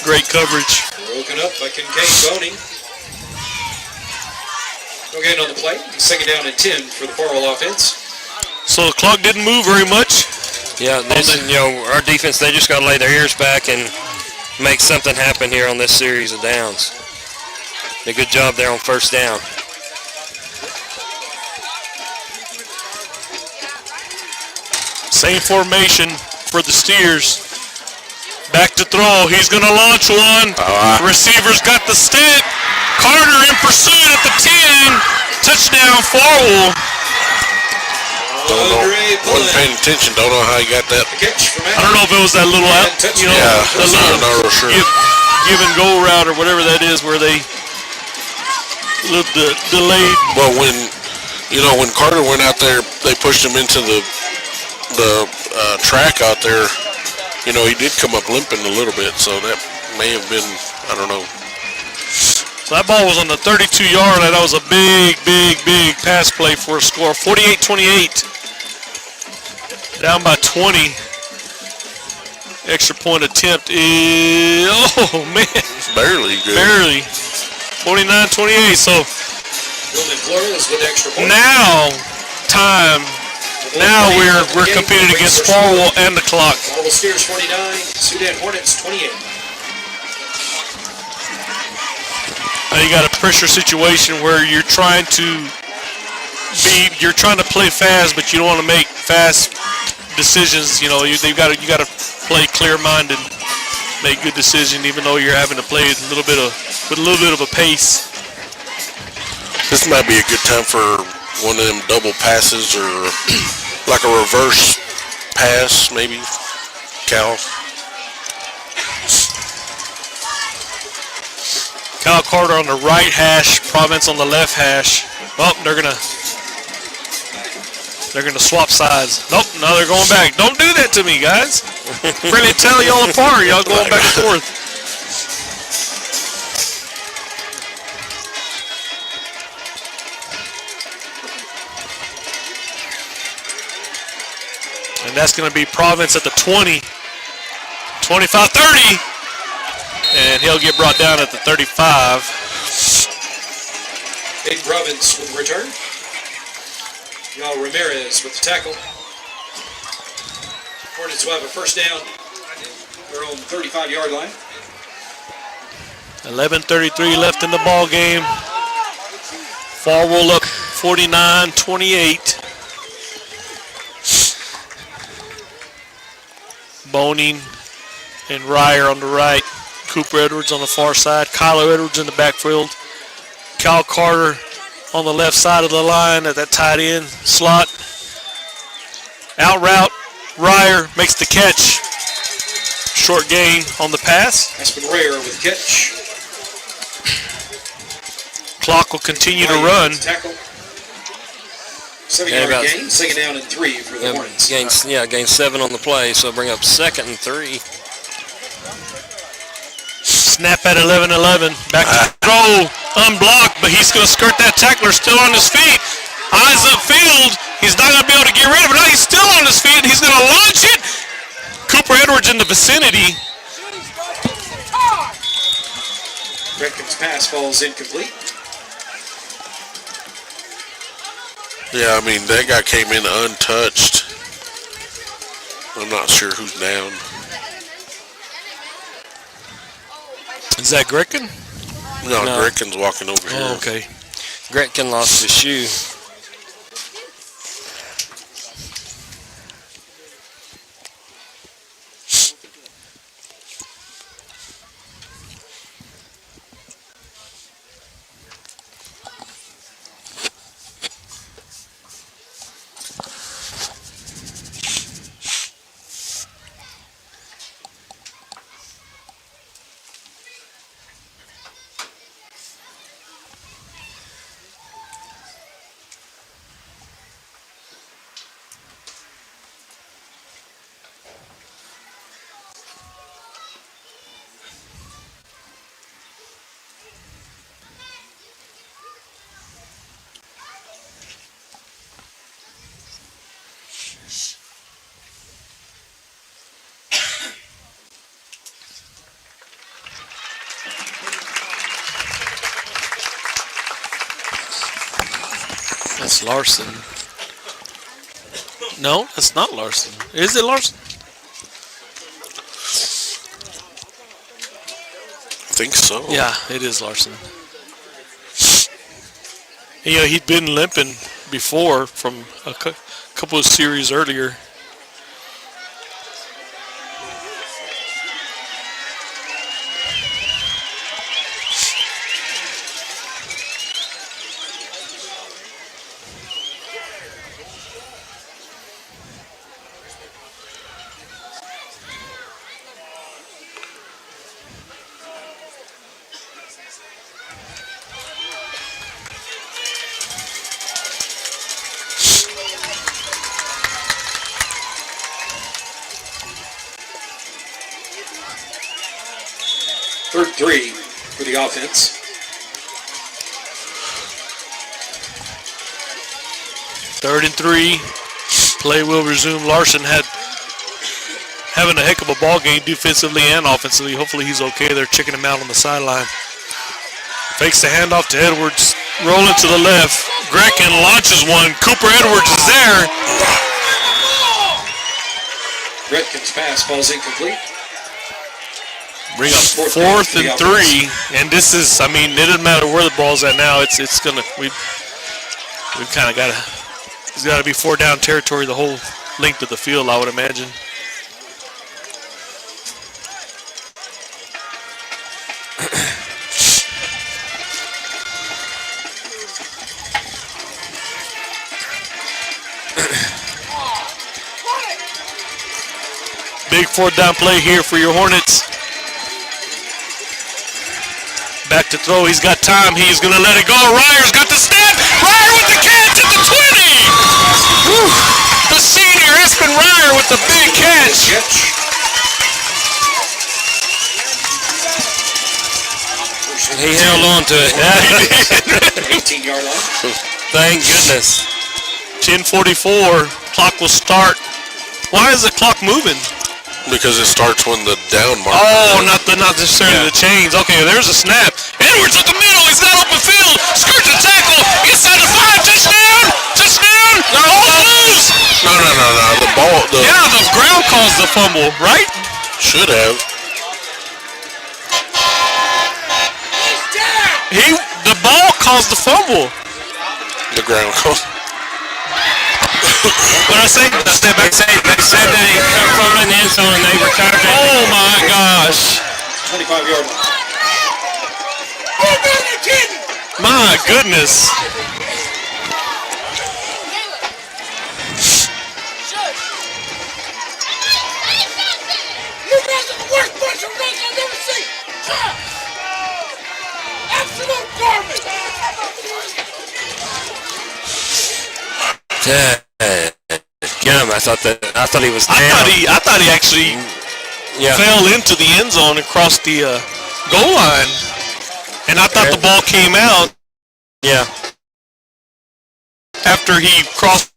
Great coverage. Broken up by Kincaid Boning. No gain on the play. Second down and 10 for the Farwell offense. So the clock didn't move very much. Yeah, our defense, they just got to lay their ears back and make something happen here on this series of downs. Did a good job there on first down. Same formation for the Steers. Back to throw. He's going to launch one. Receiver's got the stick. Carter in pursuit at the 10. Touchdown Farwell. Wasn't paying attention. Don't know how he got that. I don't know if it was that little, not real sure. Give and go route or whatever that is, where they delayed. Well, when Carter went out there, they pushed him into the track out there. He did come up limping a little bit, so that may have been, I don't know. So that ball was on the 32-yard line. That was a big pass play for a score. 48-28. Down by 20. Extra point attempt is, oh man. Barely good. Barely. 49-28. So now we're competing against Farwell and the clock. Farwell Steers 49, Sudan Hornets 28. Now you got a pressure situation where you're trying to play fast, but you don't want to make fast decisions. You got to play clear-minded, make good decisions, even though you're having to play with a little bit of a pace. This might be a good time for one of them double passes or like a reverse pass, maybe. Cal Carter on the right hash, Province on the left hash. Oh, they're gonna swap sides. Nope, no, they're going back. Don't do that to me, guys. Really tell y'all apart. Y'all going back and forth. that's going to be Province at the 20. 25, 30. And he'll get brought down at the 35. Big Province with the return. Y'all Ramirez with the tackle. Hornets will have a first down. Their own 35-yard line. 11:33 left in the ball game. Farwell up 49-28. Boning and Ryer on the right. Cooper Edwards on the far side. Kyler Edwards in the backfield. Cal Carter on the left side of the line at that tight end slot. Out route. Ryer makes the catch. Short gain on the pass. Aspen Rare with the catch. Clock will continue to run. Tackle. 7-yard gain. Second down and 3 for the Hornets. Gain 7 on the play, so bring up 2nd and 3. Snap at 11-11. Back to throw. Unblocked, but he's going to skirt that tackler still on his feet. Eyes upfield. He's not going to be able to get rid of it. Now he's still on his feet. He's going to launch it. Cooper Edwards in the vicinity. Redkins' pass falls incomplete. Yeah, I mean, that guy came in untouched. I'm not sure who's down. Is that Greckin? No, No. Greckin's walking over here. Oh, okay. Gretkin lost his shoe. That's Larson. No, that's not Larson. Is it Larson? I think so. Yeah, it is Larson. You know, he'd been limping before from a couple of series earlier. Third 3 for the offense. Third and 3. Play will resume. Larson having a heck of a ball game defensively and offensively. Hopefully he's okay. They're checking him out on the sideline. Fakes the handoff to Edwards. Rolling to the left. Greckin launches one. Cooper Edwards is there. Redkins' pass falls incomplete. Bring up fourth and 3. And this is, I mean, it doesn't matter where the ball's at now. It's gonna, we've kind of got to, it's got to be 4 down territory the whole length of the field, I would imagine. Big 4th down play here for your Hornets. Back to throw. He's got time. He's going to let it go. Ryer's got the snap. Ryer with the catch at the 20. Whew. The senior, Aspen Ryer, with the big catch. He held on to it. 18-yard line. Thank goodness. 10:44. Clock will start Why is the clock moving? Because it starts when the down marker. Oh, not necessarily the chains. Okay, there's a snap. Edwards up the middle. He's got open field. Skirts the tackle. Inside the 5. Touchdown. Touchdown. No. The ball. Yeah, the ground caused the fumble, right? Should have. The ball caused the fumble. The ground caused. When I say step back, They said that he come from an end zone and they recovered it. oh my gosh. 25-yard line. My goodness. You guys are the worst bunch of runs I've ever seen. Absolute garbage. I thought he was down. I thought he actually fell into the end zone and crossed the goal line. And I thought the ball came out after he crossed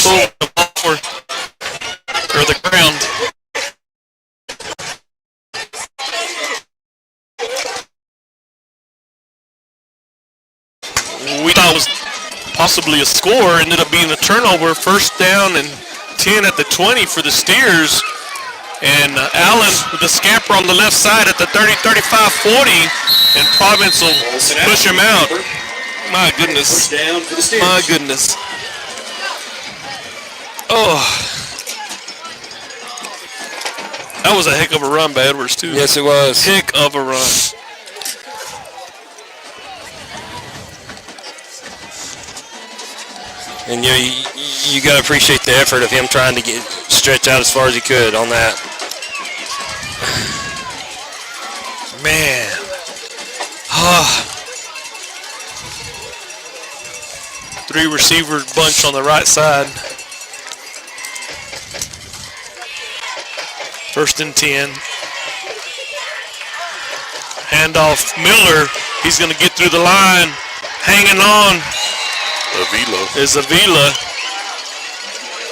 over the ball or the ground. We thought it was possibly a score. Ended up being a turnover. First down and 10 at the 20 for the Steers. And Allen with the scamper on the left side at the 30, 35, 40. And Province will push him out. My goodness. First down for the Steers. My goodness. Oh. That was a heck of a run by Edwards, too. Yes, it was. Heck of a run. And you got to appreciate the effort of him trying to stretch out as far as he could on that. Man. Three receivers bunch on the right side. First and 10. Handoff Miller. He's going to get through the line. Hanging on. Is Avila.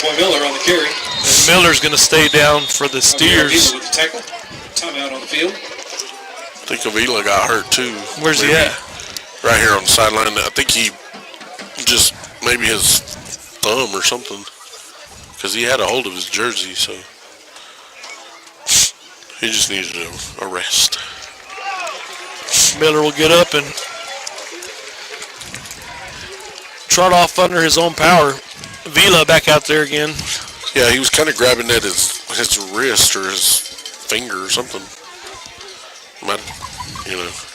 Boy Miller on the carry. And Miller's going to stay down for the Steers. With the tackle. Timeout on the field. I think Avila got hurt too. Where's he at? Right here on the sideline. I think he just maybe his thumb or something, because he had a hold of his jersey, so he just needed a rest. Miller will get up and trot off under his own power. Vila back out there again. Yeah, he was kind of grabbing at his wrist or his finger or something. Might,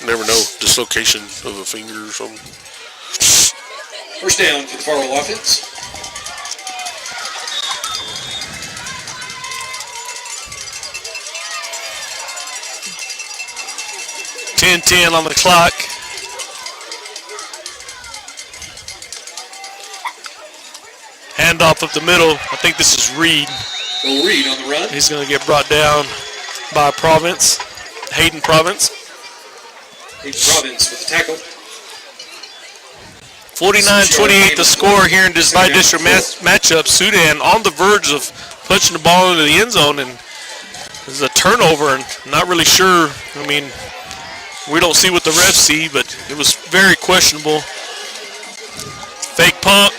never know, dislocation of a finger or something. First down for the Farwell offense. .10 on the clock. Handoff up the middle. I think this is Reed. Will Reed on the run. He's going to get brought down by Province. Hayden Province. Hayden Province with the tackle. 49-28 the score here in this bi-district matchup. Sudan on the verge of punching the ball into the end zone, and there's a turnover, and not really sure. I mean, we don't see what the refs see, but it was very questionable. Fake punt,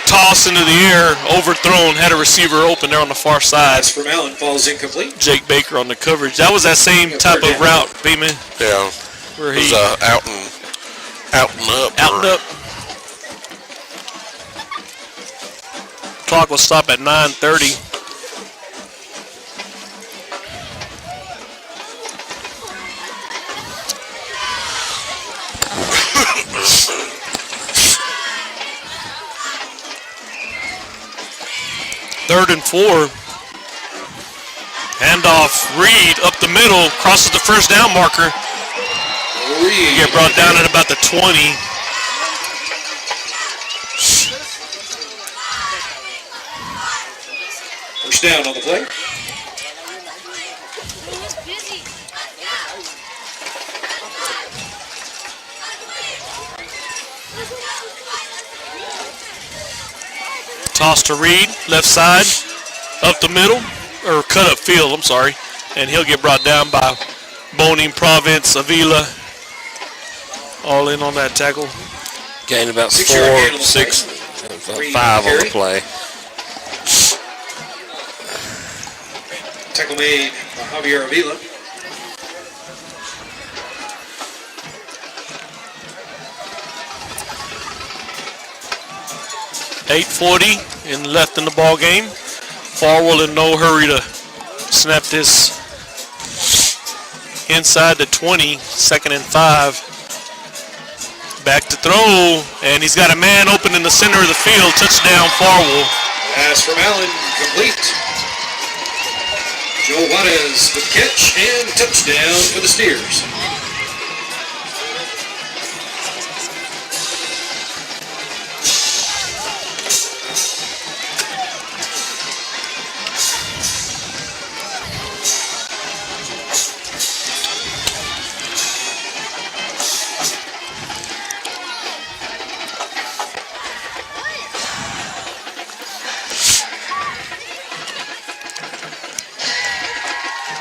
toss into the air, overthrown, had a receiver open there on the far side. Pass from Allen falls incomplete. Jake Baker on the coverage. That was that same type of route, Beeman. Yeah, Where it he was out and up. out and up. Clock will stop at 9:30. Third and 4. Handoff, Reed up the middle, crosses the first down marker. Reed. Get brought down at about the 20. First down on the play. Toss to Reed, left side. up the middle, or cut up field, I'm sorry. And he'll get brought down by Boning, Province, Avila, all in on that tackle. Gained about 6 yard gain on the 6, play. 5 on the Carry. play. Tackle made by Javier Avila. .840 and left in the ball game. Farwell in no hurry to snap this inside the 20, 2nd and 5. Back to throw, and he's got a man open in the center of the field. Touchdown, Farwell. Pass from Allen, complete. Joe Juarez with the catch and touchdown for the Steers.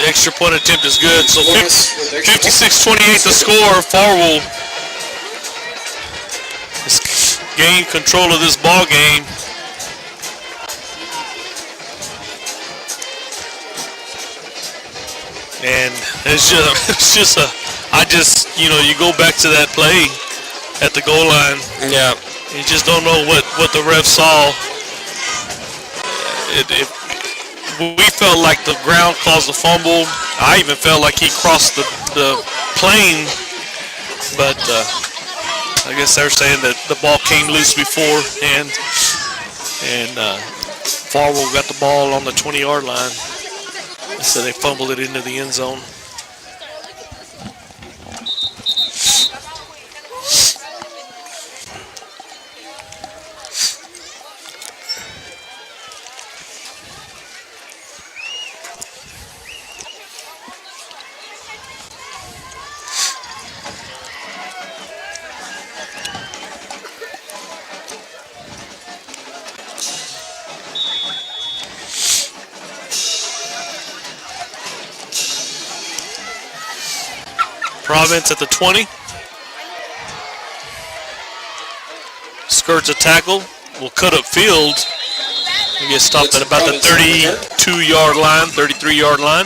Extra point attempt is good. So Lawrence with extra 56-28 the score. Farwell has gained control of this ball game. And it's just you go back to that play at the goal line. Yeah. You just don't know what the ref saw. We felt like the ground caused the fumble. I even felt like he crossed the plane, but I guess they're saying that the ball came loose before, and Farwell got the ball on the 20-yard line, so they fumbled it into the end zone. Province at the 20. Skirts a tackle. Will cut up field. He gets stopped at about the 32-yard line, 33-yard line.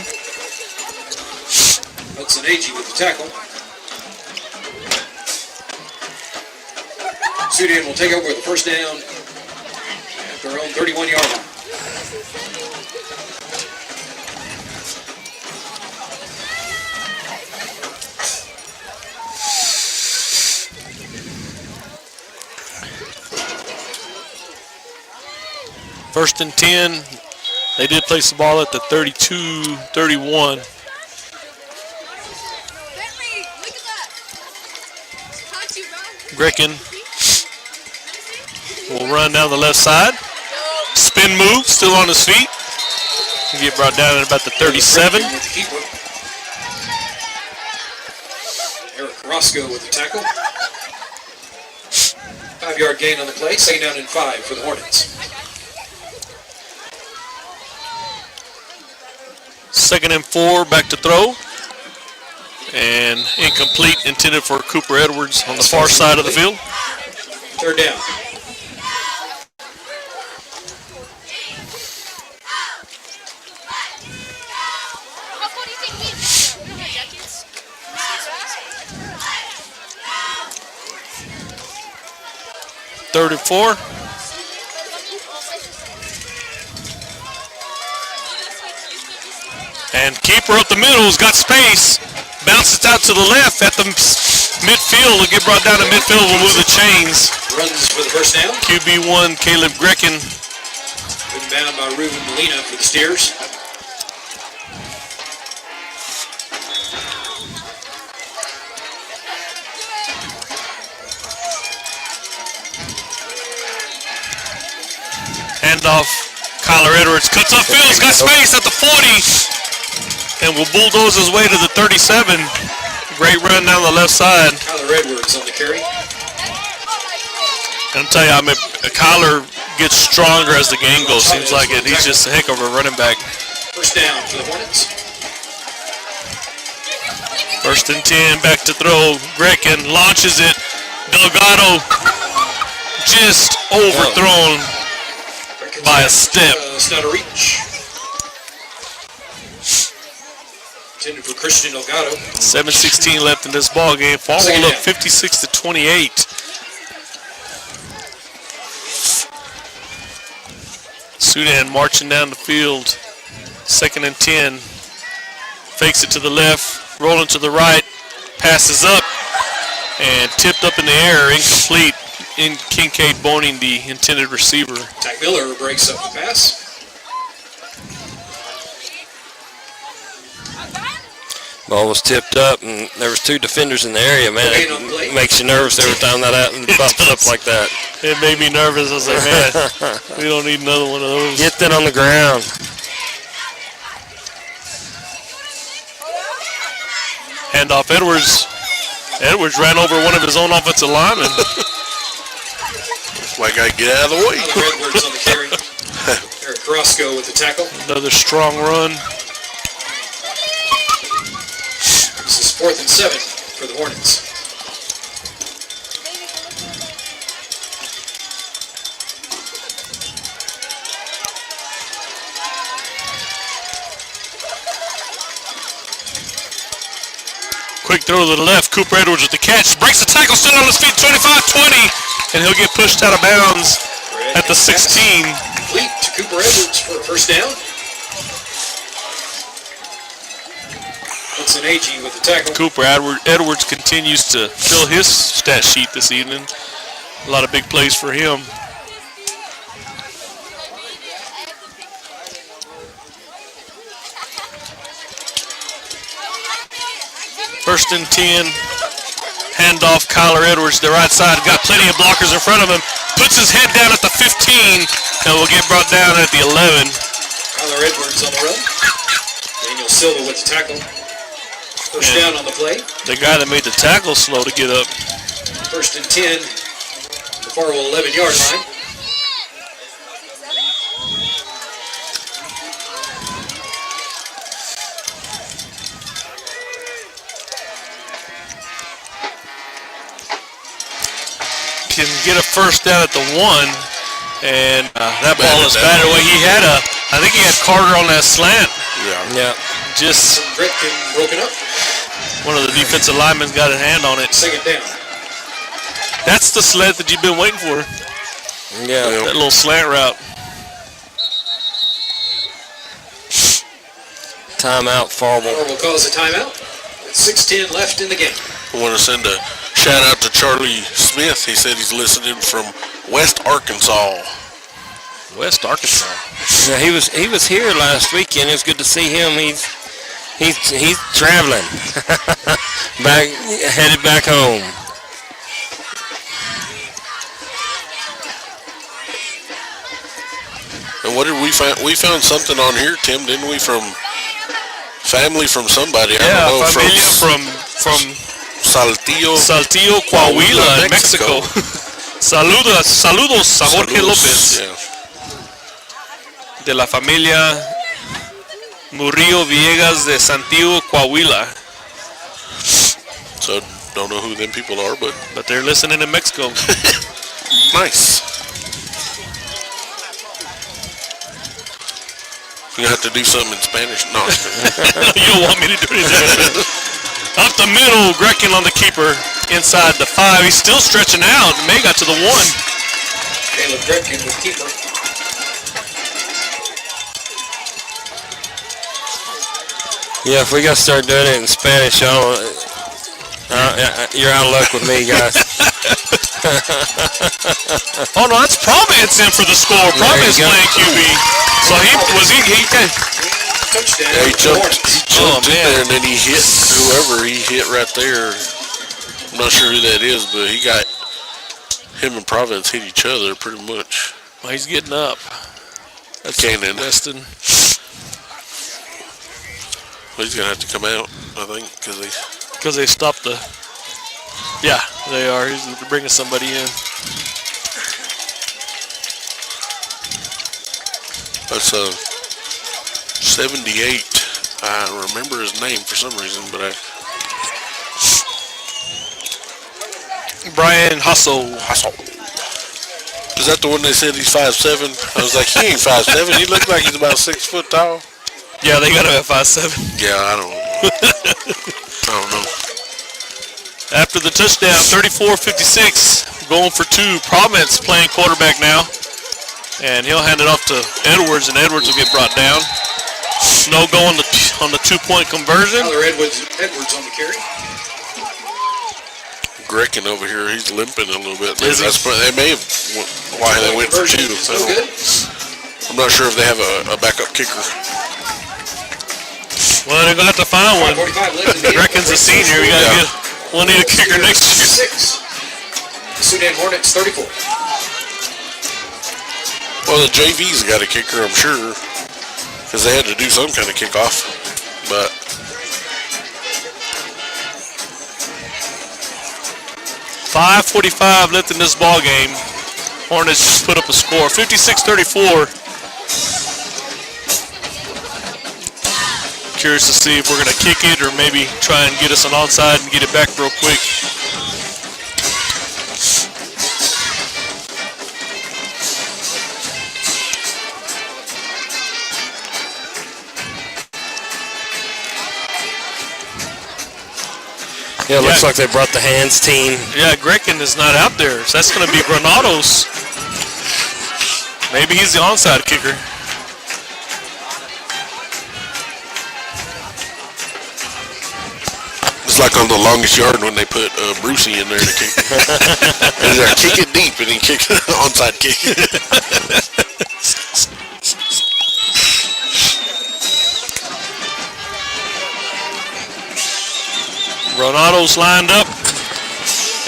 Hudson Agee with the tackle. Sudan will take over the first down at their own 31-yard line. First and 10. They did place the ball at the 32-31. Grecken will run down the left side. Spin move, still on his feet. He'll get brought down at about the 37. Eric Roscoe with the tackle. 5-yard gain on the play. 2nd down and 5 for the Hornets. 2nd and 4, back to throw. And incomplete, intended for Cooper Edwards on the far side of the field. 3rd down. Third and 4. And keeper up the middle has got space. Bounces out to the left at the midfield. Will get brought down to midfield. Will move the chains. Runs for the first down. QB1 Caleb Grecken. Put down by Ruben Molina for the Steers. Handoff. Kyler Edwards cuts up field. He's got space at the 40. And will bulldoze his way to the 37. Great run down the left side. Kyler Edwards on the carry. I'm telling you, Kyler gets stronger as the game goes. Seems like it. He's just a heck of a running back. First down for the Hornets. First and 10, back to throw. Greckin launches it. Delgado just overthrown by a step. It's not a reach. Intended for Christian Delgado. 7:16 left in this ball game. Farwell up 56-28. Sudan marching down the field. Second and 10. Fakes it to the left, rolling to the right, passes up, and tipped up in the air, incomplete. In Kincaid boning the intended receiver. Ty Miller breaks up the pass. Ball was tipped up, and there was 2 defenders in the area. Man, Okay, on play. it makes you nervous every time that pops up like that. It made me nervous. I was like, man, we don't need another one of those. Get that on the ground. Handoff Edwards. Edwards ran over one of his own offensive linemen. Like I get out of the way. Tyler Edwards on the carry. Eric Carrasco with the tackle. Another strong run. This is 4th and 7 for the Hornets. Quick throw to the left. Cooper Edwards with the catch. Breaks the tackle, still on his feet. 25-20. And he'll get pushed out of bounds at the 16. Complete to Cooper Edwards for a first down. Hudson Agee with the tackle. Cooper Edwards continues to fill his stat sheet this evening. A lot of big plays for him. First and 10. Handoff, Kyler Edwards, the right side. Got plenty of blockers in front of him. Puts his head down at the 15 and will get brought down at the 11. Kyler Edwards on the run. Daniel Silva with the tackle. First down on the play. The guy that made the tackle slow to get up. First and 10. The Farwell 11-yard line. Can get a first down at the 1, and that ball is batted away. I think he had Carter on that slant. Yeah. Just Gretkin broken up. one of the defensive linemen got a hand on it. Second down. That's the slant that you've been waiting for. Yeah. That little slant route. Timeout, Farwell. Farwell calls a timeout. With 6:10 left in the game. I want to send a shout out to Charlie Smith. He said he's listening from West Arkansas. West Arkansas. Yeah, he was here last weekend. It was good to see him. He's traveling. Headed back home. And what did we find? We found something on here, Tim, didn't we? From family from somebody. I don't know, familia from Saltillo, Coahuila, Mexico. Saludos a Jorge López. Yeah. De la familia Murillo Villegas de Saltillo, Coahuila. So don't know who them people are, But they're listening in Mexico. nice. You have to do something in Spanish. No. You don't want me to do anything. Up the middle, Greckin on the keeper. Inside the 5. He's still stretching out. May got to the 1. Caleb Gretkin with keeper. Yeah, if we got to start doing it in Spanish, you're out of luck with me, guys. Oh no, that's Providence in for the score. Providence playing QB. So he Touchdown. Yeah, he jumped Oh, in man. there and then he hit whoever he hit right there. I'm not sure who that is, but he got him and Providence hit each other pretty much. Well, he's getting up. That's Cannon. Weston. Well, he's gonna have to come out, I think, Because they stopped the. Yeah, they are. He's bringing somebody in. That's 78. I remember his name for some reason, but Brian Hustle. Is that the one they said he's 5'7"? I was like, he ain't 5'7". He looked like he's about 6 foot tall. Yeah, they got him at 5'7". Yeah, I don't know. After the touchdown, 34-56, going for two. Providence playing quarterback now. And he'll hand it off to Edwards, and Edwards will get brought down. Snow going on the 2-point conversion. Tyler Edwards on the carry. Grecken over here, he's limping a little bit. Is he? That's they may have why they went for two. Conversion is no good. I'm not sure if they have a backup kicker. Well, they're going to have to find one. 45 left in the Grecken's a senior. We got to get one need a kicker next year. 6. Sudan Hornets 34. Well, the JV's got a kicker, I'm sure, because they had to do some kind of kickoff. But 5:45 left in this ball game. Hornets just put up a score, 56-34. Curious to see if we're going to kick it or maybe try and get us an onside and get it back real quick. Yeah, it looks like they brought the hands team. Yeah, Grecken is not out there, so that's going to be Granados. Maybe he's the onside kicker. it's like on the longest yard when they put Brucey in there to kick. And they're kick it deep and he kicks onside kick. Granados lined up.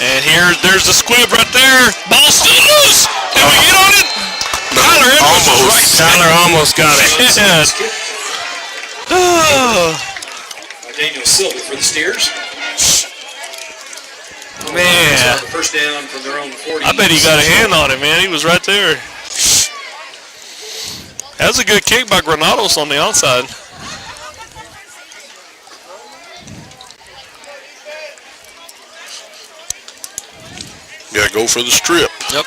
And there's the squib right there. Ball still loose. Can we get on it? Tyler Edwards is right. Tyler almost got it. Daniel Silva for the Steers. Man. First down from their own 40. I bet he got a hand on it, man. He was right there. That was a good kick by Granados on the onside. Gotta go for the strip. Yep.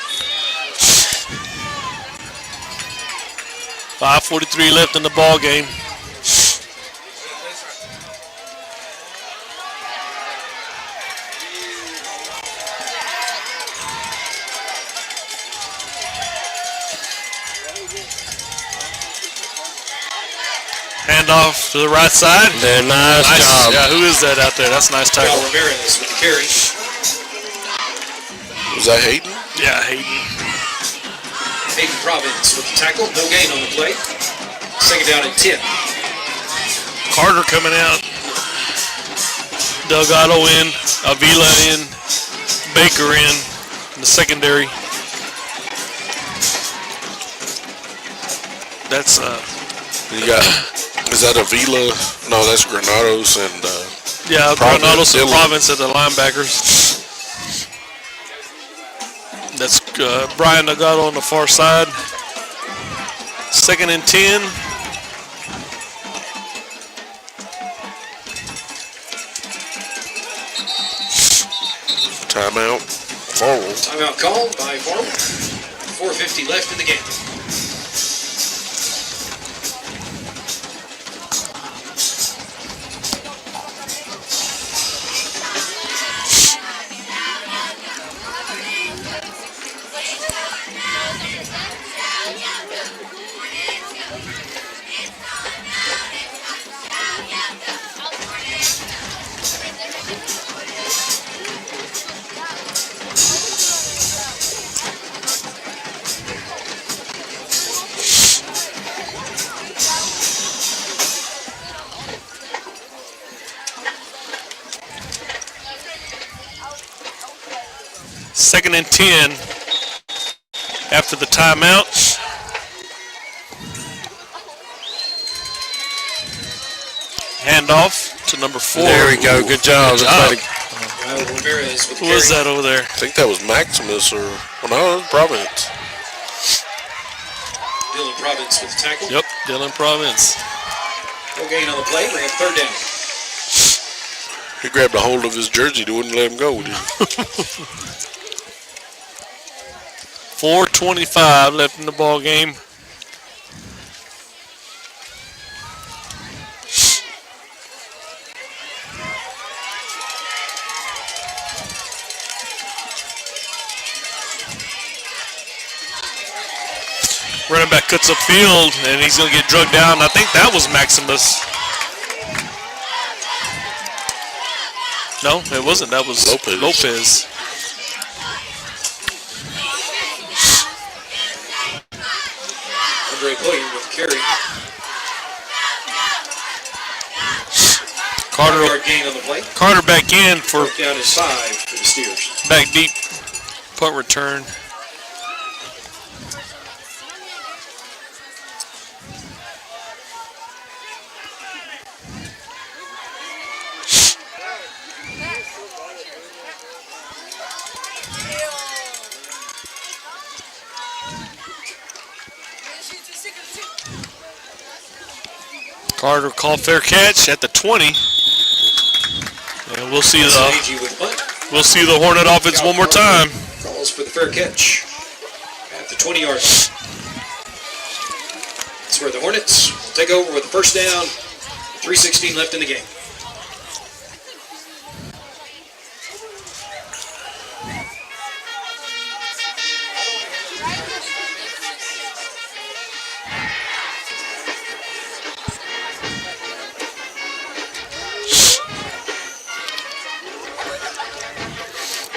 5:43 left in the ball game. Handoff to the right side. Nice job. Yeah, who is that out there? That's a nice tackle. Ramirez with the carry. Was that Hayden? Yeah, Hayden. Hayden Providence with the tackle. No gain on the play. Second down and 10. Carter coming out. Delgado in. Avila in. Baker in the secondary. That's You got, is that Avila? No, that's Granados and yeah, Providence, Granados and Dillon. Providence at the linebackers. That's Brian Delgado on the far side. Second and 10. Timeout. Farwell. Timeout called by Farwell. 4:50 left in the game. Second and 10 after the timeout. Handoff to number 4. There we go. Good job. Ramirez with the Who was carry. that over there? I think that was Maximus or, well, no, it was Providence. Dylan Province with the tackle. Yep, Dylan Province. No gain on the play. We have third down. He grabbed a hold of his jersey. They wouldn't let him go. Did he? 4:25 left in the ball game. Running back cuts upfield, and he's going to get drugged down. I think that was Maximus. No, it wasn't. That was Lopez. Andre William with the carry. Carter, 5-yard gain on the play. Carter back in for Fourth down is 5 for the Steers. back deep punt return. Carter called fair catch at the 20. And we'll see the Hornet offense one more time. Calls for the fair catch at the 20-yard line. That's where the Hornets will take over with the first down. 3:16 left in the game.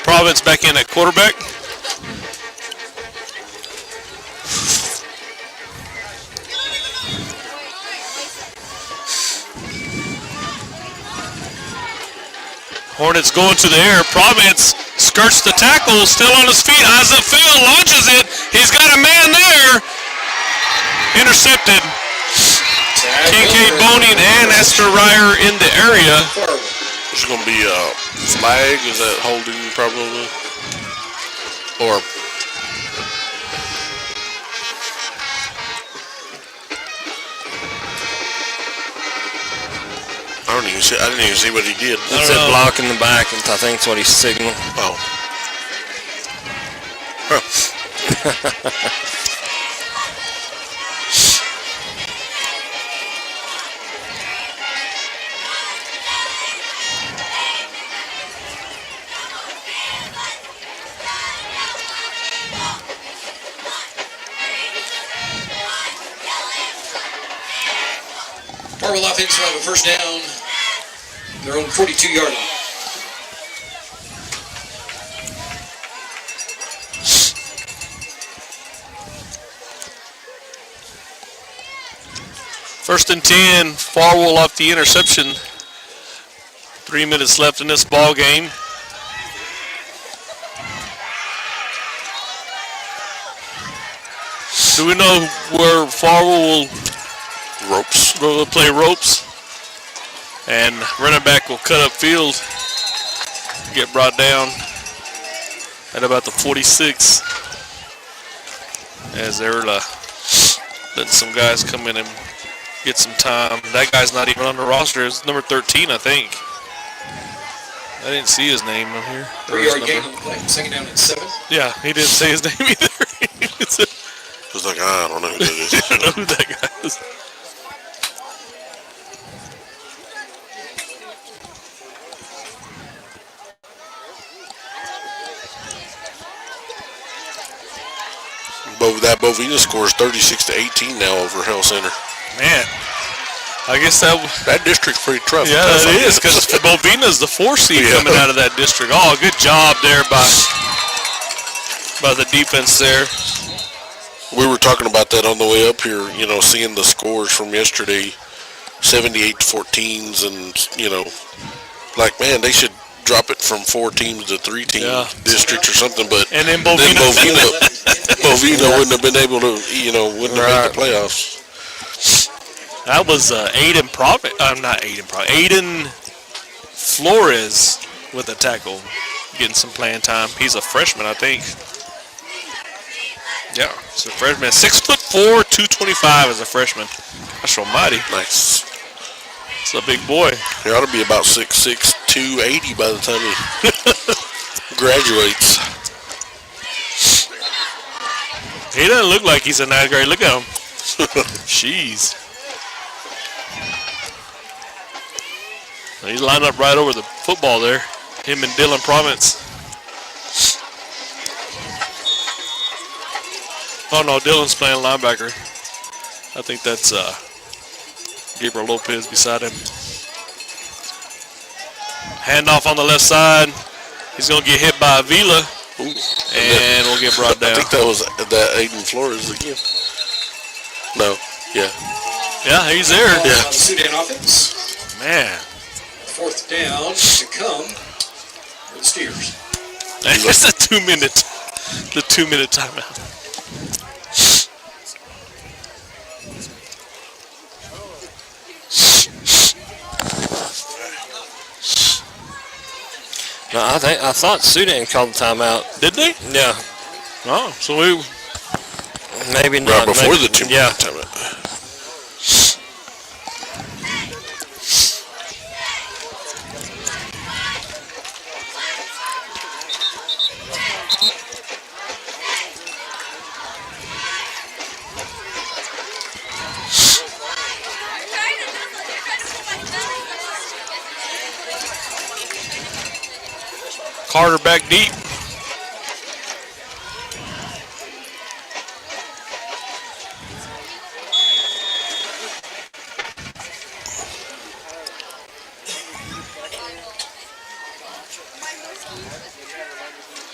Province back in at quarterback. Hornets going to the air. Province skirts the tackle, still on his feet, eyes upfield, launches it. He's got a man there. Intercepted. Kincaid Boning and Esther Ryer in the area. There's going to be a flag. Is that holding probably? Or I didn't even see what he did. It said block in the back, and I think that's what he's signaling. Oh. Huh. Farwell offense will have a first down. Their own 42-yard line. First and 10, Farwell off the interception. 3 minutes left in this ball game. Do we know where Farwell will play ropes? And running back will cut up field, get brought down at about the 46 as they're letting some guys come in and get some time. That guy's not even on the roster. It's number 13, I think. I didn't see his name on here. 3-yard gain on the play. Second down and 7. Yeah, he didn't say his name either. It's like, I don't know who that is. I don't know who that guy is. That Bovina scores 36-18 now over Hell Center. Man, I guess that district's pretty tough. Yeah, it is, because Bovina's the 4 seed coming out of that district. Oh, good job there by the defense there. We were talking about that on the way up here, you know, seeing the scores from yesterday, 78-14s, and, you know, like, man, they should drop it from 4 teams to 3-team districts or something, but and then Bovina wouldn't have been able to, you know, wouldn't have made the playoffs. That was Aiden Flores with a tackle, getting some playing time. He's a freshman, I think. Yeah, he's a freshman. 6'4", 225 as a freshman. Gosh almighty. Nice. It's a big boy. He ought to be about 6'6", 280 by the time he graduates. He doesn't look like he's a ninth grade. Look at him. Jeez. He's lined up right over the football there. Him and Dylan Province. Oh no, Dylan's playing linebacker. I think that's Gabriel Lopez beside him. Handoff on the left side. He's going to get hit by Avila. Ooh. And we'll get brought down. I think that was Aiden Flores again. No, yeah. Yeah, he's there. On Yeah. the Sudan offense. Man. 4th down to come for the Steers. That's the 2-minute timeout. No, I thought Sudan called the timeout. Did they? Yeah, Oh, so we maybe Right not. before maybe, the 2-minute yeah. timeout. Carter back deep.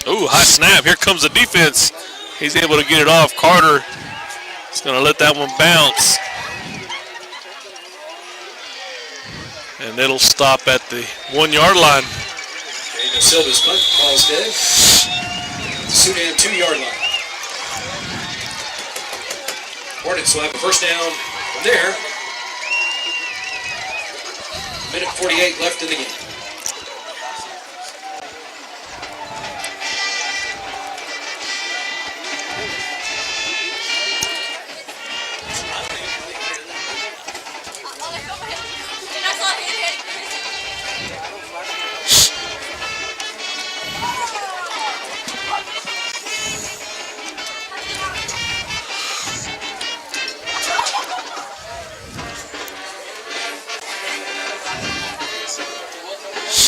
Ooh, high snap. Here comes the defense. He's able to get it off. Carter is going to let that one bounce. And it'll stop at the 1-yard line. Daniel Silva's punt ball's dead. Sudan 2-yard line. Hornets will have a first down from there. Minute 48 left in the game.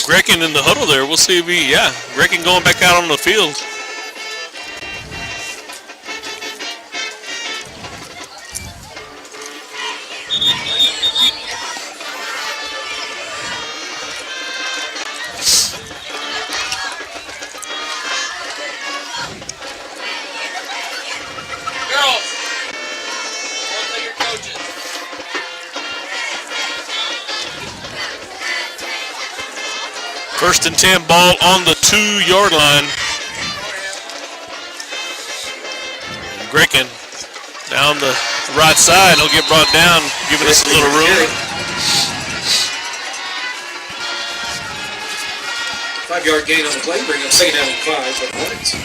Grekin in the huddle there. We'll see if Grekin going back out on the field. First and 10, ball on the 2-yard line. Grekin down the right side. He'll get brought down, giving us a little room. 5-yard gain on the play, bringing up 2nd down and 5 for the Hornets.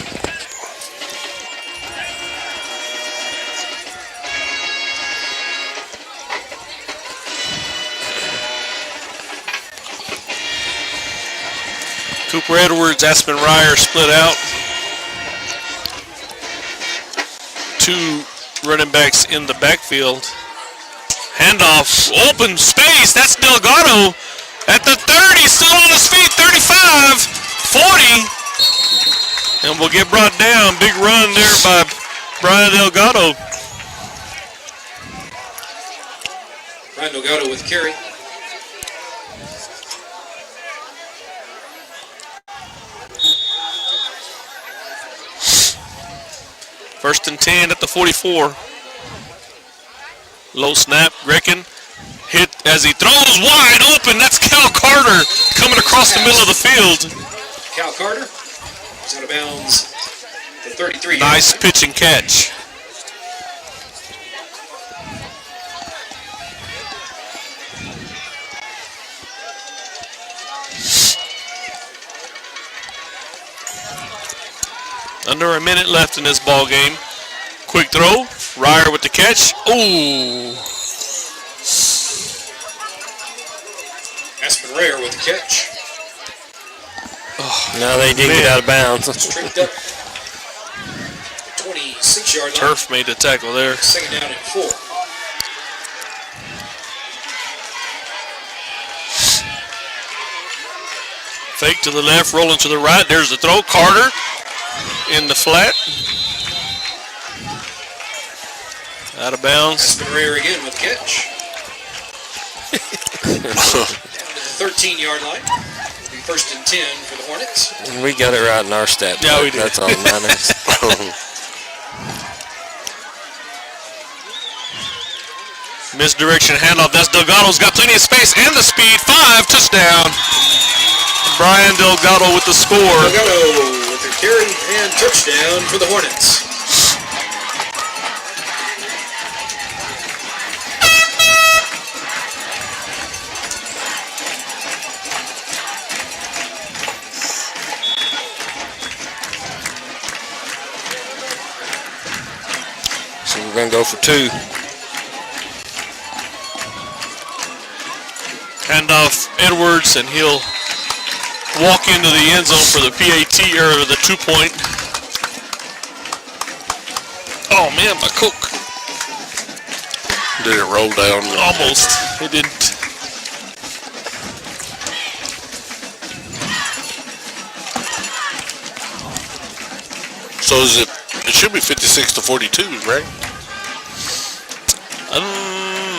Cooper Edwards, Aspen Ryer split out. 2 running backs in the backfield. Handoff, open space. That's Delgado at the 30, still on his feet. 35, 40, and we'll get brought down. Big run there by Brian Delgado. Brian Delgado with carry. First and 10 at the 44. Low snap, Grekin hit as he throws wide open. That's Cal Carter coming across the middle of the field. Cal Carter is out of bounds at 33. Nice pitch and catch. Under a minute left in this ball game. Quick throw. Ryer with the catch. Ooh. Aspen Rare with the catch. Now they did get out of bounds. Tricked up. 26-yard line. Turf made the tackle there. Second down and 4. Fake to the left, rolling to the right. There's the throw. Carter in the flat. Out of bounds. Aspen Rare again with the catch. Down to the 13-yard line. It'll be 1st and 10 for the Hornets. We got it right in our stat. Yeah, we did. That's all that matters. Misdirection handoff. That's Delgado's got plenty of space and the speed. 5, touchdown. Brian Delgado with the score. Delgado with the carry and touchdown for the Hornets. So we're going to go for 2. Handoff Edwards, and he'll walk into the end zone for the PAT, or the 2-point. Oh man, my Coke. Did it roll down? Almost. It didn't. So is it? It should be 56-42, right?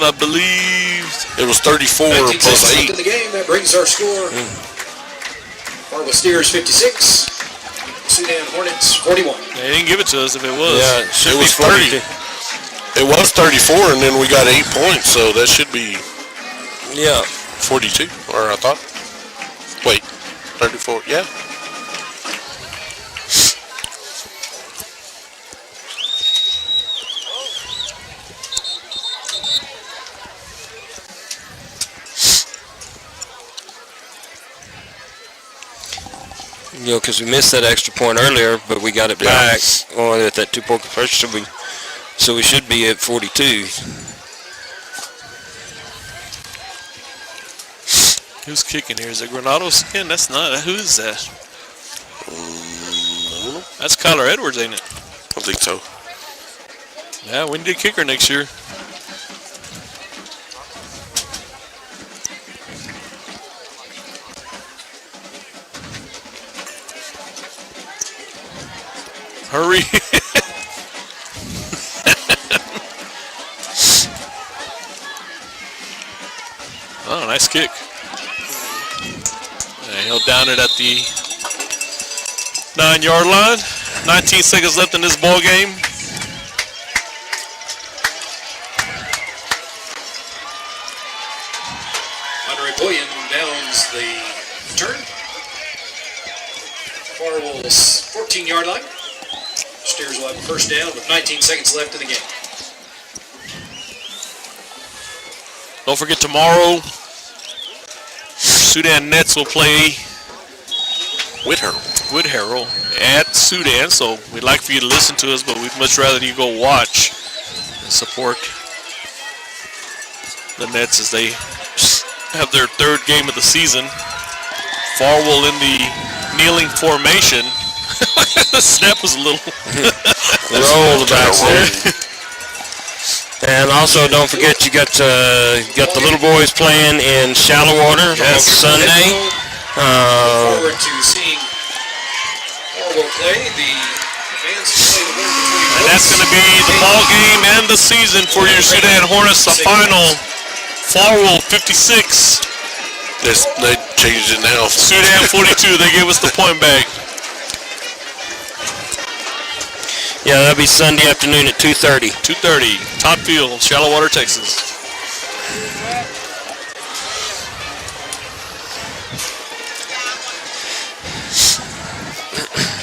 I believe it was 34 19 plus seconds 8. left in the game. That brings our score. Farwell Steers 56. Sudan Hornets 41. they didn't give it to us if it was. Yeah, it should It be was 40. It was 34, and then we got 8 points, so that should be Yeah. 42, or I thought. Wait, 34, yeah. You know, because we missed that extra point earlier, but we got it back at that 2-point conversion, so we should be at 42. Who's kicking here? Is it Granados again? That's not. Who is that? I don't know. That's Kyler Edwards, ain't it? I think so. Yeah, we need a kicker next year. Hurry. Oh, nice kick. And he'll down it at the 9-yard line. 19 seconds left in this ball game. Andre Bullion downs the turn. Farwell's 14-yard line. Steers will have a first down with 19 seconds left in the game. Don't forget tomorrow, Sudan Nets will play With her. with Harrell at Sudan. So we'd like for you to listen to us, but we'd much rather you go watch and support the Nets as they have their 3rd game of the season. Farwell in the kneeling formation. The snap was a little Roll the backs there. And also, don't forget you got the little boys playing in shallow water on Sunday. Forward to seeing Farwell play. The fans can play the winner between And that's going to be the ball game and the season for your Sudan Hornets. The final, Farwell 56, They changed it now. Sudan 42. They gave us the point back. Yeah, that'll be Sunday afternoon at 2:30. 2:30, Top Field, Shallow Water, Texas.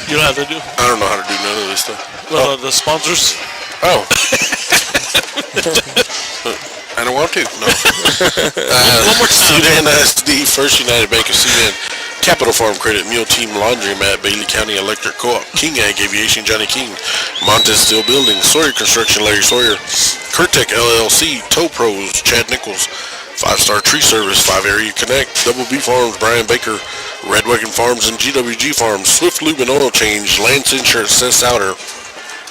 You don't have to do. I don't know how to do none of this stuff. The sponsors. Oh. I don't want to. No. One more time. Sudan ISD, First United Bank of Sudan. Capital Farm Credit Mule Team Laundromat, Bailey County Electric Co-op, King Ag Aviation, Johnny King, Montez Steel Building, Sawyer Construction, Larry Sawyer, Curtec LLC, Tow Pros, Chad Nichols, 5 Star Tree Service, 5 Area Connect, Double B Farms, Brian Baker, Red Wagon Farms and GWG Farms, Swift Lube and Oil Change, Lance Insurance, Seth Souter,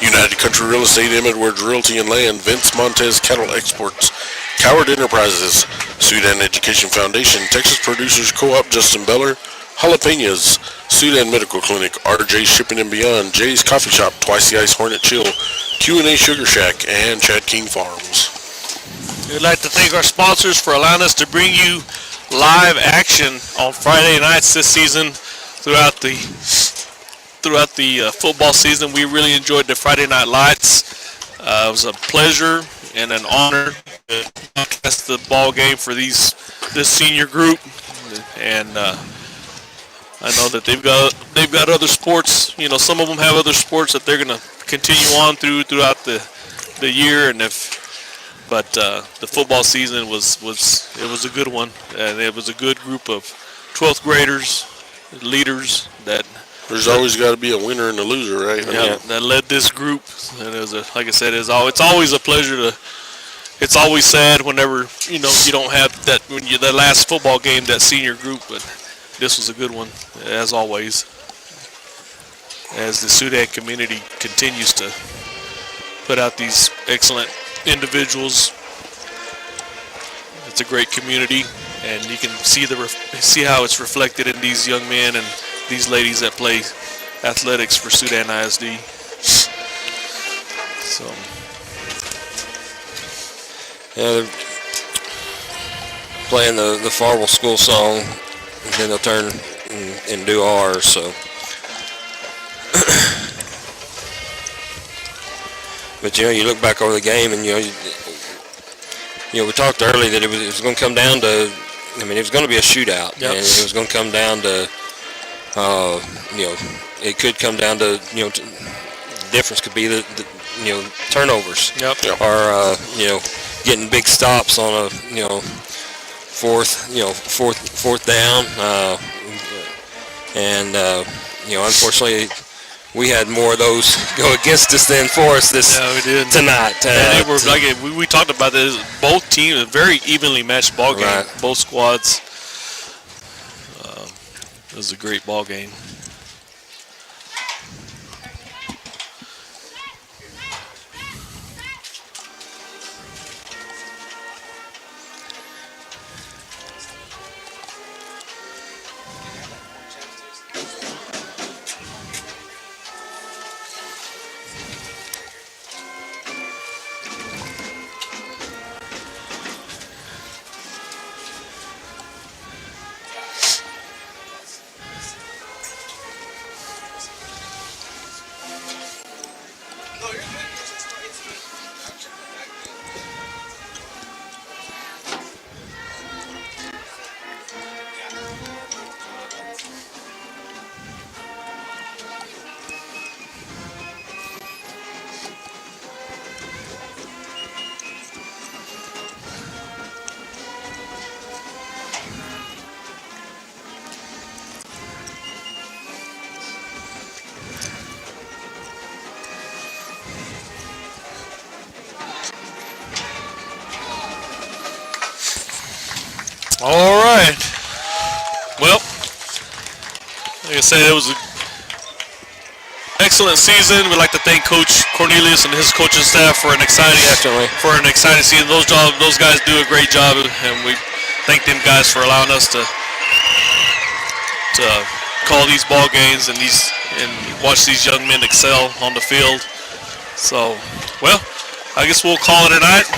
United Country Real Estate, M. Edwards Realty and Land, Vince Montez Cattle Exports, Coward Enterprises, Sudan Education Foundation, Texas Producers Co-op, Justin Beller, Jalapenos, Sudan Medical Clinic, RJ Shipping and Beyond, Jay's Coffee Shop, Twice the Ice Hornet Chill, Q&A Sugar Shack, and Chad King Farms. We'd like to thank our sponsors for allowing us to bring you live action on Friday nights this season throughout the football season. We really enjoyed the Friday Night Lights. It was a pleasure and an honor to broadcast the ball game for this senior group, and I know that they've got other sports. You know, some of them have other sports that they're going to continue on throughout the year, but the football season was a good one, and it was a good group of 12th graders, leaders that. There's always got to be a winner and a loser, right? Yeah, that led this group, and it was like I said, it's always a pleasure to. It's always sad whenever you don't have that that last football game, that senior group, but this was a good one as always. As the Sudan community continues to put out these excellent individuals, it's a great community, and you can see how it's reflected in these young men and these ladies that play athletics for Sudan ISD. So, yeah, they're playing the Farwell school song, and then they'll turn and do ours. So, but you look back over the game, and we talked earlier that it was going to come down to. I mean, it was going to be a shootout, yep. And it was going to come down to. It could come down to, the difference could be the turnovers. Yep. Or, getting big stops on a, fourth down. Unfortunately, we had more of those go against us than for us we did. Tonight. They were, like we talked about this, both teams, a very evenly matched ball game, right. Both squads. It was a great ball game. All right. Well, like I said, it was an excellent season. We'd like to thank Coach Cornelius and his coaching staff for an exciting season. Those guys do a great job, and we thank them guys for allowing us to call these ball games and watch these young men excel on the field. So, well, I guess we'll call it a night.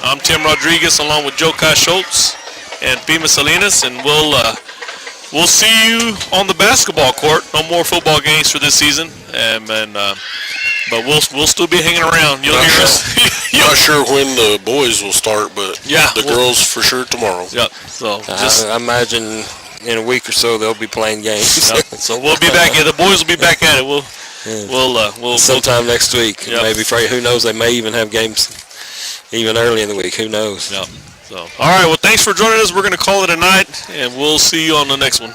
I'm Tim Rodriguez along with Joe Kai Schultz and Pima Salinas, and we'll see you on the basketball court. No more football games for this season, but we'll still be hanging around. You'll hear us. Not sure when the boys will start, but the girls for sure tomorrow. Yep. So I imagine in a week or so they'll be playing games. Yep. So we'll be back. The boys will be back at it. We'll sometime next week. Yep. Maybe Friday. Who knows? They may even have games even early in the week. Who knows? Yep. So, all right. Well, thanks for joining us. We're going to call it a night, and we'll see you on the next one.